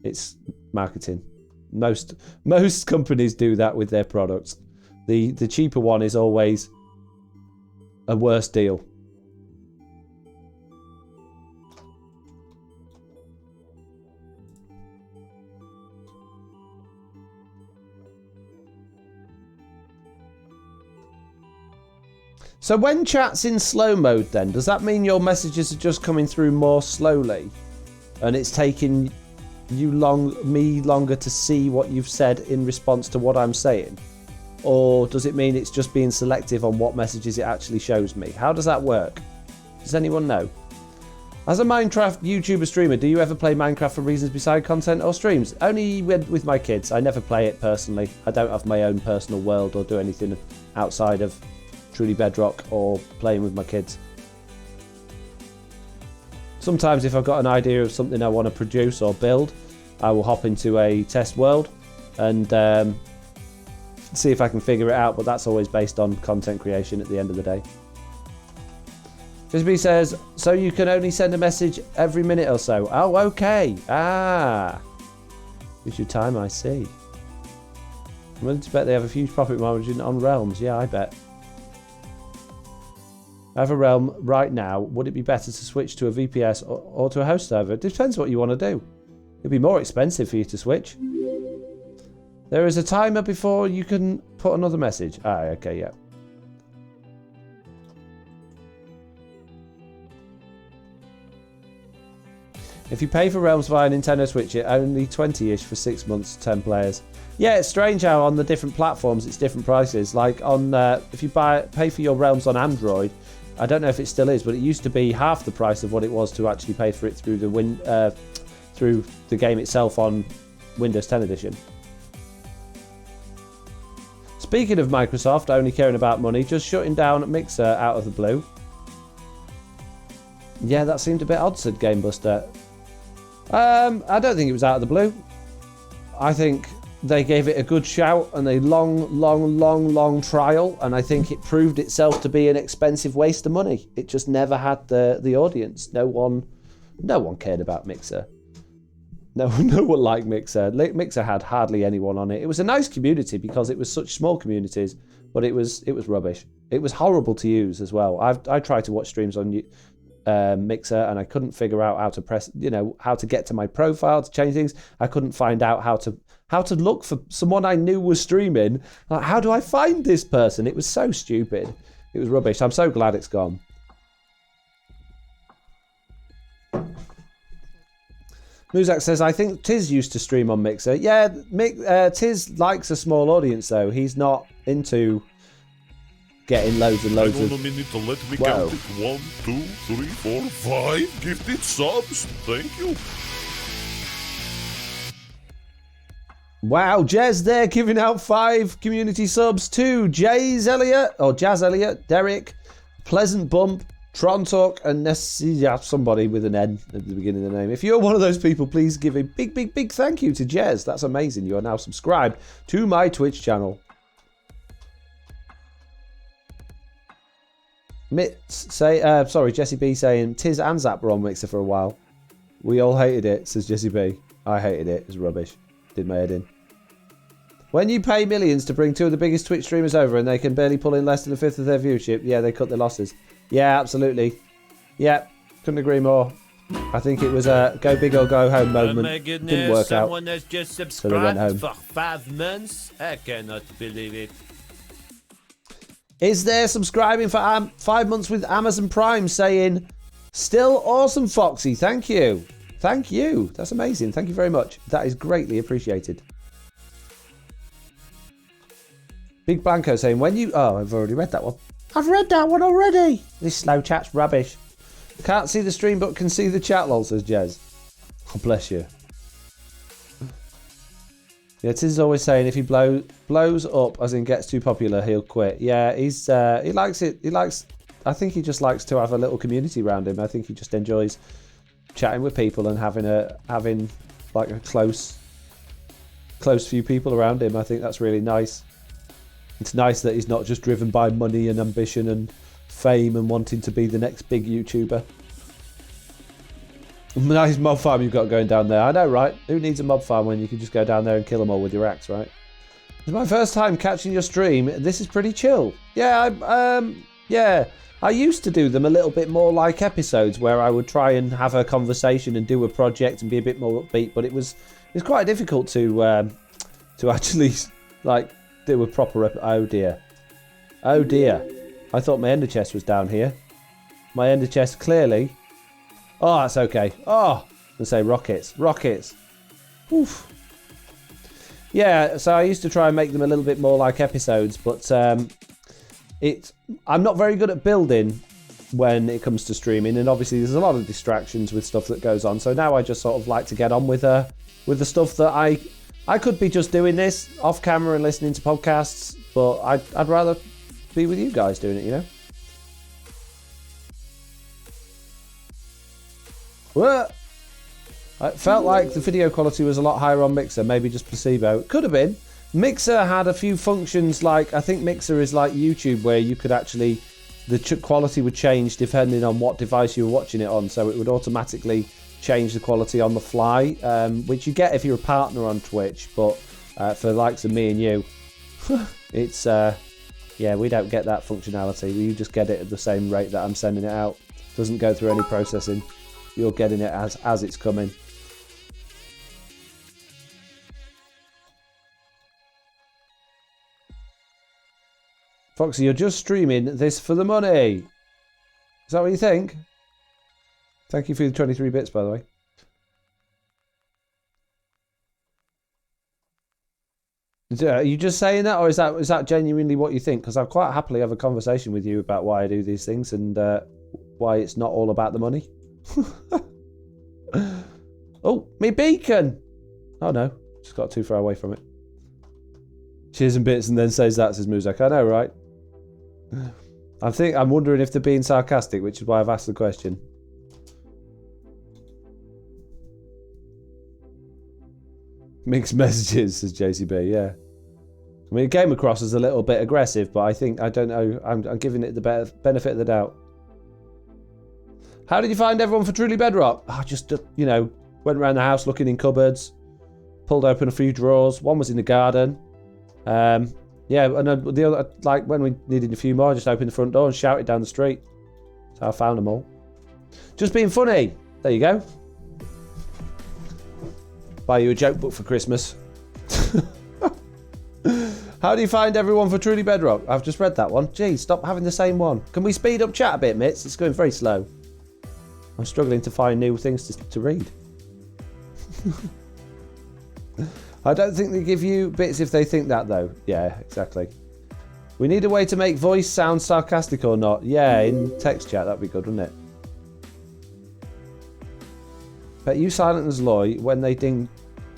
It's marketing. Most companies do that with their products. The cheaper one is always a worse deal. So when chat's in slow mode then, does that mean your messages are just coming through more slowly and it's taking me longer to see what you've said in response to what I'm saying? Or does it mean it's just being selective on what messages it actually shows me? How does that work? Does anyone know? As a Minecraft YouTuber streamer, do you ever play Minecraft for reasons beside content or streams? Only with my kids. I never play it personally. I don't have my own personal world or do anything outside of truly Bedrock or playing with my kids. Sometimes if I've got an idea of something I want to produce or build, I will hop into a test world and see if I can figure it out, but that's always based on content creation at the end of the day. Frisbee says, so you can only send a message every minute or so. Oh, okay. Gives you time, I see. I'm willing to bet they have a huge profit margin on Realms. Yeah, I bet. I have a realm right now. Would it be better to switch to a VPS or to a host server? It depends what you want to do. It'd be more expensive for you to switch. There is a timer before you can put another message. Okay, yeah. If you pay for Realms via Nintendo Switch, it only 20-ish for 6 months, 10 players. Yeah, it's strange how on the different platforms it's different prices. Like on if you pay for your Realms on Android, I don't know if it still is, but it used to be half the price of what it was to actually pay for it through the game itself on Windows 10 edition. Speaking of Microsoft only caring about money, just shutting down Mixer out of the blue. Yeah, that seemed a bit odd, said GameBuster. I don't think it was out of the blue. I think they gave it a good shout and a long trial, and I think it proved itself to be an expensive waste of money. It just never had the audience. No one cared about Mixer. No one liked Mixer. Mixer had hardly anyone on it. It was a nice community because it was such small communities, but it was rubbish. It was horrible to use as well. I tried to watch streams on Mixer and I couldn't figure out how to press, how to get to my profile to change things. I couldn't find out how to look for someone I knew was streaming. Like, how do I find this person? It was so stupid. It was rubbish. I'm so glad it's gone. Muzak says, I think Tiz used to stream on Mixer. Yeah, Tiz likes a small audience though. He's not into getting loads and loads of... Hang on a minute to let me count it. 1, 2, 3, 4, 5 gifted subs. Thank you. Wow, Jez there giving out 5 community subs to Jazz Elliott, Derek, Pleasant Bump, Tron Talk, and somebody with an N at the beginning of the name. If you're one of those people, please give a big thank you to Jez. That's amazing. You are now subscribed to my Twitch channel. Jesse B saying Tiz and Zap were on Mixer for a while. We all hated it, says Jesse B. I hated it. It was rubbish. Did my head in. When you pay millions to bring two of the biggest Twitch streamers over and they can barely pull in less than a fifth of their viewership, yeah, they cut their losses. Yeah, absolutely. Yeah, couldn't agree more. I think it was a go big or go home moment. Oh my goodness, didn't work out. someone has just So they went subscribed home. for 5 months? I cannot believe it. Is there subscribing for 5 months with Amazon Prime saying, still awesome, Foxy. Thank you. Thank you. That's amazing. Thank you very much. That is greatly appreciated. Big Blanco saying, when you... Oh, I've already read that one. I've read that one already. This slow chat's rubbish. Can't see the stream but can see the chat, lol, says Jez. Oh, bless you. Yeah, Tiz is always saying if he blows up, as in gets too popular, he'll quit. Yeah, he likes it. I think he just likes to have a little community around him. I think he just enjoys chatting with people and having like a close few people around him. I think that's really nice. It's nice that he's not just driven by money and ambition and fame and wanting to be the next big YouTuber. Nice mob farm you've got going down there. I know, right? Who needs a mob farm when you can just go down there and kill them all with your axe, right? It's my first time catching your stream. This is pretty chill. Yeah, I used to do them a little bit more like episodes where I would try and have a conversation and do a project and be a bit more upbeat, but it's quite difficult to actually like do a proper oh dear. I thought my ender chest was down here. My ender chest clearly. Oh, that's okay. Oh, let's say rockets. Oof. Yeah, so I used to try and make them a little bit more like episodes, but I'm not very good at building when it comes to streaming, and obviously there's a lot of distractions with stuff that goes on. So now I just sort of like to get on with the stuff that I could be just doing this off camera and listening to podcasts, but I'd rather be with you guys doing it, you know? What? I felt like the video quality was a lot higher on Mixer, maybe just placebo. Could have been. Mixer had a few functions, like, I think Mixer is like YouTube, where you could actually, the quality would change depending on what device you were watching it on, so it would automatically change the quality on the fly, which you get if you're a partner on Twitch, but for the likes of me and you, it's, yeah, we don't get that functionality. You just get it at the same rate that I'm sending it out. Doesn't go through any processing. You're getting it as it's coming. Foxy, you're just streaming this for the money. Is that what you think? Thank you for the 23 bits, by the way. Are you just saying that, or is that genuinely what you think? Because I'll quite happily have a conversation with you about why I do these things and why it's not all about the money. Oh, me beacon! Oh no, just got too far away from it. Cheers and bits and then says that, says Muzak. I know, right? I'm wondering if they're being sarcastic, which is why I've asked the question. Mixed messages, says JCB, yeah. I mean, it came across as a little bit aggressive, but I don't know, I'm giving it the benefit of the doubt. How did you find everyone for Truly Bedrock? I just, went around the house looking in cupboards, pulled open a few drawers. One was in the garden. Yeah, and the other, like when we needed a few more, I just opened the front door and shouted down the street. So I found them all. Just being funny. There you go. Buy you a joke book for Christmas. How do you find everyone for Truly Bedrock? I've just read that one. Gee, stop having the same one. Can we speed up chat a bit, Mitz? It's going very slow. I'm struggling to find new things to read. I don't think they give you bits if they think that, though. Yeah, exactly. We need a way to make voice sound sarcastic or not. Yeah, in text chat, that'd be good, wouldn't it? Bet you Silent as Loy when they ding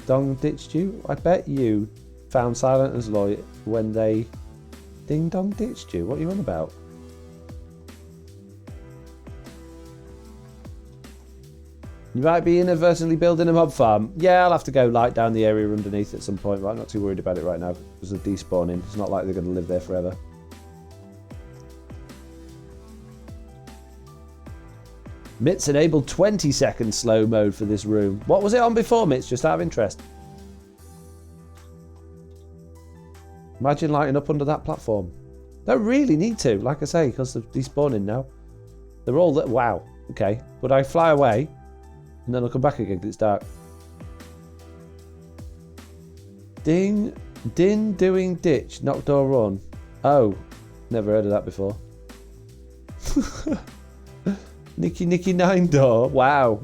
dong ditched you. I bet you found Silent as Loy when they ding dong ditched you. What are you on about? You might be inadvertently building a mob farm. Yeah, I'll have to go light down the area underneath at some point, but I'm not too worried about it right now because of despawning. It's not like they're going to live there forever. Mitz enabled 20-second slow mode for this room. What was it on before, Mitz? Just out of interest. Imagine lighting up under that platform. Don't really need to, like I say, because they're despawning now. They're all that. Wow. Okay. But I fly away, and then I'll come back again because it's dark. Din doing ditch, knock door run. Oh, never heard of that before. Nicky 9 door. Wow.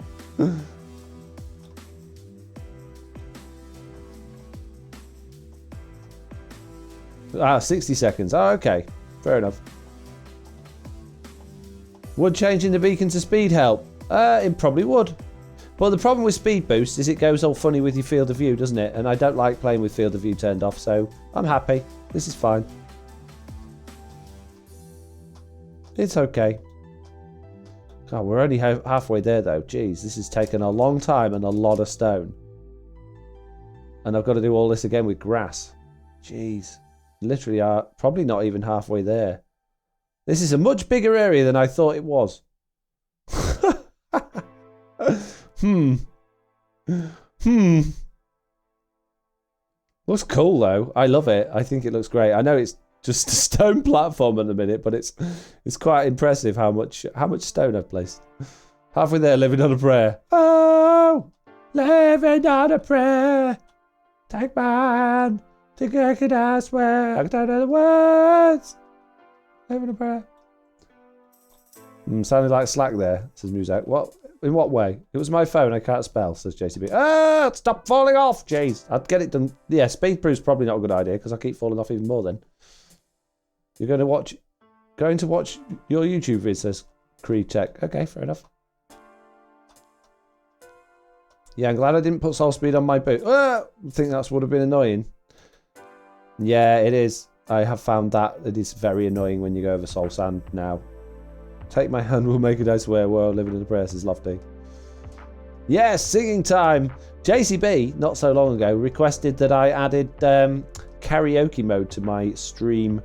60 seconds. Oh, okay. Fair enough. Would changing the beacon to speed help? It probably would. But the problem with speed boost is it goes all funny with your field of view, doesn't it? And I don't like playing with field of view turned off, so I'm happy. This is fine. It's okay. God, we're only halfway there, though. Jeez, this has taken a long time and a lot of stone. And I've got to do all this again with grass. Jeez. Literally are probably not even halfway there. This is a much bigger area than I thought it was. Looks cool though. I love it. I think it looks great. I know it's just a stone platform at the minute, but it's quite impressive how much stone I've placed. Halfway there, living on a prayer. Oh, living on a prayer. Take man. I swear, I don't know the words. Living on a prayer. Sounded like slack there, says Muzak. What? In what way? It was my phone, I can't spell, says JCB. Ah, stop falling off, jeez. I'd get it done. Yeah, speed proof's probably not a good idea, because I keep falling off even more then. You're going to watch your YouTube vid, says Creed Tech. Okay, fair enough. Yeah, I'm glad I didn't put soul speed on my boot. I think that would have been annoying. Yeah, it is. I have found that it is very annoying when you go over soul sand now. Take my hand, we'll make it, I swear. World living in the prayers is lofty. Yes, singing time. JCB, not so long ago, requested that I added karaoke mode to my stream,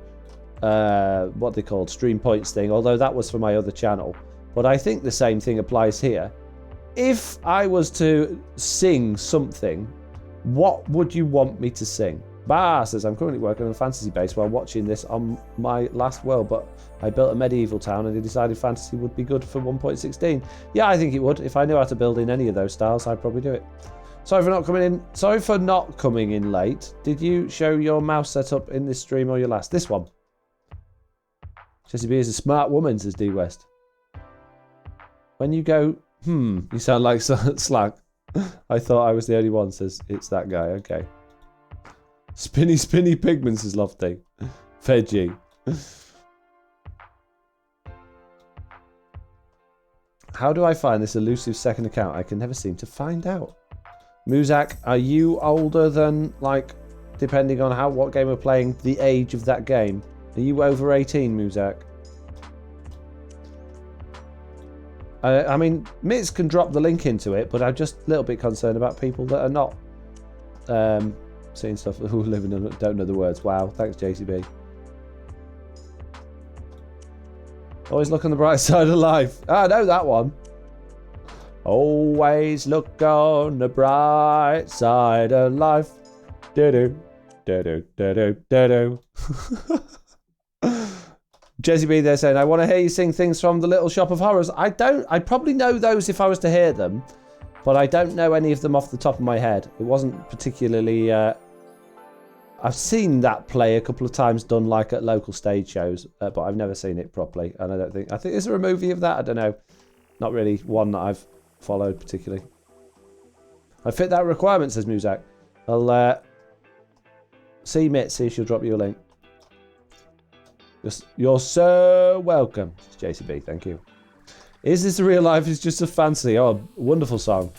what they called, stream points thing, although that was for my other channel. But I think the same thing applies here. If I was to sing something, what would you want me to sing? Bah says, I'm currently working on a fantasy base while watching this on my last world, but I built a medieval town and I decided fantasy would be good for 1.16. Yeah, I think it would. If I knew how to build in any of those styles, I'd probably do it. Sorry for not coming in late. Did you show your mouse setup in this stream or your last? This one. Jessie B is a smart woman, says D West. When you go, you sound like slack. I thought I was the only one, says it's that guy. Okay. Spinny pigments is lofty. Veggie. How do I find this elusive second account? I can never seem to find out. Muzak, are you older than, like, depending on what game we're playing, the age of that game? Are you over 18, Muzak? I mean, Mitz can drop the link into it, but I'm just a little bit concerned about people that are not seeing stuff who live in and don't know the words. Wow, thanks, JCB. Always look on the bright side of life. I know that one. Always look on the bright side of life. Do-do, do-do, do-do, do-do. Jesse B there saying, I want to hear you sing things from The Little Shop of Horrors. I probably know those if I was to hear them, but I don't know any of them off the top of my head. It wasn't particularly... I've seen that play a couple of times done like at local stage shows, but I've never seen it properly. And I think, is there a movie of that? I don't know. Not really one that I've followed particularly. I fit that requirement, says Muzak. I'll see Mitt, see if she'll drop you a link. You're so welcome, JCB, thank you. Is this real life? It's just a fantasy. Oh, wonderful song.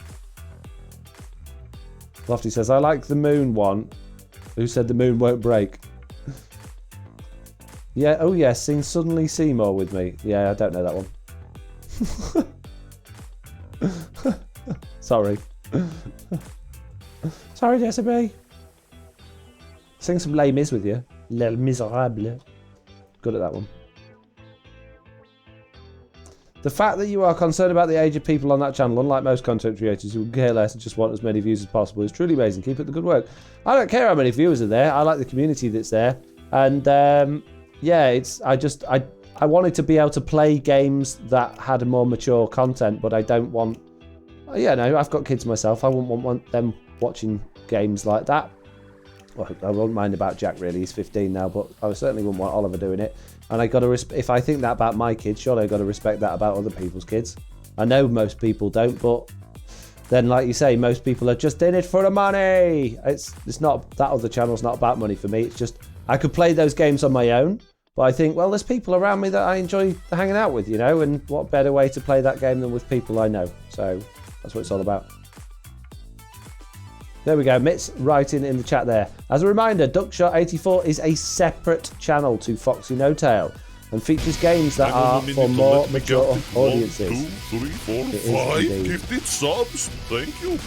Lofty says, I like the moon one. Who said the moon won't break? Yeah, oh yeah, sing Suddenly Seymour with me. Yeah, I don't know that one. Sorry. Sorry, Jessica. Sing some Les Mis with you. Les Miserables. Good at that one. The fact that you are concerned about the age of people on that channel, unlike most content creators who care less and just want as many views as possible, is truly amazing. Keep up the good work. I don't care how many viewers are there. I like the community that's there. And yeah, I wanted to be able to play games that had a more mature content, but I don't want. Yeah, no, I've got kids myself. I wouldn't want them watching games like that. Well, I won't mind about Jack, really. He's 15 now, but I certainly wouldn't want Oliver doing it. And I got to if I think that about my kids, surely I got to respect that about other people's kids. I know most people don't, but then, like you say, most people are just in it for the money. It's not, that other channel's not about money for me. It's just I could play those games on my own, but I think, well, there's people around me that I enjoy hanging out with, and what better way to play that game than with people I know? So that's what it's all about. There we go, Mitz writing in the chat there. As a reminder, Duckshot84 is a separate channel to Foxy No Tail and features games that are for more mature audiences. 1, 2, 3, 4, 5 gifted subs. Thank you.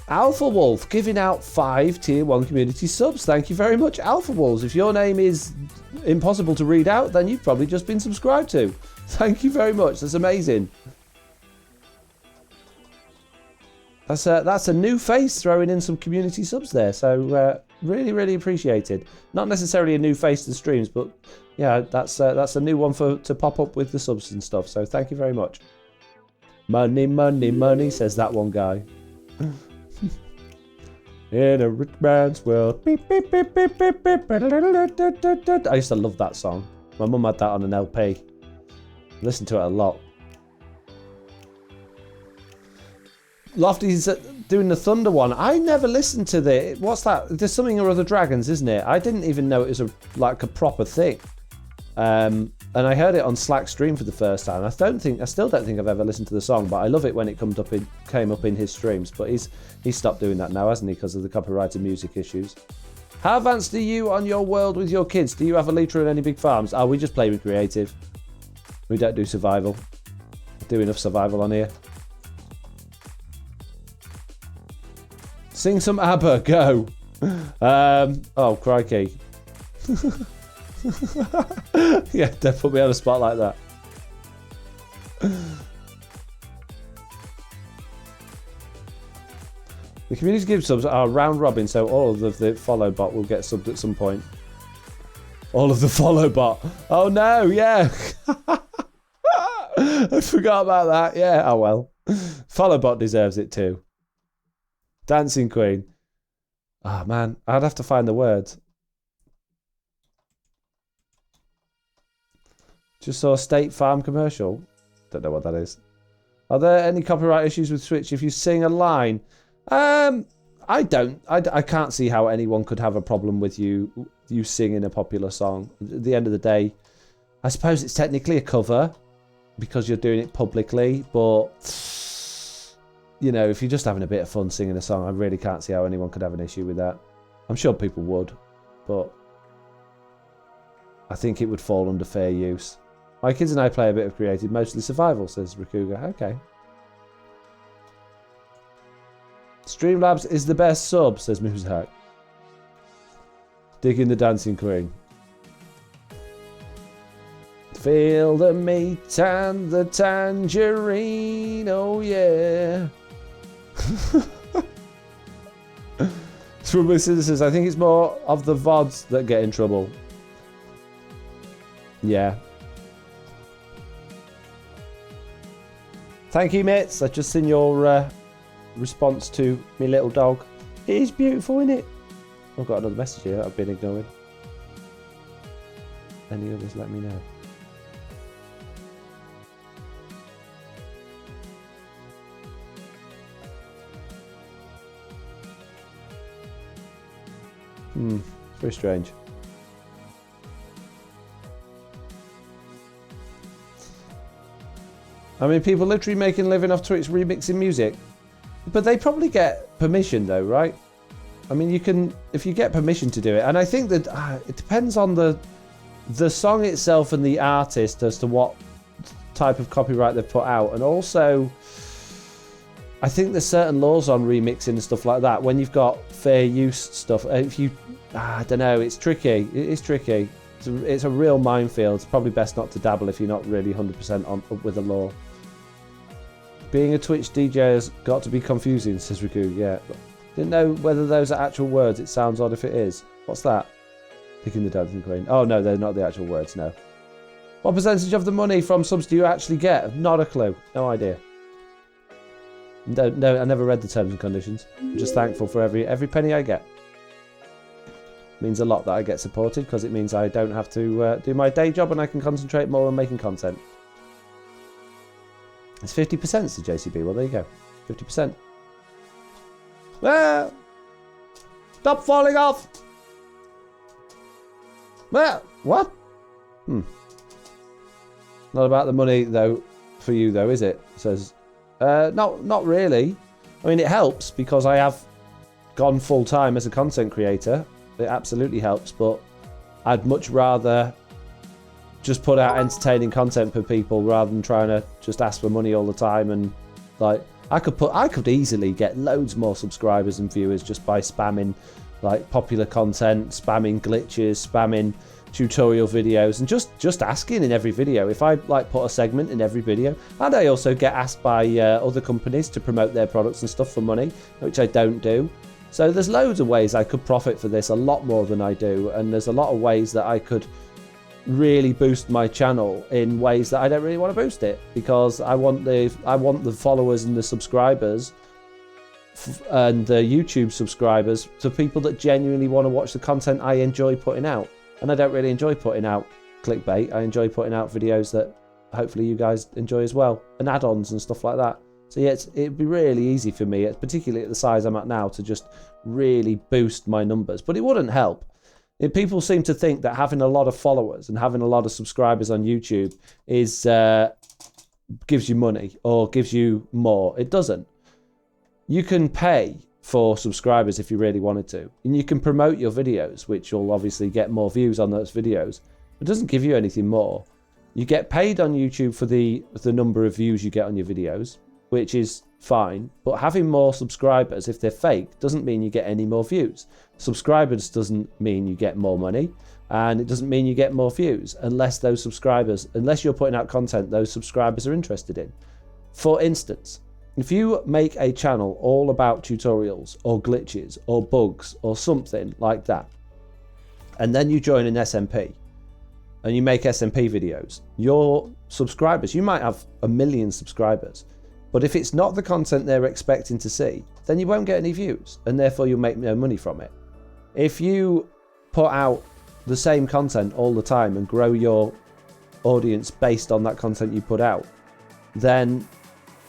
Alpha Wolf giving out 5 tier 1 community subs. Thank you very much, Alpha Wolves. If your name is impossible to read out, then you've probably just been subscribed to. Thank you very much. That's amazing. That's a new face throwing in some community subs there. So really, really appreciated. Not necessarily a new face to the streams, but yeah, that's a new one to pop up with the subs and stuff. So thank you very much. Money, money, money, says that one guy. In a rich man's world. Beep, beep, beep, beep, beep, beep. I used to love that song. My mum had that on an LP. Listened to it a lot. Lofty's doing the Thunder one. I never listened to the. What's that? There's something or other dragons, isn't it? I didn't even know it was like a proper thing. And I heard it on Slack stream for the first time. I still don't think I've ever listened to the song, but I love it when it came up in his streams. But he's stopped doing that now, hasn't he? Because of the copyrighted music issues. How advanced are you on your world with your kids? Do you have a liter and any big farms? Oh, we just play with creative. We don't do survival. Do enough survival on here. Sing some ABBA, go. Oh, crikey. Yeah, don't put me on a spot like that. The community give subs are round robin, so all of the follow bot will get subbed at some point. All of the follow bot. Oh no, yeah. I forgot about that. Yeah, oh well. Follow bot deserves it too. Dancing Queen. Ah, man, I'd have to find the words. Just saw a State Farm commercial. Don't know what that is. Are there any copyright issues with Twitch if you sing a line? I can't see how anyone could have a problem with you singing a popular song. At the end of the day, I suppose it's technically a cover because you're doing it publicly, but if you're just having a bit of fun singing a song, I really can't see how anyone could have an issue with that. I'm sure people would, but I think it would fall under fair use. My kids and I play a bit of creative, mostly survival, says Rakuga. Okay. Streamlabs is the best sub, says Muzak. Digging the Dancing Queen. Feel the meat and the tangerine, oh yeah. Trouble Citizens, I think it's more of the VODs that get in trouble. Yeah. Thank you, mates. I've just seen your response to me little dog. It is beautiful, isn't it? I've got another message here that I've been ignoring. Any others, let me know. Very strange. I mean, people literally making a living off Twitch remixing music. But they probably get permission though, right? I mean, if you get permission to do it. And I think that it depends on the song itself and the artist as to what type of copyright they've put out. And also, I think there's certain laws on remixing and stuff like that. When you've got fair use stuff, I don't know, it's tricky. It is tricky. It's a real minefield. It's probably best not to dabble if you're not really 100% up with the law. Being a Twitch DJ has got to be confusing, says Riku. Yeah, Didn't know whether those are actual words. It sounds odd if it is. What's that? Picking the Dancing Queen. Oh, no, they're not the actual words, no. What percentage of the money from subs do you actually get? Not a clue. No idea. No, I never read the terms and conditions. I'm just thankful for every penny I get. It means a lot that I get supported because it means I don't have to do my day job and I can concentrate more on making content. It's 50% to JCB. Well, there you go. 50%. Ah! Stop falling off! Ah! What? Not about the money, though, for you, though, is it? It says... not really. I mean, it helps because I have gone full-time as a content creator. It absolutely helps, but I'd much rather just put out entertaining content for people rather than trying to just ask for money all the time. And like, I could easily get loads more subscribers and viewers just by spamming like popular content, spamming glitches, spamming tutorial videos, and just asking in every video. If I like put a segment in every video, and I also get asked by other companies to promote their products and stuff for money, which I don't do. So there's loads of ways I could profit for this, a lot more than I do, and there's a lot of ways that I could really boost my channel in ways that I don't really want to boost it, because I want the followers and the subscribers and the YouTube subscribers to people that genuinely want to watch the content I enjoy putting out. And I don't really enjoy putting out clickbait. I enjoy putting out videos that hopefully you guys enjoy as well, and add-ons and stuff like that. So yeah, it'd be really easy for me, particularly at the size I'm at now, to just really boost my numbers. But it wouldn't help. People seem to think that having a lot of followers and having a lot of subscribers on YouTube gives you money or gives you more. It doesn't. You can pay for subscribers if you really wanted to, and you can promote your videos, which will obviously get more views on those videos. It doesn't give you anything more. You get paid on YouTube for the number of views you get on your videos, which is fine, but having more subscribers, if they're fake, doesn't mean you get any more views. Subscribers doesn't mean you get more money, and it doesn't mean you get more views unless you're putting out content those subscribers are interested in. For instance, if you make a channel all about tutorials or glitches or bugs or something like that, and then you join an SMP and you make SMP videos, your subscribers, you might have 1 million subscribers, but if it's not the content they're expecting to see, then you won't get any views, and therefore you'll make no money from it. If you put out the same content all the time and grow your audience based on that content you put out, then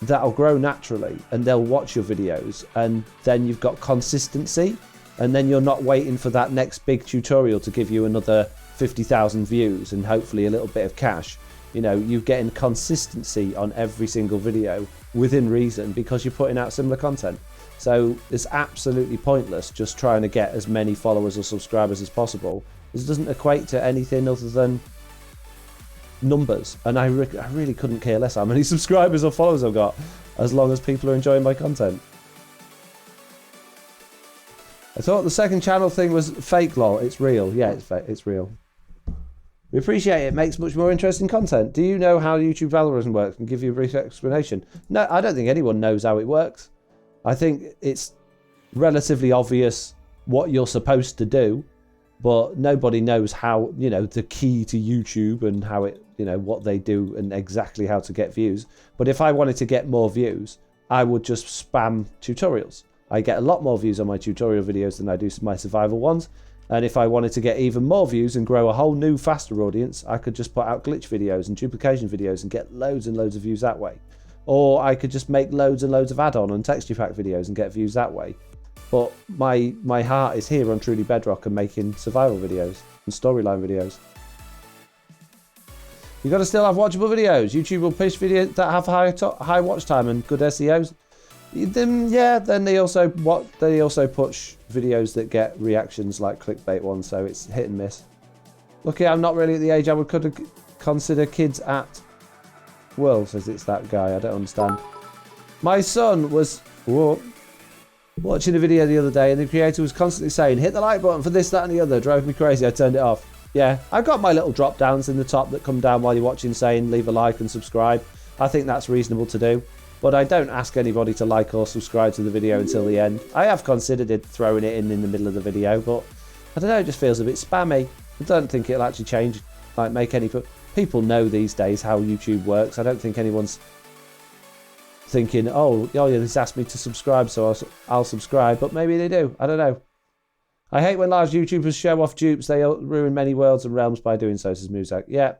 that'll grow naturally and they'll watch your videos, and then you've got consistency, and then you're not waiting for that next big tutorial to give you another 50,000 views and hopefully a little bit of cash. You know, you're getting consistency on every single video within reason because you're putting out similar content. So it's absolutely pointless just trying to get as many followers or subscribers as possible. This doesn't equate to anything other than numbers, and I really couldn't care less how many subscribers or followers I've got, as long as people are enjoying my content. I thought the second channel thing was fake, lol. It's real. Yeah, it's fake. It's real. We appreciate it. It makes much more interesting content. Do you know how YouTube algorithm works? And give you a brief explanation. No, I don't think anyone knows how it works. I think it's relatively obvious what you're supposed to do, but nobody knows how, the key to YouTube and how it, what they do and exactly how to get views. But if I wanted to get more views, I would just spam tutorials. I get a lot more views on my tutorial videos than I do my survival ones. And if I wanted to get even more views and grow a whole new faster audience, I could just put out glitch videos and duplication videos and get loads and loads of views that way. Or I could just make loads and loads of add-on and texture pack videos and get views that way. But my heart is here on Truly Bedrock and making survival videos and storyline videos. You've got to still have watchable videos. YouTube will push videos that have high watch time and good SEOs. Then they also push videos that get reactions like clickbait ones, so it's hit and miss. Lucky I'm not really at the age I would consider kids at. Well, says it's that guy. I don't understand. My son was watching a video the other day, and the creator was constantly saying, "Hit the like button for this, that, and the other." Drove me crazy. I turned it off. Yeah, I've got my little drop downs in the top that come down while you're watching, saying leave a like and subscribe. I think that's reasonable to do. But I don't ask anybody to like or subscribe to the video until the end. I have considered it, throwing it in the middle of the video, but I don't know, it just feels a bit spammy. I don't think it'll actually change, like make any... People know these days how YouTube works. I don't think anyone's thinking, oh yeah, this asked me to subscribe, so I'll subscribe, but maybe they do. I don't know. I hate when large YouTubers show off dupes. They ruin many worlds and realms by doing so, says Muzak. Yeah,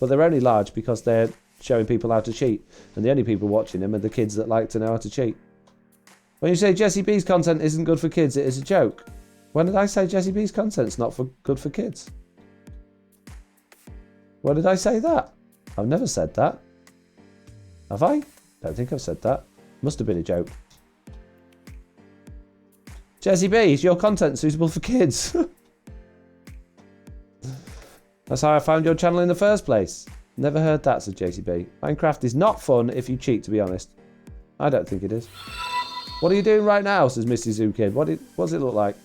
but they're only large because they're showing people how to cheat, and the only people watching them are the kids that like to know how to cheat. When you say Jesse B's content isn't good for kids, it is a joke. When did I say Jesse B's content's not good for kids? When did I say that? I've never said that. Have I? Don't think I've said that. Must have been a joke. Jesse B, is your content suitable for kids? That's how I found your channel in the first place. Never heard that, said JCB. Minecraft is not fun if you cheat, to be honest. I don't think it is. What are you doing right now, says Mr. Zoo Kid. What does it look like?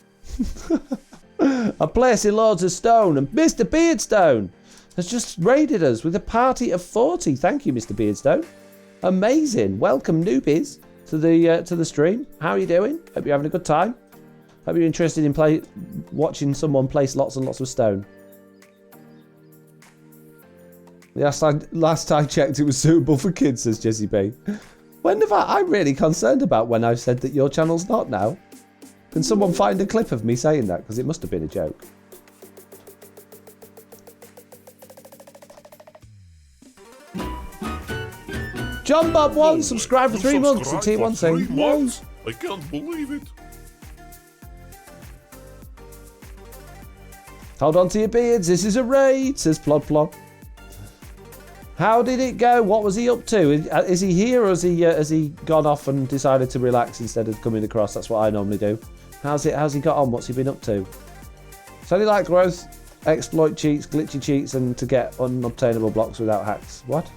I'm placing loads of stone, and Mr. Beardstone has just raided us with a party of 40. Thank you, Mr. Beardstone. Amazing. Welcome, newbies, to the stream. How are you doing? Hope you're having a good time. Hope you're interested in watching someone place lots and lots of stone. Last I checked, it was suitable for kids, says Jesse B. When have I'm really concerned about when I've said that your channel's not now. Can someone find a clip of me saying that? Because it must have been a joke. John Bob 1, subscribe for 3 months. And T1 saying, 3 months? I can't believe it. Hold on to your beards, this is a raid, says Plod Plod. How did it go? What was he up to? Is he here, or has he gone off and decided to relax instead of coming across? That's what I normally do. How's he got on? What's he been up to? So he like growth, exploit cheats, glitchy cheats, and to get unobtainable blocks without hacks. What?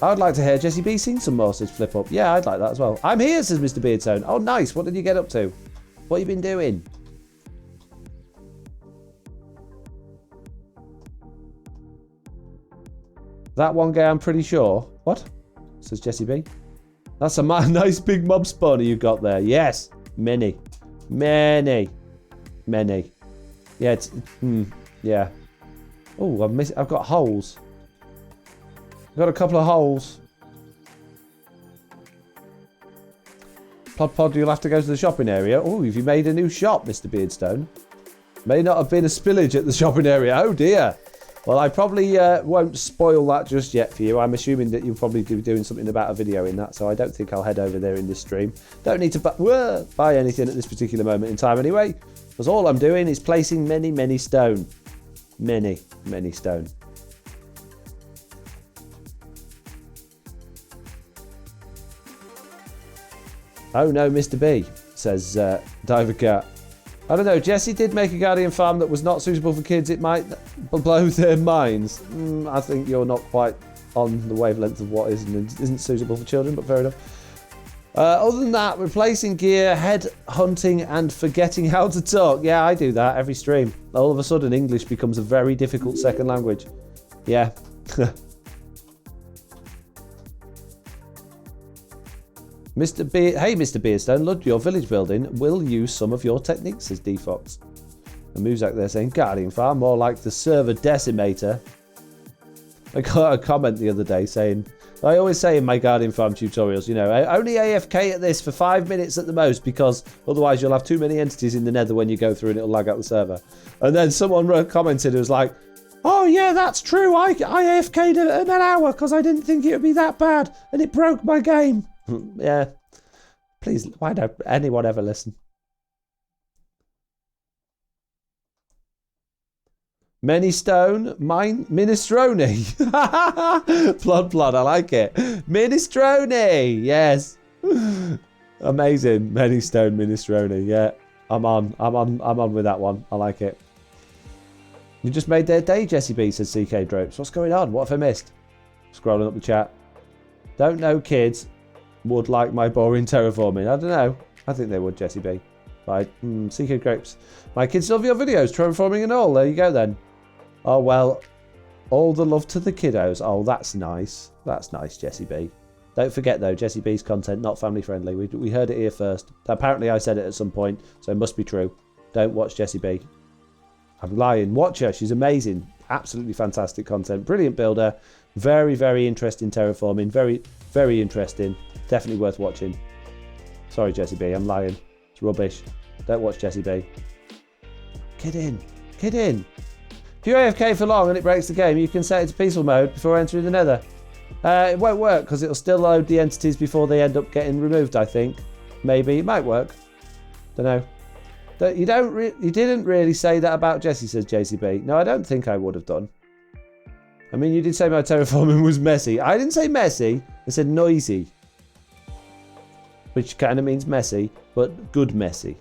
I would like to hear Jesse B sing some more, says Flip Up. Yeah, I'd like that as well. I'm here, says Mr. Beardstone. Oh, nice. What did you get up to? What have you been doing? That one guy, I'm pretty sure. What? Says Jesse B. That's a nice big mob spawner you got there. Yes. Many. Yeah, yeah. Oh, I've got holes. I've got a couple of holes. Pod, you'll have to go to the shopping area. Oh, have you made a new shop, Mr. Beardstone? May not have been a spillage at the shopping area. Oh, dear. Well, I probably won't spoil that just yet for you. I'm assuming that you'll probably be doing something about a video in that, so I don't think I'll head over there in this stream. Don't need to buy anything at this particular moment in time anyway, because all I'm doing is placing many stone. Many stone. Oh no, Mr. B, says Diver Cat. I don't know, Jesse did make a Guardian farm that was not suitable for kids. It might blow their minds. I think you're not quite on the wavelength of what isn't suitable for children, but fair enough. Other than that, replacing gear, head hunting, and forgetting how to talk. Yeah, I do that every stream. All of a sudden, English becomes a very difficult second language. Yeah. Hey, Mr. Beardstone, loved your village building. Will use some of your techniques, says D-Fox. And Muzak there saying, Guardian farm, more like the server decimator. I got a comment the other day saying, I always say in my Guardian farm tutorials, you know, only AFK at this for 5 minutes at the most, because otherwise you'll have too many entities in the nether when you go through and it'll lag out the server. And then someone commented, it was like, oh yeah, that's true. I AFK'd an hour because I didn't think it would be that bad, and it broke my game. Yeah. Please, why don't anyone ever listen? Many stone, minestrone. Plod, I like it. Minestrone, yes. Amazing. Many stone minestrone. Yeah, I'm on with that one. I like it. You just made their day, Jesse B, says CK Dropes. What's going on? What have I missed? Scrolling up the chat. Don't know, kids. Would like my boring terraforming. I don't know. I think they would, Jesse B. Right. CK Grapes. My kids love your videos, terraforming and all. There you go then. Oh, well. All the love to the kiddos. Oh, that's nice. That's nice, Jessie B. Don't forget, though, Jessie B's content not family friendly. We heard it here first. Apparently, I said it at some point, so it must be true. Don't watch Jessie B. I'm lying. Watch her. She's amazing. Absolutely fantastic content. Brilliant builder. Very, very interesting terraforming. Very, very interesting. Definitely worth watching. Sorry, Jessie B. I'm lying. It's rubbish. Don't watch Jessie B. Get in. Get in. If you're AFK for long and it breaks the game, you can set it to peaceful mode before entering the nether. It won't work because it'll still load the entities before they end up getting removed, I think. Maybe. It might work. Don't know. You didn't really say that about Jessie, says JCB. No, I don't think I would have done. I mean, you did say my terraforming was messy. I didn't say messy. I said noisy. Which kind of means messy, but good messy.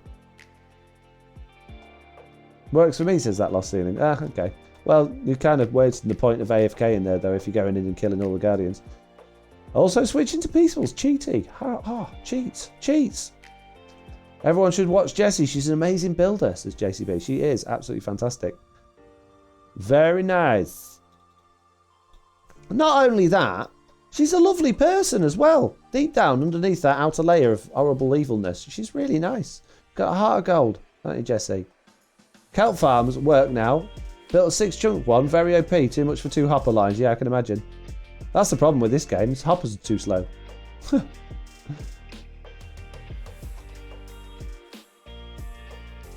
Works for me, says that lost ceiling. Ah, okay. Well, you're kind of wasting the point of AFK in there, though, if you're going in and killing all the guardians. Also switching to peaceful's cheaty. Cheats. Cheats. Everyone should watch Jessie. She's an amazing builder, says JCB. She is absolutely fantastic. Very nice. Not only that, she's a lovely person as well. Deep down, underneath that outer layer of horrible evilness, she's really nice. Got a heart of gold, don't you, Jessie? Kelp farms work now. Built a 6-chunk one, very OP. Too much for 2 hopper lines. Yeah, I can imagine. That's the problem with this game. His hoppers are too slow.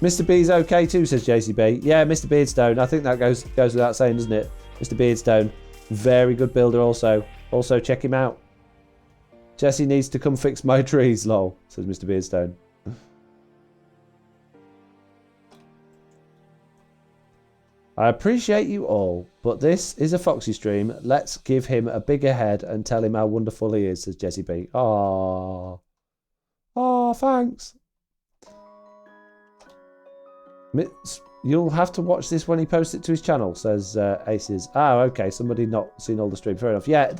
Mr. B's okay too, says JCB. Yeah, Mr. Beardstone. I think that goes without saying, doesn't it? Mr. Beardstone. Very good builder also. Also, check him out. Jessie needs to come fix my trees, lol, says Mr. Beardstone. I appreciate you all, but this is a Foxy stream. Let's give him a bigger head and tell him how wonderful he is, says Jessie B. Aww. Aww, thanks. You'll have to watch this when he posts it to his channel, says Aces. Oh, okay. Somebody not seen all the stream. Fair enough. Yeah,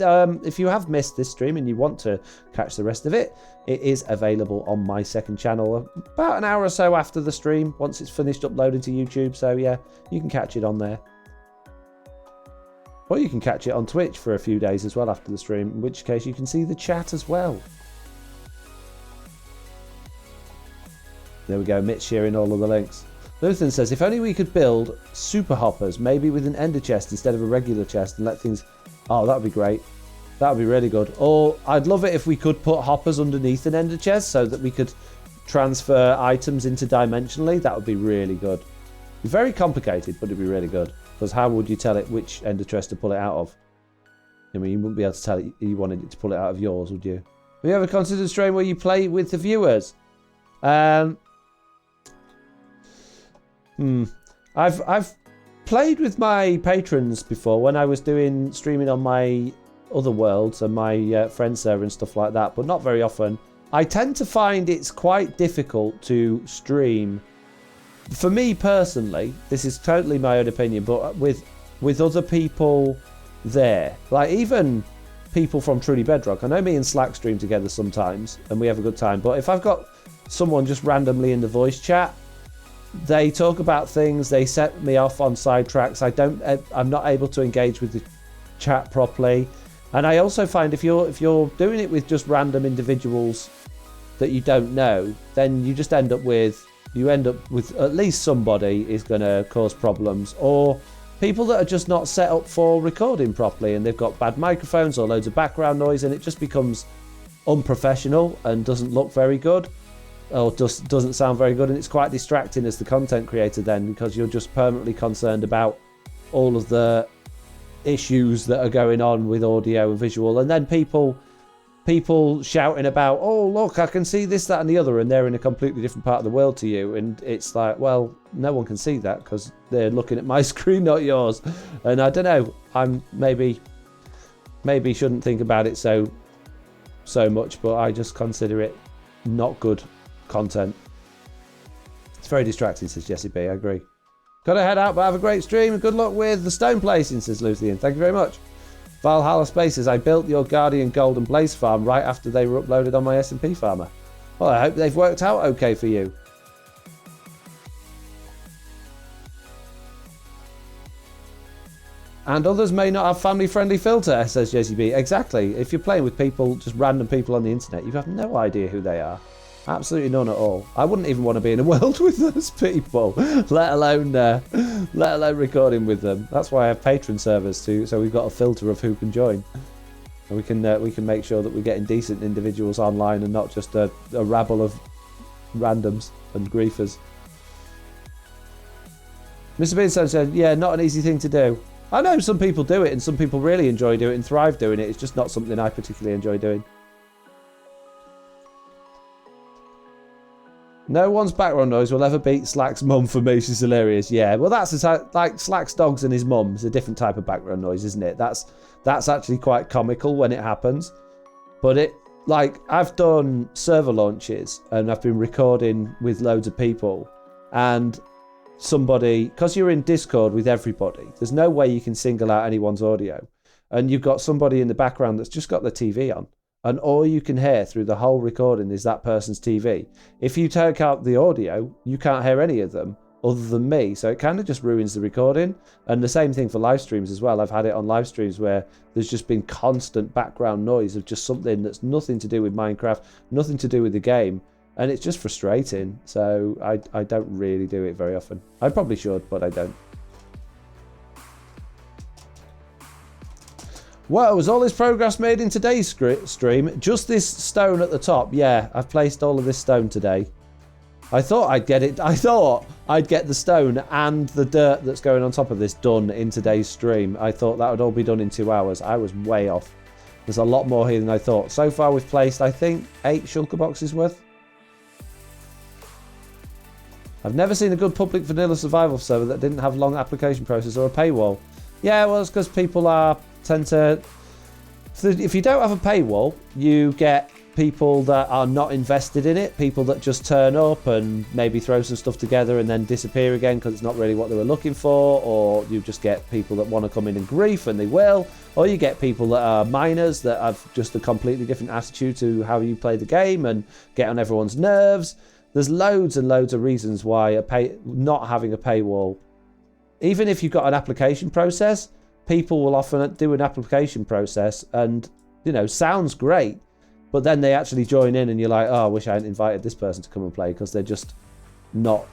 if you have missed this stream and you want to catch the rest of it, it is available on my second channel about an hour or so after the stream, once it's finished uploading to YouTube. So, yeah, you can catch it on there. Or you can catch it on Twitch for a few days as well after the stream, in which case you can see the chat as well. There we go. Mitch sharing all of the links. Luthen says, if only we could build super hoppers, maybe with an ender chest instead of a regular chest, and let things... Oh, that would be great. That would be really good. Or I'd love it if we could put hoppers underneath an ender chest so that we could transfer items interdimensionally. That would be really good. Very complicated, but it'd be really good. Because how would you tell it which ender chest to pull it out of? I mean, you wouldn't be able to tell it you wanted it to pull it out of yours, would you? Have you ever considered a stream where you play with the viewers? I've played with my patrons before when I was doing streaming on my other worlds and my friend server and stuff like that, but not very often. I tend to find it's quite difficult to stream. For me personally, this is totally my own opinion, but with other people there, like even people from Truly Bedrock. I know me and Slack stream together sometimes and we have a good time, but if I've got someone just randomly in the voice chat, they talk about things, they set me off on sidetracks. I'm not able to engage with the chat properly. And I also find if you're doing it with just random individuals that you don't know, then you just end up with at least somebody is going to cause problems, or people that are just not set up for recording properly and they've got bad microphones or loads of background noise, and it just becomes unprofessional and doesn't look very good. Or just doesn't sound very good, and it's quite distracting as the content creator then, because you're just permanently concerned about all of the issues that are going on with audio and visual, and then people shouting about, oh look, I can see this, that and the other, and they're in a completely different part of the world to you, and it's like, well, no one can see that because they're looking at my screen, not yours. And I don't know, I'm maybe shouldn't think about it so much, but I just consider it not good content. It's very distracting, says Jessie B. I agree. Gotta head out, but have a great stream. Good luck with the stone placing, says Lucian. Thank you very much. Valhalla Spaces, I built your Guardian Golden Blaze farm right after they were uploaded on my SMP farmer. Well, I hope they've worked out okay for you. And others may not have family-friendly filter, says JCB. Exactly. If you're playing with people, just random people on the internet, you have no idea who they are. Absolutely none at all. I wouldn't even want to be in a world with those people, let alone recording with them. That's why I have Patreon servers too, so we've got a filter of who can join. And we can make sure that we're getting decent individuals online and not just a rabble of randoms and griefers. Mr. Beanstone said, yeah, not an easy thing to do. I know some people do it and some people really enjoy doing it and thrive doing it. It's just not something I particularly enjoy doing. No one's background noise will ever beat Slack's mum for me. She's hilarious. Yeah, well, that's like Slack's dogs and his mum's a different type of background noise, isn't it? That's actually quite comical when it happens. But it, like, I've done server launches and I've been recording with loads of people, and somebody, because you're in Discord with everybody, there's no way you can single out anyone's audio, and you've got somebody in the background that's just got the TV on. And all you can hear through the whole recording is that person's TV. If you take out the audio, you can't hear any of them other than me. So it kind of just ruins the recording. And the same thing for live streams as well. I've had it on live streams where there's just been constant background noise of just something that's nothing to do with Minecraft, nothing to do with the game. And it's just frustrating. So I don't really do it very often. I probably should, but I don't. Whoa, was all this progress made in today's stream? Just this stone at the top. Yeah, I've placed all of this stone today. I thought I'd get it. I thought I'd get the stone and the dirt that's going on top of this done in today's stream. I thought that would all be done in 2 hours. I was way off. There's a lot more here than I thought. So far we've placed, I think, 8 shulker boxes worth. I've never seen a good public vanilla survival server that didn't have long application process or a paywall. Yeah, well, it's because people tend to... If you don't have a paywall, you get people that are not invested in it, people that just turn up and maybe throw some stuff together and then disappear again because it's not really what they were looking for, or you just get people that want to come in and grief, and they will, or you get people that are minors that have just a completely different attitude to how you play the game and get on everyone's nerves. There's loads and loads of reasons why not having a paywall, even if you've got an application process, people will often do an application process and, you know, sounds great, but then they actually join in and you're like, oh, I wish I hadn't invited this person to come and play because they're just not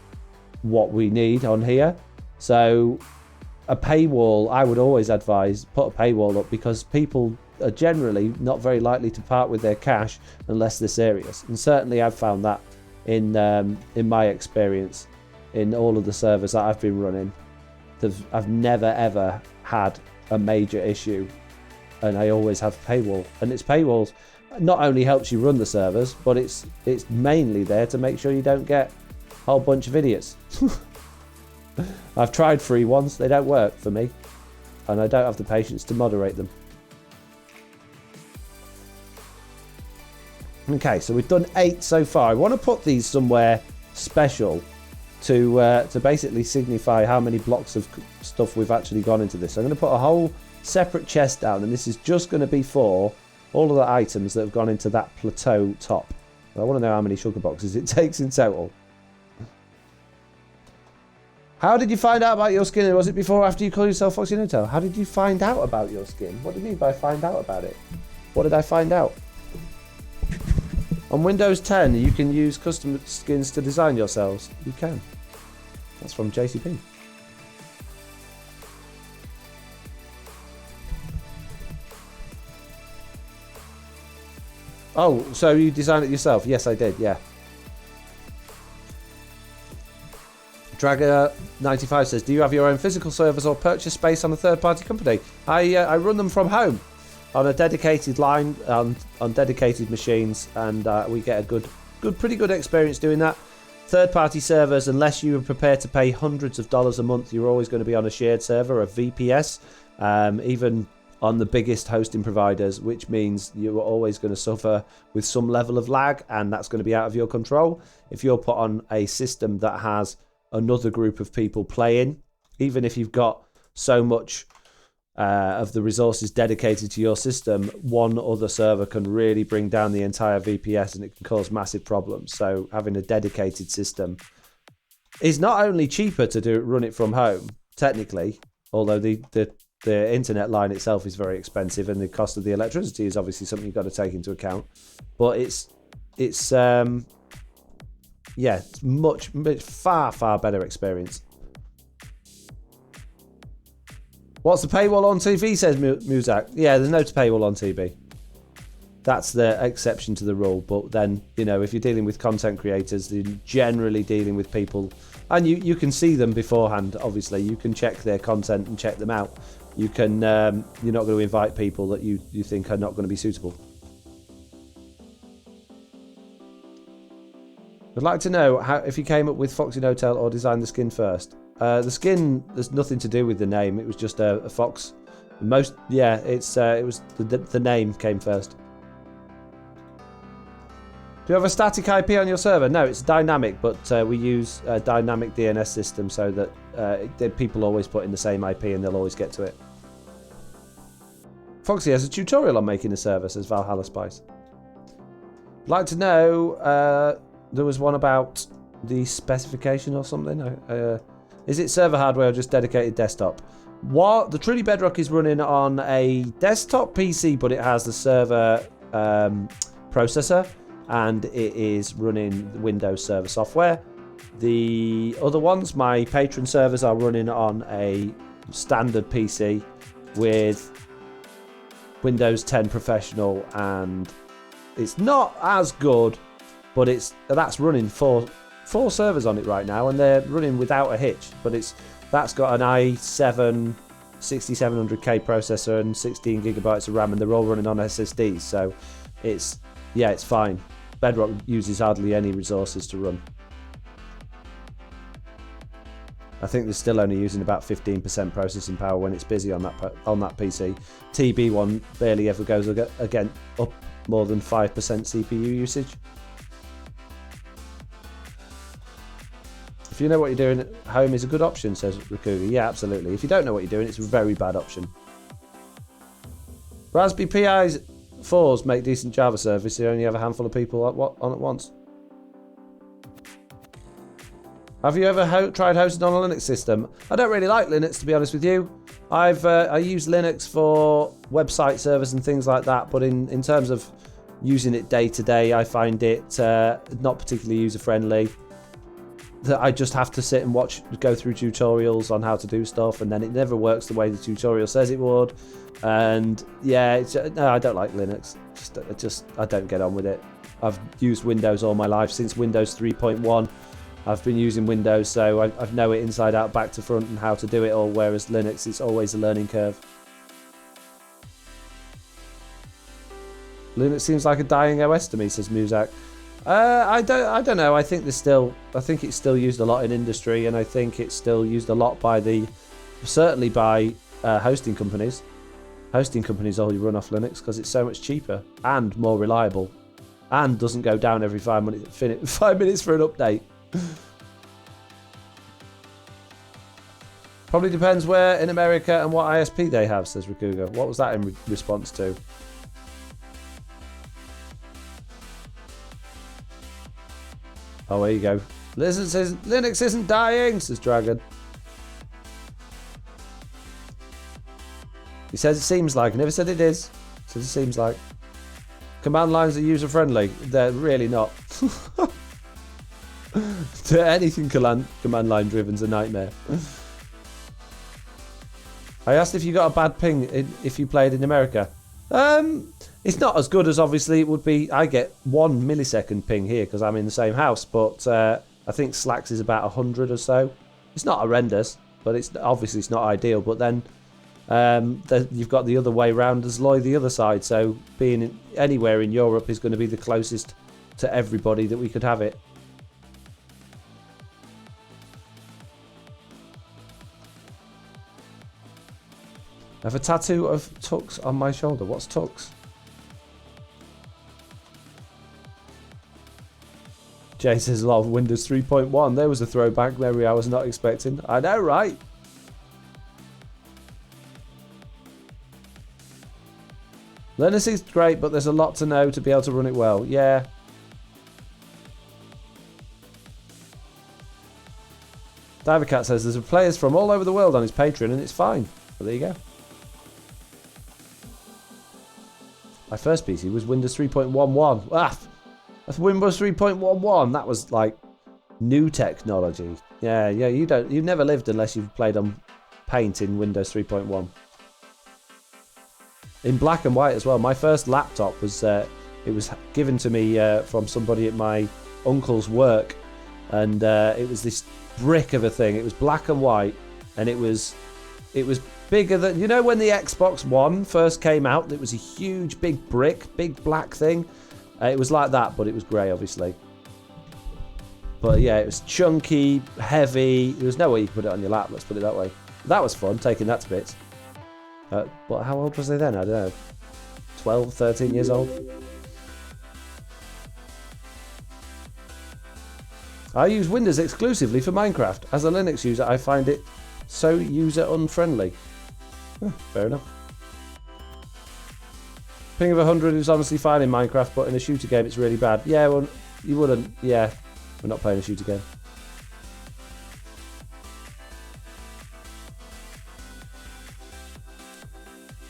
what we need on here. So a paywall, I would always advise put a paywall up, because people are generally not very likely to part with their cash unless they're serious. And certainly I've found that in my experience in all of the servers that I've been running. I've never ever had a major issue, and I always have paywall. And it's paywalls not only helps you run the servers, but it's mainly there to make sure you don't get a whole bunch of idiots. I've tried free ones, they don't work for me, and I don't have the patience to moderate them. Okay, so we've done 8 so far. I want to put these somewhere special to basically signify how many blocks of stuff we've actually gone into this. So I'm going to put a whole separate chest down, and this is just going to be for all of the items that have gone into that plateau top. I want to know how many sugar boxes it takes in total. How did you find out about your skin? Was it before or after you called yourself Foxy Nutel? How did you find out about your skin? What do you mean by find out about it? What did I find out? On Windows 10, you can use custom skins to design yourselves. You can. That's from JCP. Oh, so you designed it yourself? Yes, I did, yeah. Dragger95 says, do you have your own physical servers or purchase space on a third-party company? I run them from home on a dedicated line, on dedicated machines, and we get a pretty good experience doing that. Third-party servers, unless you are prepared to pay hundreds of dollars a month, you're always going to be on a shared server, a VPS, even on the biggest hosting providers, which means you're always going to suffer with some level of lag, and that's going to be out of your control. If you're put on a system that has another group of people playing, even if you've got so much of the resources dedicated to your system, one other server can really bring down the entire VPS, and it can cause massive problems. So having a dedicated system is not only cheaper to run it from home, technically, although the The internet line itself is very expensive, and the cost of the electricity is obviously something you've got to take into account. But it's much far better experience. What's the paywall on TV, says Muzak. Yeah, there's no paywall on TV. That's the exception to the rule. But then, if you're dealing with content creators, you're generally dealing with people, and you can see them beforehand, obviously. You can check their content and check them out. You can, you're not going to invite people that you think are not going to be suitable. I'd like to know if you came up with Foxy No-Tail or designed the skin first. The skin, there's nothing to do with the name. It was just a fox. It was the name came first. Do you have a static IP on your server? No, it's dynamic, but we use a dynamic DNS system so that people always put in the same IP and they'll always get to it. Foxy has a tutorial on making a server, says Valhalla Spice. I'd like to know, there was one about the specification or something. Is it server hardware or just dedicated desktop? What? The Truly Bedrock is running on a desktop PC, but it has the server processor, and it is running Windows Server software. The other ones, my patron servers, are running on a standard PC with Windows 10 Professional, and it's not as good, but that's running four servers on it right now, and they're running without a hitch. But that's got an i7 6700K processor and 16 gigabytes of RAM, and they're all running on SSDs. So it's fine. Bedrock uses hardly any resources to run. I think they're still only using about 15% processing power when it's busy on that PC. TB one barely ever goes again up more than 5% CPU usage. If you know what you're doing at home is a good option, says Rakuga. Yeah, absolutely. If you don't know what you're doing, it's a very bad option. Raspberry Pi's 4s make decent Java service. They only have a handful of people on at once. Have you ever tried hosting on a Linux system? I don't really like Linux, to be honest with you. I use Linux for website servers and things like that, but in terms of using it day to day, I find it not particularly user friendly. That I just have to sit and go through tutorials on how to do stuff, and then it never works the way the tutorial says it would. And yeah, no, I don't like Linux. I don't get on with it. I've used Windows all my life since Windows 3.1. I've been using Windows, so I know it inside out, back to front, and how to do it all. Whereas Linux, it's always a learning curve. Linux seems like a dying OS to me, says Muzak. I don't know. I think it's still used a lot in industry, and I think it's still used a lot certainly by hosting companies. Hosting companies only run off Linux because it's so much cheaper and more reliable, and doesn't go down every 5 minutes. 5 minutes for an update. Probably depends where in America and what ISP they have, says Rakuga. What was that in response to? Oh, there you go. Lizard says Linux isn't dying, says Dragon. He says it seems like. I never said it is. He says it seems like. Command lines are user friendly. They're really not. Anything command line driven is a nightmare. I asked if you got a bad ping if you played in America. It's not as good as obviously it would be. I get 1 millisecond ping here because I'm in the same house, but I think Slacks is about 100 or so. It's not horrendous, but it's not ideal. But then you've got the other way round as Lloyd the other side, so being anywhere in Europe is going to be the closest to everybody that we could have it. I have a tattoo of Tux on my shoulder. What's Tux? Jay says a lot of Windows 3.1. There was a throwback memory I was not expecting. I know, right? Linux is great, but there's a lot to know to be able to run it well. Yeah. Divercat says there's players from all over the world on his Patreon, and it's fine. But there you go. My first PC was Windows 3.11. Ah, that's Windows 3.11. That was like new technology. Yeah, you've never lived unless you've played on Paint in Windows 3.1. In black and white as well. My first laptop was it was given to me from somebody at my uncle's work, and it was this brick of a thing. It was black and white, and it was bigger than, you know, when the Xbox One first came out, it was a huge big brick, big black thing. It was like that, but it was grey, obviously. But yeah, it was chunky, heavy. There was no way you could put it on your lap, let's put it that way. That was fun, taking that to bits. But how old was they then? I don't know. 12, 13 years old? I use Windows exclusively for Minecraft. As a Linux user, I find it so user-unfriendly. Fair enough. Ping of 100 is honestly fine in Minecraft, but in a shooter game it's really bad. Yeah, well, you wouldn't. Yeah, we're not playing a shooter game.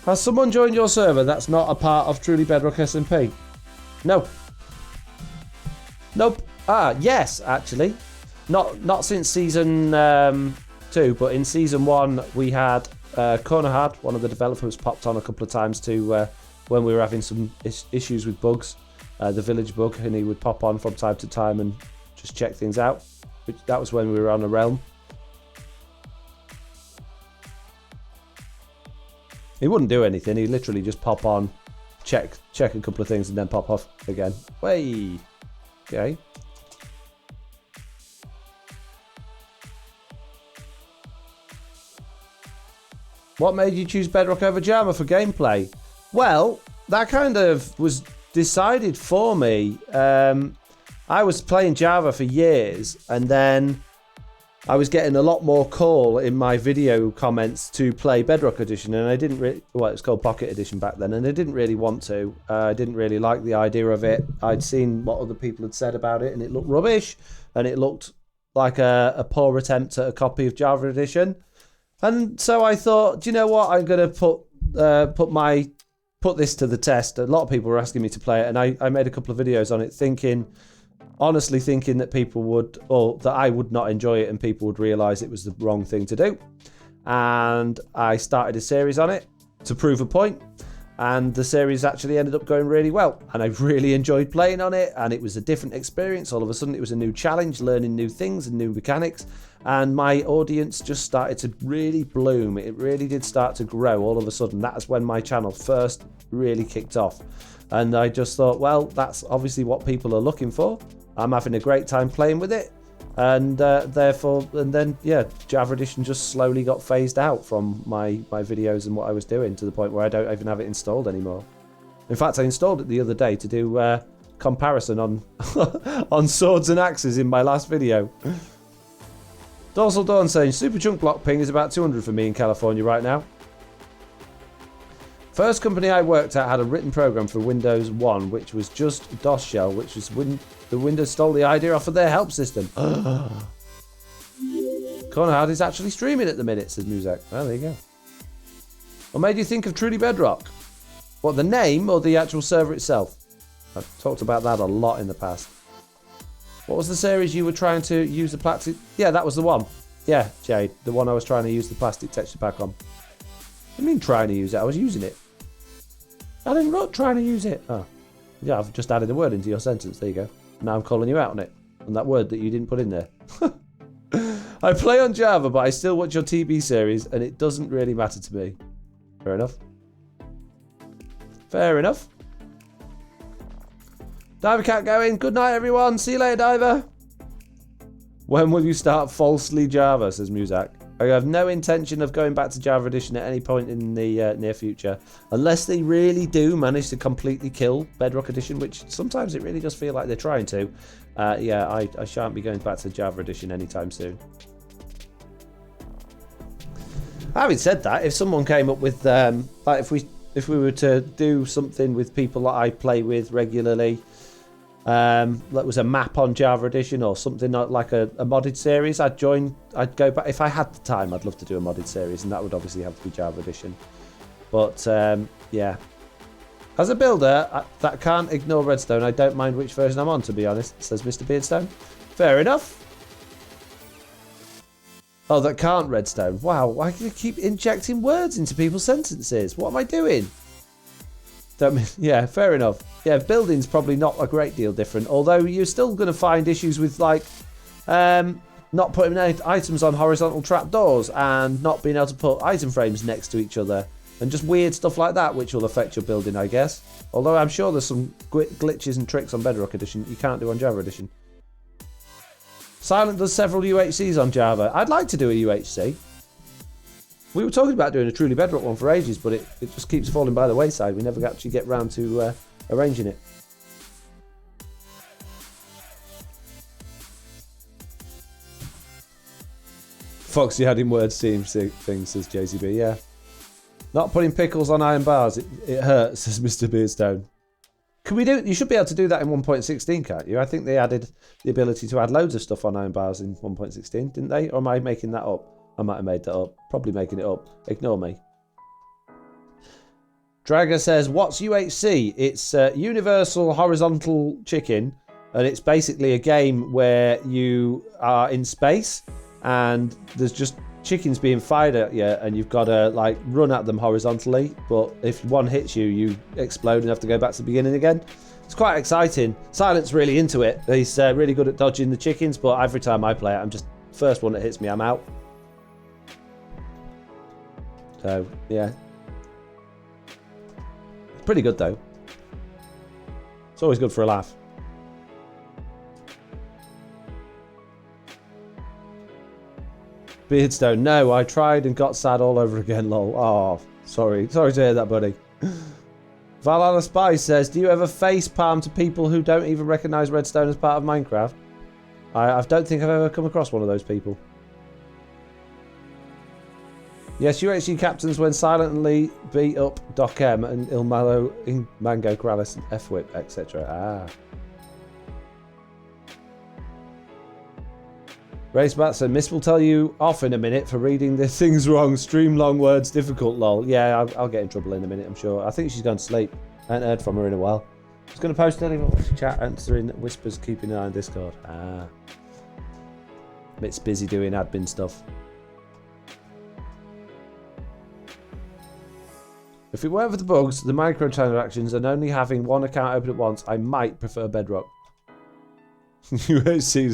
Has someone joined your server that's not a part of Truly Bedrock SMP? No. Nope. Ah, yes, actually. Not since season 2, but in season 1 we had Cornerhard, one of the developers, popped on a couple of times to when we were having some issues with bugs, the village bug, and he would pop on from time to time and just check things out. That was when we were on a realm. He wouldn't do anything. He'd literally just pop on, check a couple of things, and then pop off again. Way, okay. What made you choose Bedrock over Java for gameplay? Well, that kind of was decided for me. I was playing Java for years, and then I was getting a lot more call in my video comments to play Bedrock Edition, and I didn't really, well, it was called Pocket Edition back then, and I didn't really want to. I didn't really like the idea of it. I'd seen what other people had said about it, and it looked rubbish, and it looked like a poor attempt at a copy of Java Edition. And so I thought, do you know what? I'm going to put this to the test. A lot of people were asking me to play it, and I made a couple of videos on it, honestly thinking that people would, or that I would not enjoy it and people would realise it was the wrong thing to do. And I started a series on it to prove a point, and the series actually ended up going really well, and I really enjoyed playing on it, and it was a different experience. All of a sudden it was a new challenge, learning new things and new mechanics, and my audience just started to really bloom. It really did start to grow all of a sudden. That's when my channel first really kicked off, and I just thought, well, that's obviously what people are looking for. I'm having a great time playing with it, and then Java Edition just slowly got phased out from my videos and what I was doing, to the point where I don't even have it installed anymore. In fact, I installed it the other day to do comparison on on swords and axes in my last video. Dorsal Dawn saying, Super Chunk Block ping is about 200 for me in California right now. First company I worked at had a written program for Windows 1, which was just DOS shell, which was the Windows stole the idea off of their help system. Conrad is actually streaming at the minute, says Muzak. Well, there you go. What made you think of Truly Bedrock? What, the name or the actual server itself? I've talked about that a lot in the past. What was the series you were trying to use the plastic? Yeah, that was the one. Yeah, Jade, the one I was trying to use the plastic texture pack on. I mean trying to use it, I was using it. I didn't wrote trying to use it. Oh, yeah, I've just added a word into your sentence. There you go. Now I'm calling you out on it. On that word that you didn't put in there. I play on Java, but I still watch your TB series, and it doesn't really matter to me. Fair enough. Fair enough. Diver Cat going. Good night, everyone. See you later, Diver. When will you start falsely Java, says Muzak. I have no intention of going back to Java Edition at any point in the near future, unless they really do manage to completely kill Bedrock Edition, which sometimes it really does feel like they're trying to. I shan't be going back to Java Edition anytime soon. Having said that, if someone came up with, like if we were to do something with people that I play with regularly, that was a map on Java Edition or something like a modded series, I'd go back. If I had the time, I'd love to do a modded series, and that would obviously have to be Java Edition. But yeah, As a builder that can't ignore redstone, I don't mind which version I'm on, to be honest, says Mr. Beardstone. Fair enough. Oh, that can't redstone. Wow, why do you keep injecting words into people's sentences? What am I doing? Yeah, fair enough. Yeah, building's probably not a great deal different, although you're still going to find issues with, like, not putting items on horizontal trapdoors and not being able to put item frames next to each other. And just weird stuff like that, which will affect your building, I guess. Although I'm sure there's some glitches and tricks on Bedrock Edition you can't do on Java Edition. Silent does several UHCs on Java. I'd like to do a UHC. We were talking about doing a truly Bedrock one for ages, but it just keeps falling by the wayside. We never actually get round to arranging it. Foxy adding words seems things, says JCB, yeah. Not putting pickles on iron bars, it hurts, says Mr. Beardstone. Can we do? You should be able to do that in 1.16, can't you? I think they added the ability to add loads of stuff on iron bars in 1.16, didn't they? Or am I making that up? I might have made that up. Probably making it up. Ignore me. Draga says, what's UHC? It's Universal Horizontal Chicken, and it's basically a game where you are in space and there's just chickens being fired at you, and you've got to like run at them horizontally, but if one hits you, you explode and have to go back to the beginning again. It's quite exciting. Silent's really into it. He's really good at dodging the chickens, but every time I play it, I'm just first one that hits me, I'm out. So yeah, it's pretty good though. It's always good for a laugh. Beardstone, no, I tried and got sad all over again, lol. Oh, sorry to hear that, buddy. Valhalla Spy says, do you ever face palm to people who don't even recognise redstone as part of Minecraft? I don't think I've ever come across one of those people. Yes, UHC captains when silently beat up Doc M and Ilmalo in Mango Kralis and F-Whip, etc. Ah. Race Batson, Miss will tell you off in a minute for reading the things wrong. Stream long words difficult, lol. Yeah, I'll get in trouble in a minute, I'm sure. I think she's gone to sleep. I haven't heard from her in a while. She's going to post anyone watching chat, answering whispers, keeping an eye on Discord. Ah. Mitt's busy doing admin stuff. If it weren't for the bugs, the microtransactions, and only having one account open at once, I might prefer Bedrock. You won't see.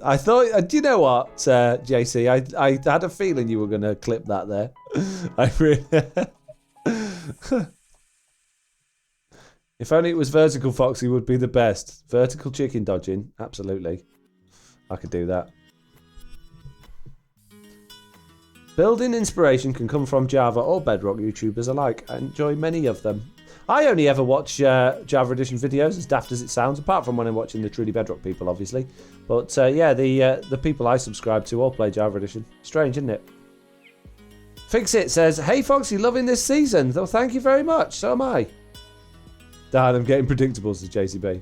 I thought. Do you know what, JC? I had a feeling you were going to clip that there. I really. If only it was vertical, Foxy would be the best. Vertical chicken dodging, absolutely. I could do that. Building inspiration can come from Java or Bedrock YouTubers alike. I enjoy many of them. I only ever watch Java Edition videos, as daft as it sounds, apart from when I'm watching the truly Bedrock people, obviously. But yeah, the people I subscribe to all play Java Edition. Strange, isn't it? Fixit says, hey Foxy, loving this season. Well, thank you very much. So am I. Dad, I'm getting predictable, says JCB.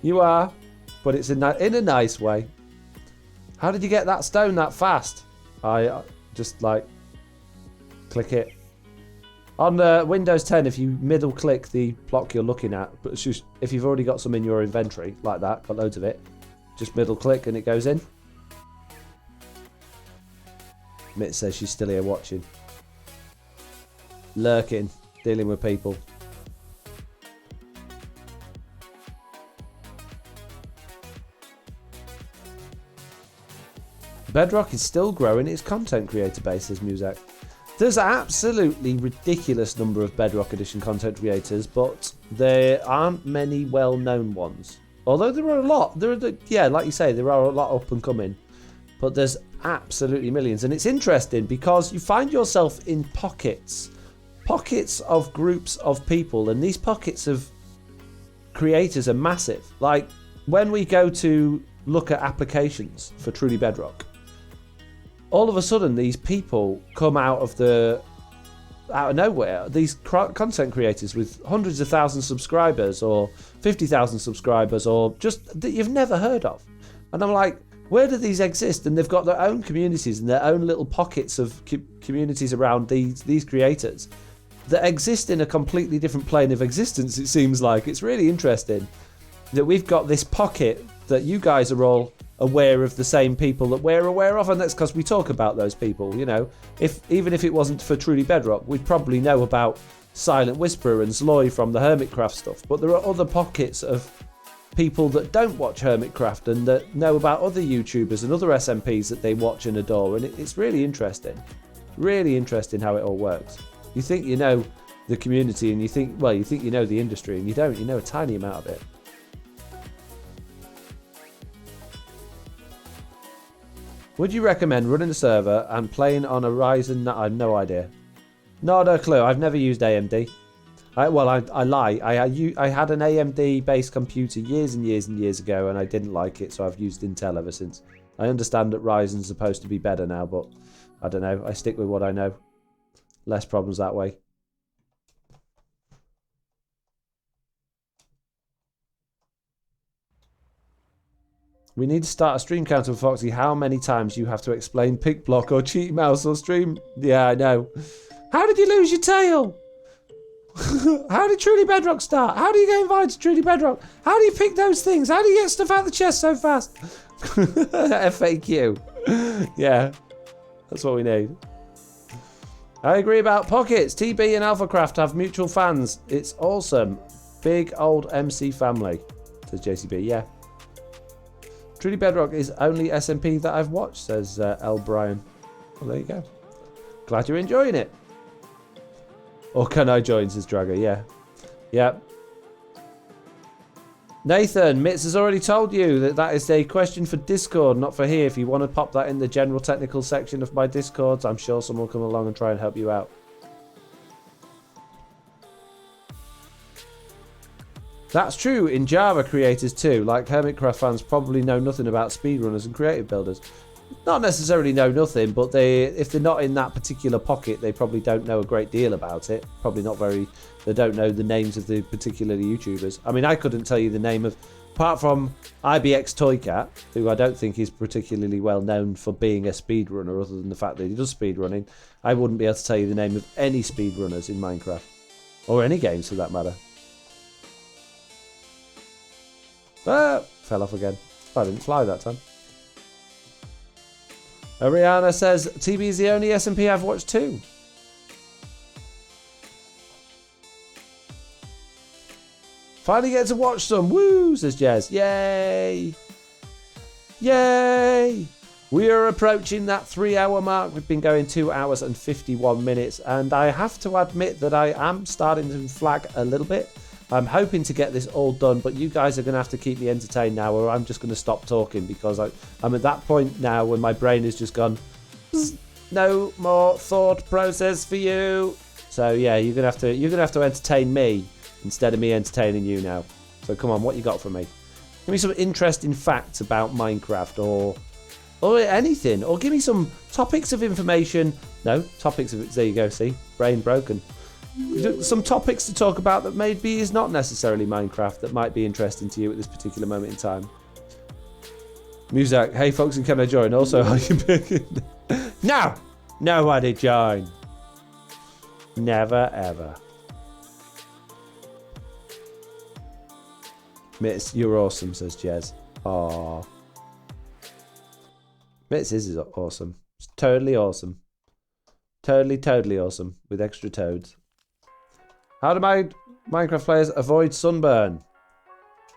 You are, but it's in a nice way. How did you get that stone that fast? I just like click it. On Windows 10, if you middle click the block you're looking at, but just, if you've already got some in your inventory, like that, got loads of it, just middle click and it goes in. Mitt says she's still here watching. Lurking, dealing with people. Bedrock is still growing its content creator base, says Muzak. There's an absolutely ridiculous number of Bedrock Edition content creators, but there aren't many well-known ones. Although there are a lot. Yeah, like you say, there are a lot up and coming. But there's absolutely millions. And it's interesting because you find yourself in pockets of groups of people, and these pockets of creators are massive. Like, when we go to look at applications for Truly Bedrock, all of a sudden these people come out of nowhere, these content creators with hundreds of thousands of subscribers or 50,000 subscribers, or just that you've never heard of. And I'm like, where do these exist? And they've got their own communities and their own little pockets of communities around these creators. that exist in a completely different plane of existence, it seems like. It's really interesting that we've got this pocket that you guys are all aware of the same people that we're aware of, and that's because we talk about those people, you know. Even if it wasn't for Truly Bedrock, we'd probably know about Silent Whisperer and Zloy from the Hermitcraft stuff, but there are other pockets of people that don't watch Hermitcraft and that know about other YouTubers and other SMPs that they watch and adore, and it's really interesting. Really interesting how it all works. You think you know the community, and you think you know the industry, and you don't. You know a tiny amount of it. Would you recommend running a server and playing on a Ryzen? I have no idea. Not a clue. I've never used AMD. I lie. I had an AMD based computer years and years and years ago, and I didn't like it, so I've used Intel ever since. I understand that Ryzen's supposed to be better now, but I don't know. I stick with what I know. Less problems that way. We need to start a stream counter for Foxy. How many times you have to explain pick block or cheat mouse or stream? Yeah, I know. How did you lose your tail? How did Truly Bedrock start? How do you get invited to Truly Bedrock? How do you pick those things? How do you get stuff out of the chest so fast? FAQ. Yeah, that's what we need. I agree about pockets. TB and AlphaCraft have mutual fans. It's awesome. Big old MC family, says JCB. Yeah. Truly Bedrock is only SMP that I've watched, says L. Brian. Well, there you go. Glad you're enjoying it. Or can I join, says Drago. Yeah. Yeah. Nathan, Mitz has already told you that is a question for Discord, not for here. If you want to pop that in the general technical section of my Discords, I'm sure someone will come along and try and help you out. That's true in Java creators too. Like Hermitcraft fans probably know nothing about speedrunners and creative builders. Not necessarily know nothing, but if they're not in that particular pocket, they probably don't know a great deal about it. Probably not very. They don't know the names of the particular YouTubers. I mean, I couldn't tell you the name of, apart from IBX Toycat, who I don't think is particularly well known for being a speedrunner, other than the fact that he does speedrunning. I wouldn't be able to tell you the name of any speedrunners in Minecraft, or any games for that matter. Fell off again. I didn't fly that time. Ariana says, TB is the only SMP I've watched too. Finally get to watch some. Woo, says Jez. Yay. Yay. We are approaching that 3-hour mark. We've been going 2 hours and 51 minutes. And I have to admit that I am starting to flag a little bit. I'm hoping to get this all done, but you guys are going to have to keep me entertained now, or I'm just going to stop talking, because I'm at that point now when my brain has just gone, no more thought process for you. So yeah, you're gonna have to entertain me instead of me entertaining you now. So come on, what you got for me? Give me some interesting facts about Minecraft, or anything, or give me some topics of information. No, topics of, there you go, see, brain broken. Some topics to talk about that maybe is not necessarily Minecraft, that might be interesting to you at this particular moment in time. Muzak, hey folks, and can I join? Also, are you picking? No! Nobody join. Never ever. Mitz, you're awesome, says Jez. Aww. Mitz is awesome. It's totally awesome. Totally awesome. With extra toads. How do my Minecraft players avoid sunburn?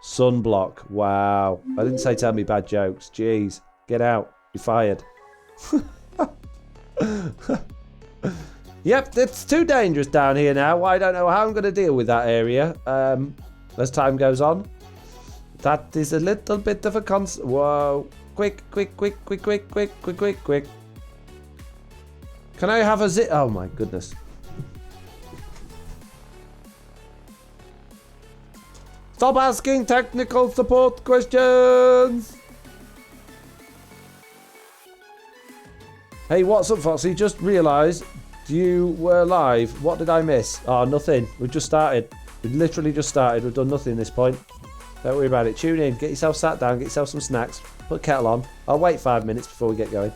Sunblock. Wow. I didn't say tell me bad jokes. Jeez. Get out. You're fired. Yep, it's too dangerous down here now. I don't know how I'm going to deal with that area as time goes on. That is a little bit of a Whoa. Quick. Can I have a zip? Oh my goodness. Stop asking technical support questions! Hey, what's up, Foxy? Just realised you were live. What did I miss? Oh, nothing. We've just started. We've literally just started. We've done nothing at this point. Don't worry about it. Tune in. Get yourself sat down. Get yourself some snacks. Put kettle on. I'll wait 5 minutes before we get going.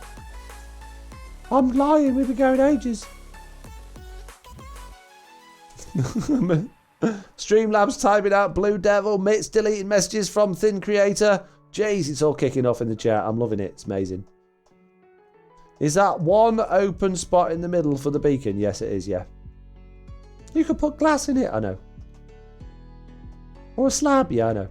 I'm lying. We've been going ages. Streamlabs typing out Blue Devil. Mit's deleting messages from Thin Creator. Jeez, it's all kicking off in the chat. I'm loving it. It's amazing. Is that one open spot in the middle for the beacon? Yes, it is, yeah. You could put glass in it, I know. Or a slab, yeah, I know.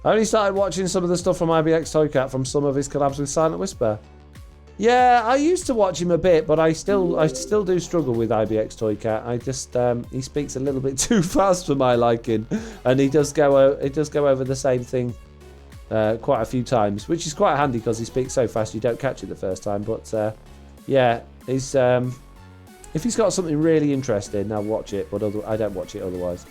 I only started watching some of the stuff from IBX Toycat from some of his collabs with Silent Whisper. Yeah, I used to watch him a bit, but I still do struggle with IBX Toycat. I just he speaks a little bit too fast for my liking, and he does go over the same thing quite a few times, which is quite handy because he speaks so fast you don't catch it the first time. But yeah, he's if he's got something really interesting, I'll watch it, but I don't watch it otherwise.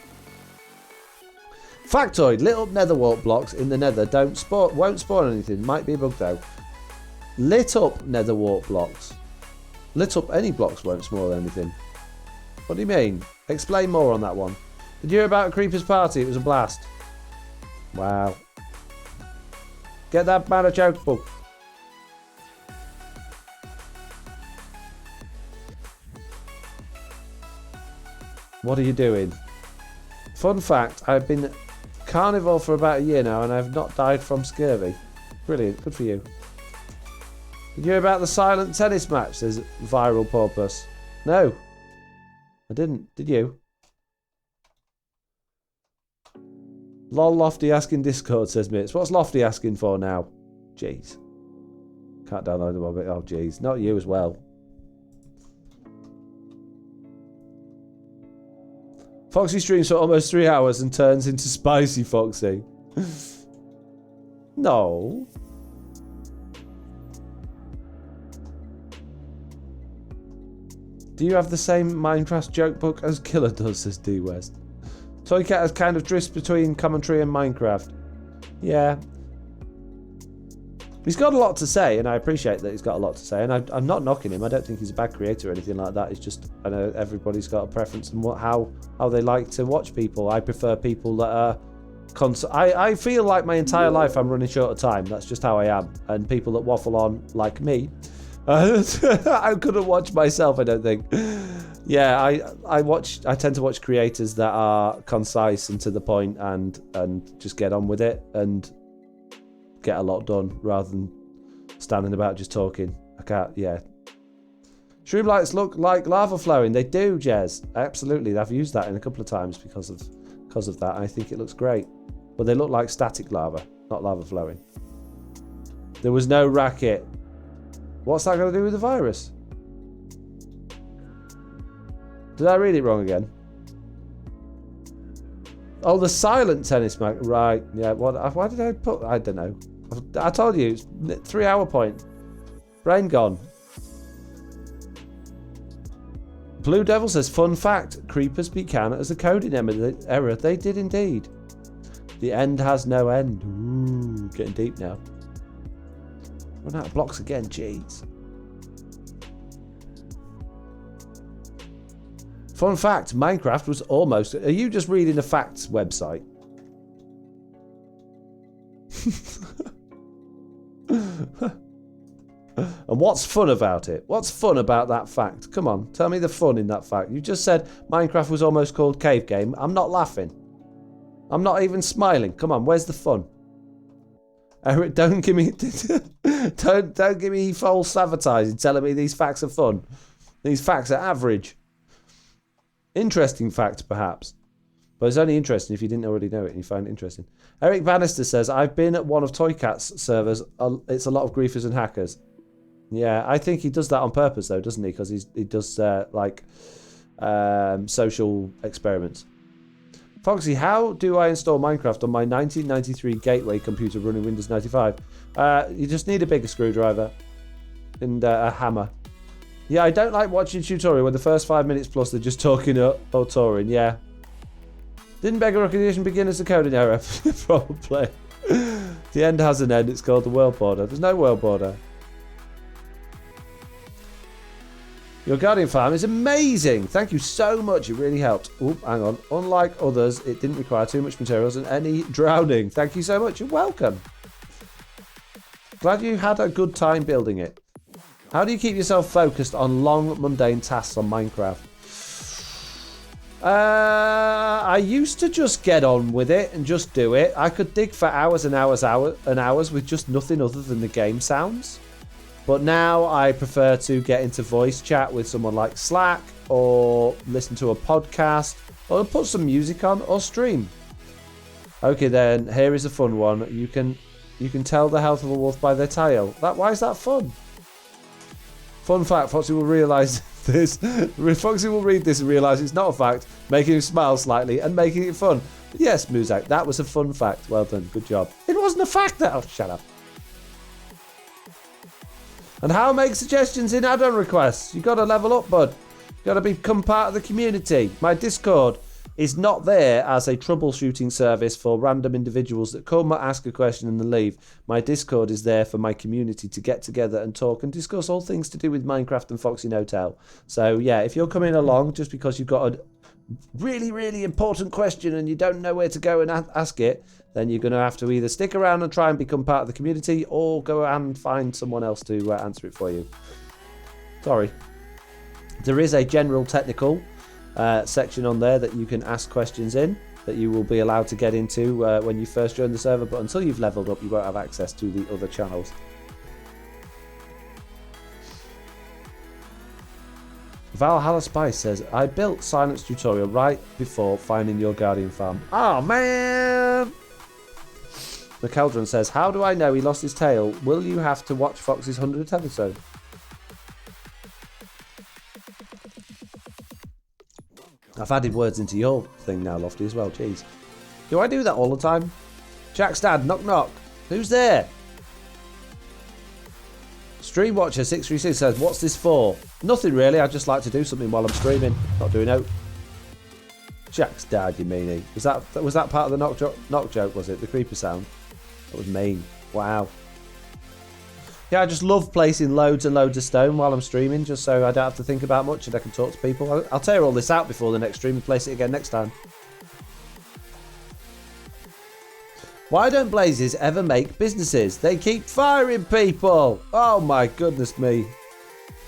Factoid: lit up nether wart blocks in the nether won't spawn anything. Might be a bug though. Lit up nether wart blocks. Lit up any blocks won't spawn anything. What do you mean? Explain more on that one. Did you hear about a Creeper's party? It was a blast. Wow. Get that man a joke book. What are you doing? Fun fact, I've been carnivore for about a year now and I've not died from scurvy. Brilliant, good for you. Did you hear about the silent tennis match? Says Viral Porpoise. No. I didn't. Did you? Lol Lofty asking Discord, says Mitz. What's Lofty asking for now? Jeez. Can't download them of it. Oh, jeez. Not you as well. Foxy streams for almost 3 hours and turns into Spicy Foxy. No. Do you have the same Minecraft joke book as Killer does, says D West. Toycat has kind of drifts between commentary and Minecraft. Yeah. He's got a lot to say, and I appreciate that he's got a lot to say, and I'm not knocking him. I don't think he's a bad creator or anything like that. It's just, I know everybody's got a preference and how they like to watch people. I prefer people that are... I feel like my entire life I'm running short of time. That's just how I am. And people that waffle on, like me... I couldn't watch myself, I don't think. Yeah, I tend to watch creators that are concise and to the point and just get on with it and get a lot done rather than standing about just talking. I can't, yeah. Shroom lights look like lava flowing. They do, Jez. Absolutely. I've used that in a couple of times because of that. I think it looks great. But they look like static lava, not lava flowing. There was no racket. What's that got to do with the virus? Did I read it wrong again? Oh, the silent tennis match. Right. Yeah. Why did I put... I don't know. I told you. It's 3 hour point. Brain gone. Blue Devil says, fun fact. Creepers beat Can as a coding error. They did indeed. The end has no end. Ooh, getting deep now. Run out of blocks again, jeez. Fun fact, Minecraft was almost... Are you just reading a facts website? And what's fun about it? What's fun about that fact? Come on, tell me the fun in that fact. You just said Minecraft was almost called Cave Game. I'm not laughing. I'm not even smiling. Come on, where's the fun? Eric, don't give me don't give me false advertising telling me these facts are fun. These facts are average. Interesting fact, perhaps. But it's only interesting if you didn't already know it and you find it interesting. Eric Bannister says, I've been at one of Toycat's servers. It's a lot of griefers and hackers. Yeah, I think he does that on purpose, though, doesn't he? Because he does, social experiments. Foxy, how do I install Minecraft on my 1993 Gateway computer running Windows 95? You just need a bigger screwdriver and a hammer. Yeah, I don't like watching tutorial when the first 5 minutes plus they're just talking or touring. Yeah. Didn't Bedrock Edition begin as a coding error? Probably. The end has an end. It's called the world border. There's no world border. Your Guardian farm is amazing. Thank you so much. It really helped. Oop, hang on. Unlike others, it didn't require too much materials and any drowning. Thank you so much. You're welcome. Glad you had a good time building it. How do you keep yourself focused on long, mundane tasks on Minecraft? I used to just get on with it and just do it. I could dig for hours and hours with just nothing other than the game sounds. But now I prefer to get into voice chat with someone like Slack, or listen to a podcast, or put some music on, or stream. Okay then, here is a fun one. You can tell the health of a wolf by their tail. Why is that fun? Fun fact, Foxy will realise this. Foxy will read this and realise it's not a fact, making him smile slightly and making it fun. But yes, Muzak, that was a fun fact. Well done, good job. It wasn't a fact though. Shut up. And how make suggestions in add-on requests? You gotta level up, bud. You gotta become part of the community. My Discord is not there as a troubleshooting service for random individuals that come, ask a question and then leave. My Discord is there for my community to get together and talk and discuss all things to do with Minecraft and Foxy No Tail. So yeah, if you're coming along just because you've got a really, really important question and you don't know where to go and ask it, then you're going to have to either stick around and try and become part of the community, or go and find someone else to answer it for you. Sorry. There is a general technical section on there that you can ask questions in, that you will be allowed to get into when you first join the server, but until you've leveled up you won't have access to the other channels. Valhalla Spice says, I built Silence tutorial right before finding your Guardian farm. Oh man! McEldron says, how do I know he lost his tail? Will you have to watch Foxy's 100th episode? I've added words into your thing now, Lofty, as well. Jeez. Do I do that all the time? Jack's dad, knock knock. Who's there? Streamwatcher636 says, what's this for? Nothing really, I just like to do something while I'm streaming. Not doing out. Jack's dad, you meanie. Was that part of the knock joke, was it? The creeper sound? That was mean. Wow. Yeah, I just love placing loads and loads of stone while I'm streaming, just so I don't have to think about much and I can talk to people. I'll tear all this out before the next stream and place it again next time. Why don't Blazes ever make businesses? They keep firing people! Oh my goodness me.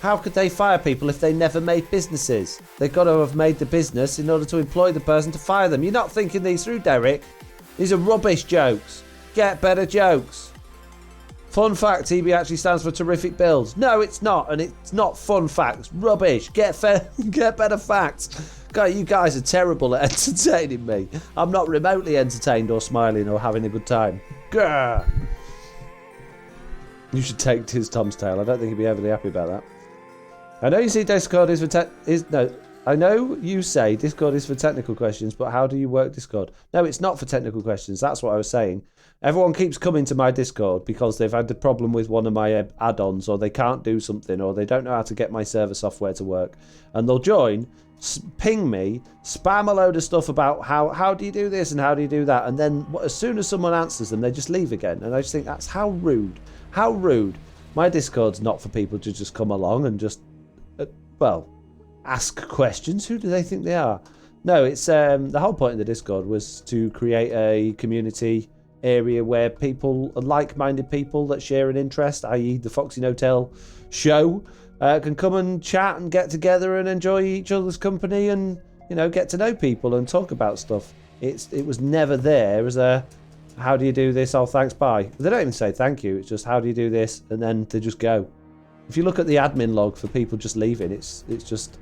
How could they fire people if they never made businesses? They've got to have made the business in order to employ the person to fire them. You're not thinking these through, Derek. These are rubbish jokes. Get better jokes. Fun fact, TB actually stands for terrific builds. No, it's not, and it's not fun facts. Rubbish. Get better facts. God, you guys are terrible at entertaining me. I'm not remotely entertained or smiling or having a good time. Grr. You should take Tom's tail. I don't think he'd be overly happy about that. I know you say Discord is for I know you say Discord is for technical questions, but how do you work Discord? No, it's not for technical questions. That's what I was saying. Everyone keeps coming to my Discord because they've had the problem with one of my add-ons, or they can't do something, or they don't know how to get my server software to work. And they'll join, ping me, spam a load of stuff about how do you do this and how do you do that, and then as soon as someone answers them, they just leave again. And I just think that's how rude. How rude. My Discord's not for people to just come along and just, ask questions. Who do they think they are? No, it's the whole point of the Discord was to create a community area where people, like-minded people that share an interest, i.e. the Foxy No Tail show, can come and chat and get together and enjoy each other's company and, you know, get to know people and talk about stuff. It was never there as a, how do you do this? Oh, thanks, bye. They don't even say thank you. It's just, how do you do this? And then they just go. If you look at the admin log for people just leaving, it's just,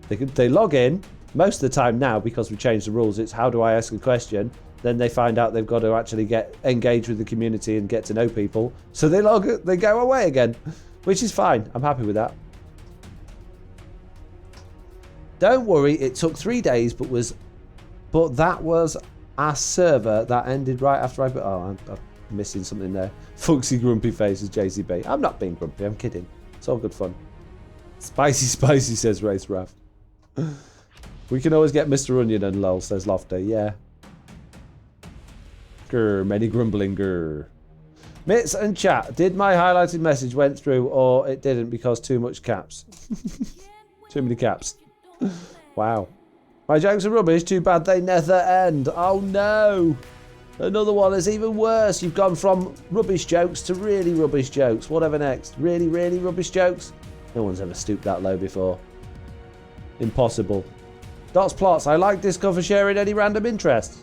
they log in. Most of the time now, because we've changed the rules, it's how do I ask a question? Then they find out they've got to actually get engaged with the community and get to know people. So they go away again, which is fine. I'm happy with that. Don't worry, it took 3 days, but that was a server that ended right after I'm missing something there. Foxy grumpy faces JCB. I'm not being grumpy, I'm kidding. It's all good fun. Spicy says Race Raft. We can always get Mr. Onion and lol, says Lofty. Yeah. Grr, many grumbling, grr. Mitts and chat, did my highlighted message went through or it didn't because too much caps? Too many caps. Wow. My jokes are rubbish, too bad they never end. Oh no. Another one is even worse. You've gone from rubbish jokes to really rubbish jokes. Whatever next. Really, really rubbish jokes? No one's ever stooped that low before. Impossible. Dots Plots, I like Disco for sharing any random interests.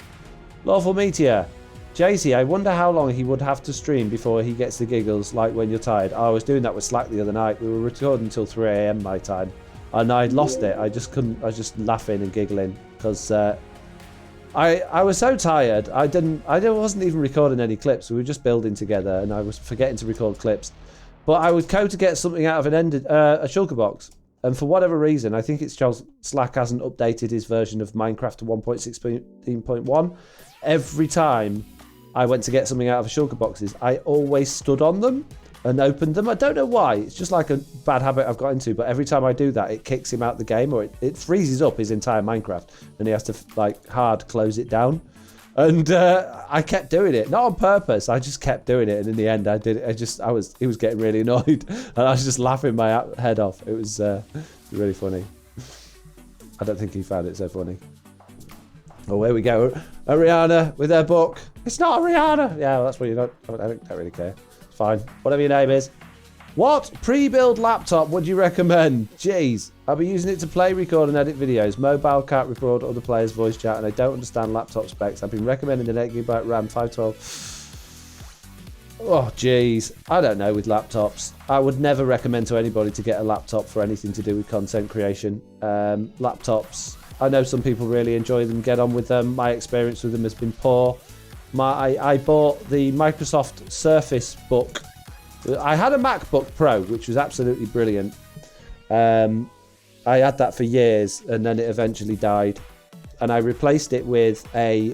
Lawful Meteor. JC, I wonder how long he would have to stream before he gets the giggles, like when you're tired. I was doing that with Slack the other night. We were recording until 3 a.m. my time. And I'd lost it. I just couldn't. I was just laughing and giggling because I was so tired. I wasn't even recording any clips. We were just building together, and I was forgetting to record clips. But I would code to get something out of a shulker box, and for whatever reason, I think it's Charles Slack hasn't updated his version of Minecraft to 1.16.1. Every time I went to get something out of a shulker boxes, I always stood on them and opened them. I don't know why. It's just like a bad habit I've got into, but every time I do that, it kicks him out the game, or it freezes up his entire Minecraft, and he has to like hard close it down. And I kept doing it, not on purpose. I just kept doing it, and in the end, I did it. He was getting really annoyed, and I was just laughing my head off. It was really funny. I don't think he found it so funny. Oh, here we go. Ariana with her book. It's not Ariana. Yeah, well, that's what you don't. I don't really care. It's fine. Whatever your name is. What pre-built laptop would you recommend? Jeez, I'll be using it to play, record, and edit videos. Mobile can't record other players' voice chat, and I don't understand laptop specs. I've been recommending an 8GB RAM, 512. Oh, jeez. I don't know with laptops. I would never recommend to anybody to get a laptop for anything to do with content creation. Laptops, I know some people really enjoy them, get on with them. My experience with them has been poor. I bought the Microsoft Surface Book. I had a MacBook Pro, which was absolutely brilliant. I had that for years, and then it eventually died. And I replaced it with a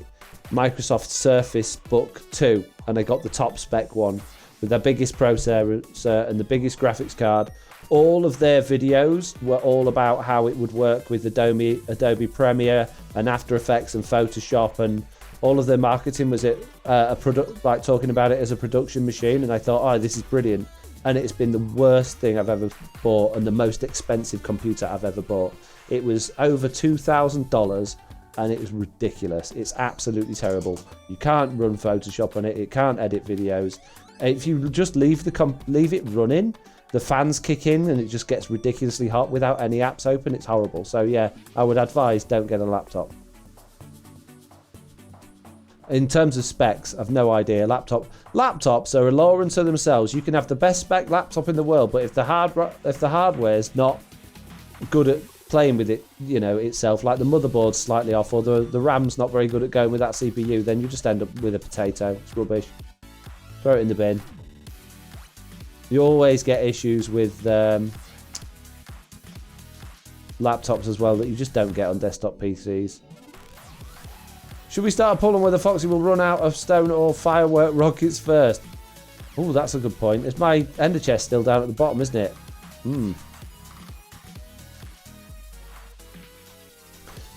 Microsoft Surface Book 2, and I got the top spec one with their biggest processor and the biggest graphics card. All of their videos were all about how it would work with Adobe Premiere and After Effects and Photoshop, and all of their marketing was like talking about it as a production machine. And I thought, oh, this is brilliant. And it's been the worst thing I've ever bought and the most expensive computer I've ever bought. It was over $2,000 and it was ridiculous. It's absolutely terrible. You can't run Photoshop on it. It can't edit videos. If you just leave it running, the fans kick in and it just gets ridiculously hot without any apps open. It's horrible. So yeah, I would advise don't get a laptop. In terms of specs, I've no idea. Laptops are a law unto themselves. You can have the best spec laptop in the world, but if the hardware's not good at playing with it, itself, like the motherboard's slightly off, or the RAM's not very good at going with that CPU, then you just end up with a potato. It's rubbish. Throw it in the bin. You always get issues with laptops as well that you just don't get on desktop PCs. Should we start pulling whether Foxy will run out of stone or firework rockets first? Oh, that's a good point. It's my ender chest still down at the bottom, isn't it?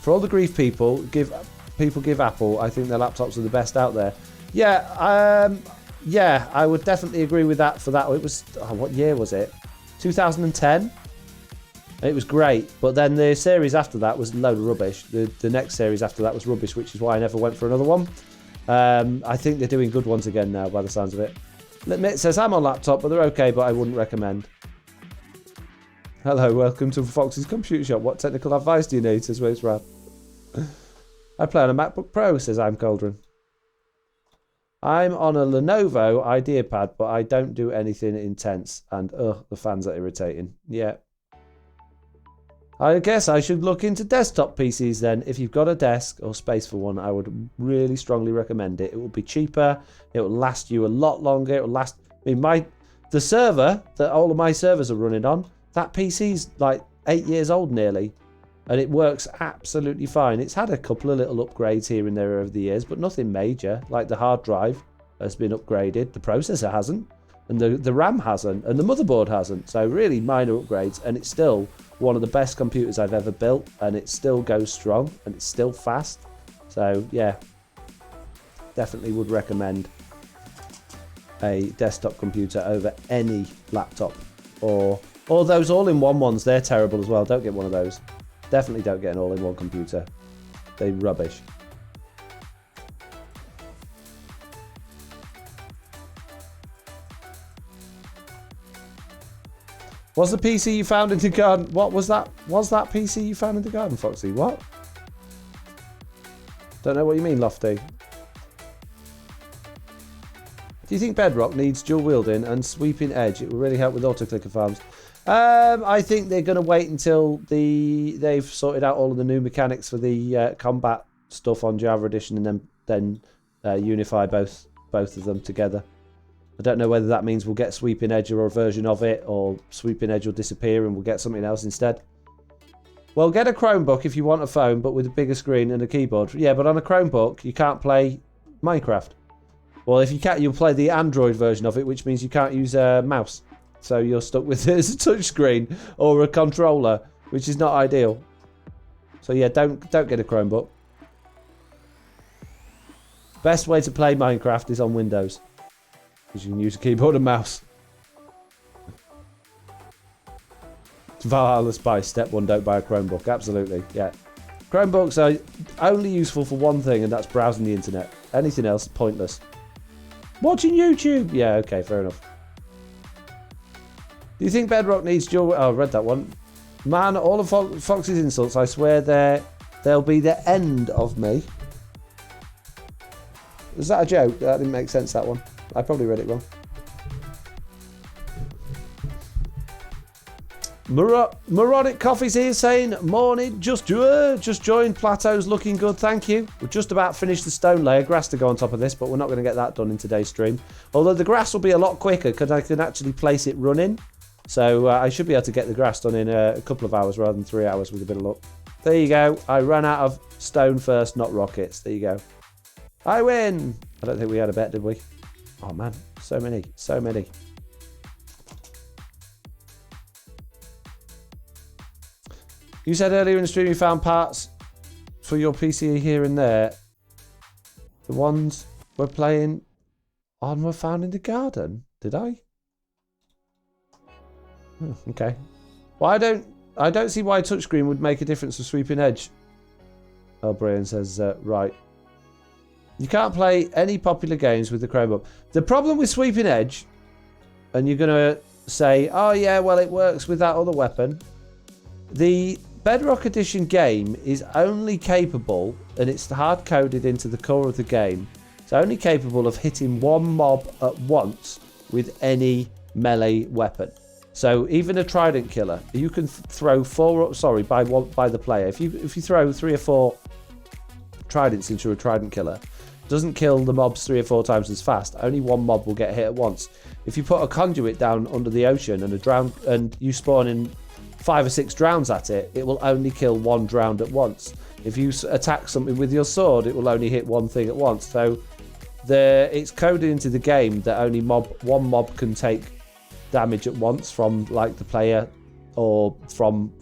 For all the grief people give Apple, I think their laptops are the best out there. Yeah, I would definitely agree with that for that. It was, what year was it? 2010? It was great, but then the series after that was a load of rubbish. The next series after that was rubbish, which is why I never went for another one. I think they're doing good ones again now, by the sounds of it. Mitt says, I'm on laptop, but they're okay, but I wouldn't recommend. Hello, welcome to Fox's Computer Shop. What technical advice do you need? Says Waves Rad. I play on a MacBook Pro, says I'm Cauldron. I'm on a Lenovo IdeaPad, but I don't do anything intense. And, the fans are irritating. Yeah. I guess I should look into desktop PCs then. If you've got a desk or space for one, I would really strongly recommend it. It will be cheaper. It will last you a lot longer. It will last... the server that all of my servers are running on, that PC's like 8 years old nearly. And it works absolutely fine. It's had a couple of little upgrades here and there over the years, but nothing major. Like the hard drive has been upgraded. The processor hasn't. And the RAM hasn't. And the motherboard hasn't. So really minor upgrades. And it's still one of the best computers I've ever built, and it still goes strong and it's still fast. So yeah, definitely would recommend a desktop computer over any laptop, or those all-in-one ones. They're terrible as well. Don't get one of those. Definitely don't get an all-in-one computer. They're rubbish. Was the PC you found in the garden? What was that? Was that PC you found in the garden, Foxy? What? Don't know what you mean, Lofty. Do you think Bedrock needs dual wielding and sweeping edge? It will really help with auto-clicker farms. I think they're going to wait until they've sorted out all of the new mechanics for the combat stuff on Java Edition, and then unify both of them together. I don't know whether that means we'll get Sweeping Edge or a version of it, or Sweeping Edge will disappear and we'll get something else instead. Well, get a Chromebook if you want a phone, but with a bigger screen and a keyboard. Yeah, but on a Chromebook, you can't play Minecraft. Well, if you can't, you'll play the Android version of it, which means you can't use a mouse. So you're stuck with it as a touchscreen or a controller, which is not ideal. So yeah, don't get a Chromebook. Best way to play Minecraft is on Windows, because you can use a keyboard and mouse. Valhalla Spice, step 1, don't buy a Chromebook. Absolutely, yeah. Chromebooks are only useful for one thing, and that's browsing the internet. Anything else, pointless. Watching YouTube! Yeah, okay, fair enough. Do you think Bedrock needs dual... Oh, I read that one. Man, all of Fox's insults, I swear they'll be the end of me. Is that a joke? That didn't make sense, that one. I probably read it wrong. Moronic Coffee's here saying, morning, just joined. Plateau's looking good, thank you. We've just about finished the stone layer, grass to go on top of this, but we're not going to get that done in today's stream. Although the grass will be a lot quicker because I can actually place it running. So I should be able to get the grass done in a couple of hours rather than 3 hours with a bit of luck. There you go. I ran out of stone first, not rockets. There you go. I win. I don't think we had a bet, did we? Oh man, so many. You said earlier in the stream you found parts for your PC here and there. The ones we're playing on were found in the garden. Did I? Okay. Well, I don't see why touchscreen would make a difference for Sweeping Edge. Oh, Brian says, right. You can't play any popular games with the Chromebook. The problem with Sweeping Edge, and you're going to say, oh yeah, well it works with that other weapon. The Bedrock Edition game is only capable, and it's hard-coded into the core of the game, it's only capable of hitting one mob at once with any melee weapon. So even a trident killer, you can throw by the player. If you throw 3 or 4 tridents into a trident killer, doesn't kill the mobs 3 or 4 times as fast. Only one mob will get hit at once. If you put a conduit down under the ocean and you spawn in 5 or 6 drowns at it, it will only kill one drowned at once. If you attack something with your sword, it will only hit one thing at once. So it's coded into the game that only one mob can take damage at once from like the player or from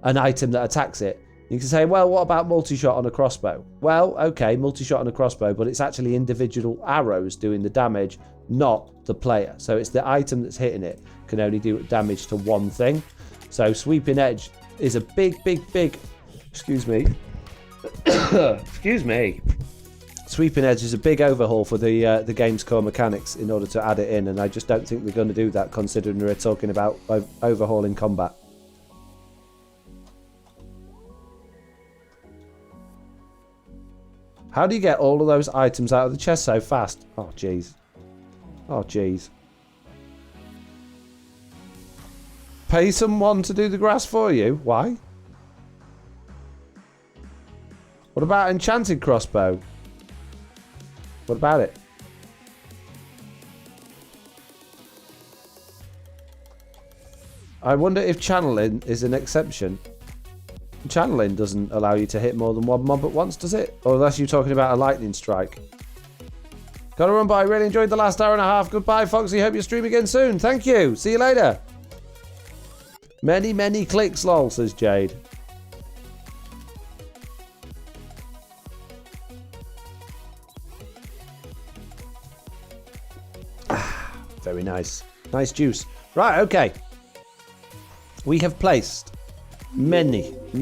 an item that attacks it. You can say, well, what about multi-shot on a crossbow? Well, okay, multi-shot on a crossbow, but it's actually individual arrows doing the damage, not the player. So it's the item that's hitting it can only do damage to one thing. So Sweeping Edge is a big, excuse me. Excuse me. Sweeping Edge is a big overhaul for the game's core mechanics in order to add it in, and I just don't think they're going to do that considering we're talking about overhauling combat. How do you get all of those items out of the chest so fast? Oh, jeez. Oh, jeez. Pay someone to do the grass for you? Why? What about enchanted crossbow? What about it? I wonder if channeling is an exception. Channeling doesn't allow you to hit more than one mob at once, does it? Or unless you're talking about a lightning strike. Gotta run by. Really enjoyed the last hour and a half. Goodbye, Foxy. Hope you stream again soon. Thank you. See you later. Many clicks, lol, says Jade. Very nice. Nice juice. Right, okay. We have placed many. Oh,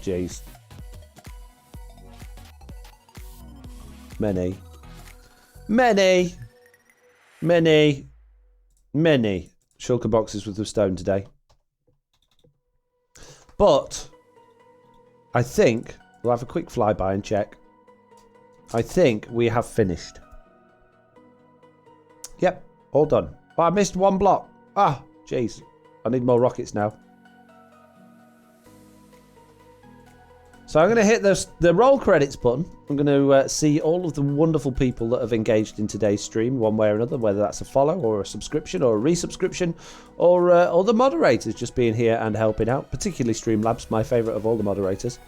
jeez. many shulker boxes with the stone today. But I think we'll have a quick flyby and check. I think we have finished. Yep, all done. Oh, I missed one block. Ah, jeez. I need more rockets now. So I'm going to hit the roll credits button. I'm going to see all of the wonderful people that have engaged in today's stream one way or another, whether that's a follow or a subscription or a resubscription or the moderators just being here and helping out, particularly Streamlabs, my favourite of all the moderators.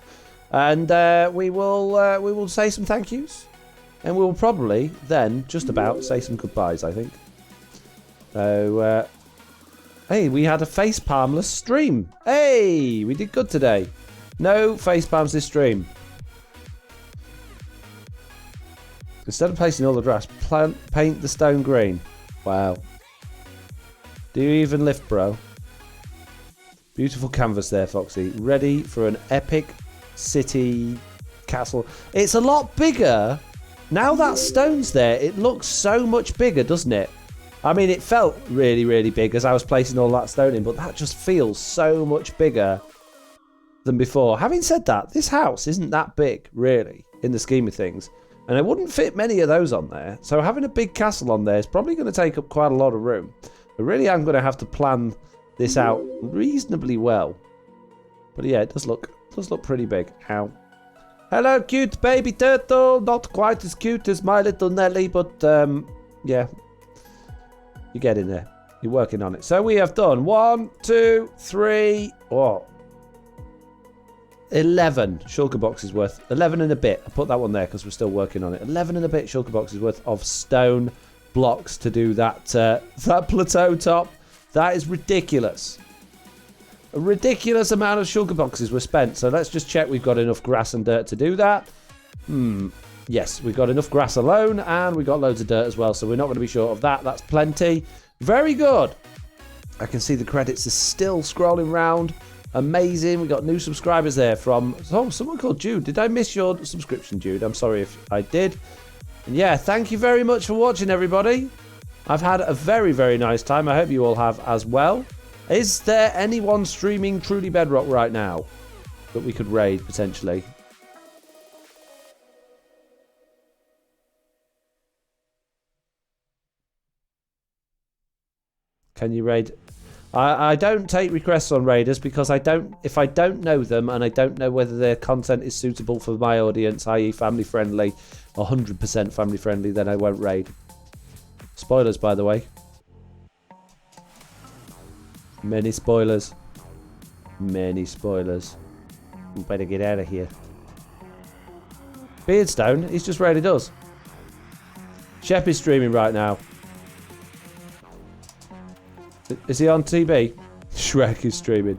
And we will say some thank yous, and we will probably then just about say some goodbyes, I think. So, hey, we had a face palmless stream. Hey, we did good today. No face palms this stream. Instead of placing all the grass, paint the stone green. Wow. Do you even lift, bro? Beautiful canvas there, Foxy. Ready for an epic city castle. It's a lot bigger. Now that stone's there, it looks so much bigger, doesn't it? I mean, it felt really, really big as I was placing all that stone in, but that just feels so much bigger than before. Having said that, this house isn't that big, really, in the scheme of things. And it wouldn't fit many of those on there. So having a big castle on there is probably going to take up quite a lot of room. I really am going to have to plan this out reasonably well. But yeah, it does look pretty big. Ow. Hello, cute baby turtle. Not quite as cute as my little Nelly, but yeah. You get in there. You're working on it. So we have done 1, 2, 3, 11 shulker boxes worth. 11 and a bit. I put that one there because we're still working on it. 11 and a bit shulker boxes worth of stone blocks to do that that plateau top. That is ridiculous. A ridiculous amount of shulker boxes were spent. So let's just check we've got enough grass and dirt to do that. Yes, we've got enough grass alone, and we've got loads of dirt as well, so we're not going to be short of that. That's plenty. Very good. I can see the credits are still scrolling round. Amazing. We got new subscribers there from someone called Jude. Did I miss your subscription, Jude? I'm sorry if I did. And yeah, thank you very much for watching, everybody. I've had a very, very nice time. I hope you all have as well. Is there anyone streaming Truly Bedrock right now that we could raid potentially? Can you raid? I don't take requests on raiders because if I don't know them and I don't know whether their content is suitable for my audience, i.e. family friendly, 100% family friendly, then I won't raid. Spoilers, by the way. Many spoilers. Many spoilers. We better get out of here. Beardstone, he's just raided us. Shep is streaming right now. Is he on TV? Shrek is streaming.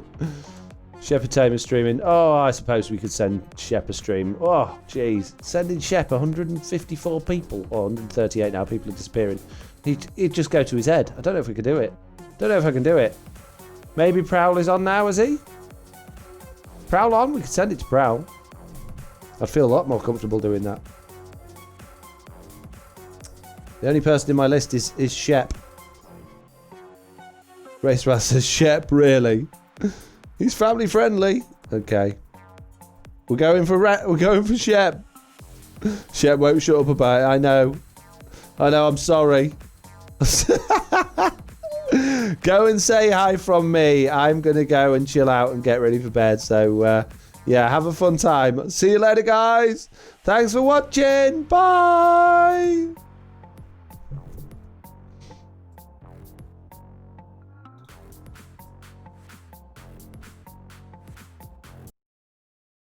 Shep Tame is streaming. Oh, I suppose we could send Shep a stream. Oh, jeez. Sending Shep 154 people. Or 138 now. People are disappearing. He'd just go to his head. I don't know if we could do it. Don't know if I can do it. Maybe Prowl is on now, is he? Prowl on? We could send it to Prowl. I'd feel a lot more comfortable doing that. The only person in my list is Shep. Race Rat says, Shep, really? He's family friendly. Okay. We're going for Shep. Shep won't shut up about it. I know, I'm sorry. Go and say hi from me. I'm going to go and chill out and get ready for bed. So, yeah, have a fun time. See you later, guys. Thanks for watching. Bye.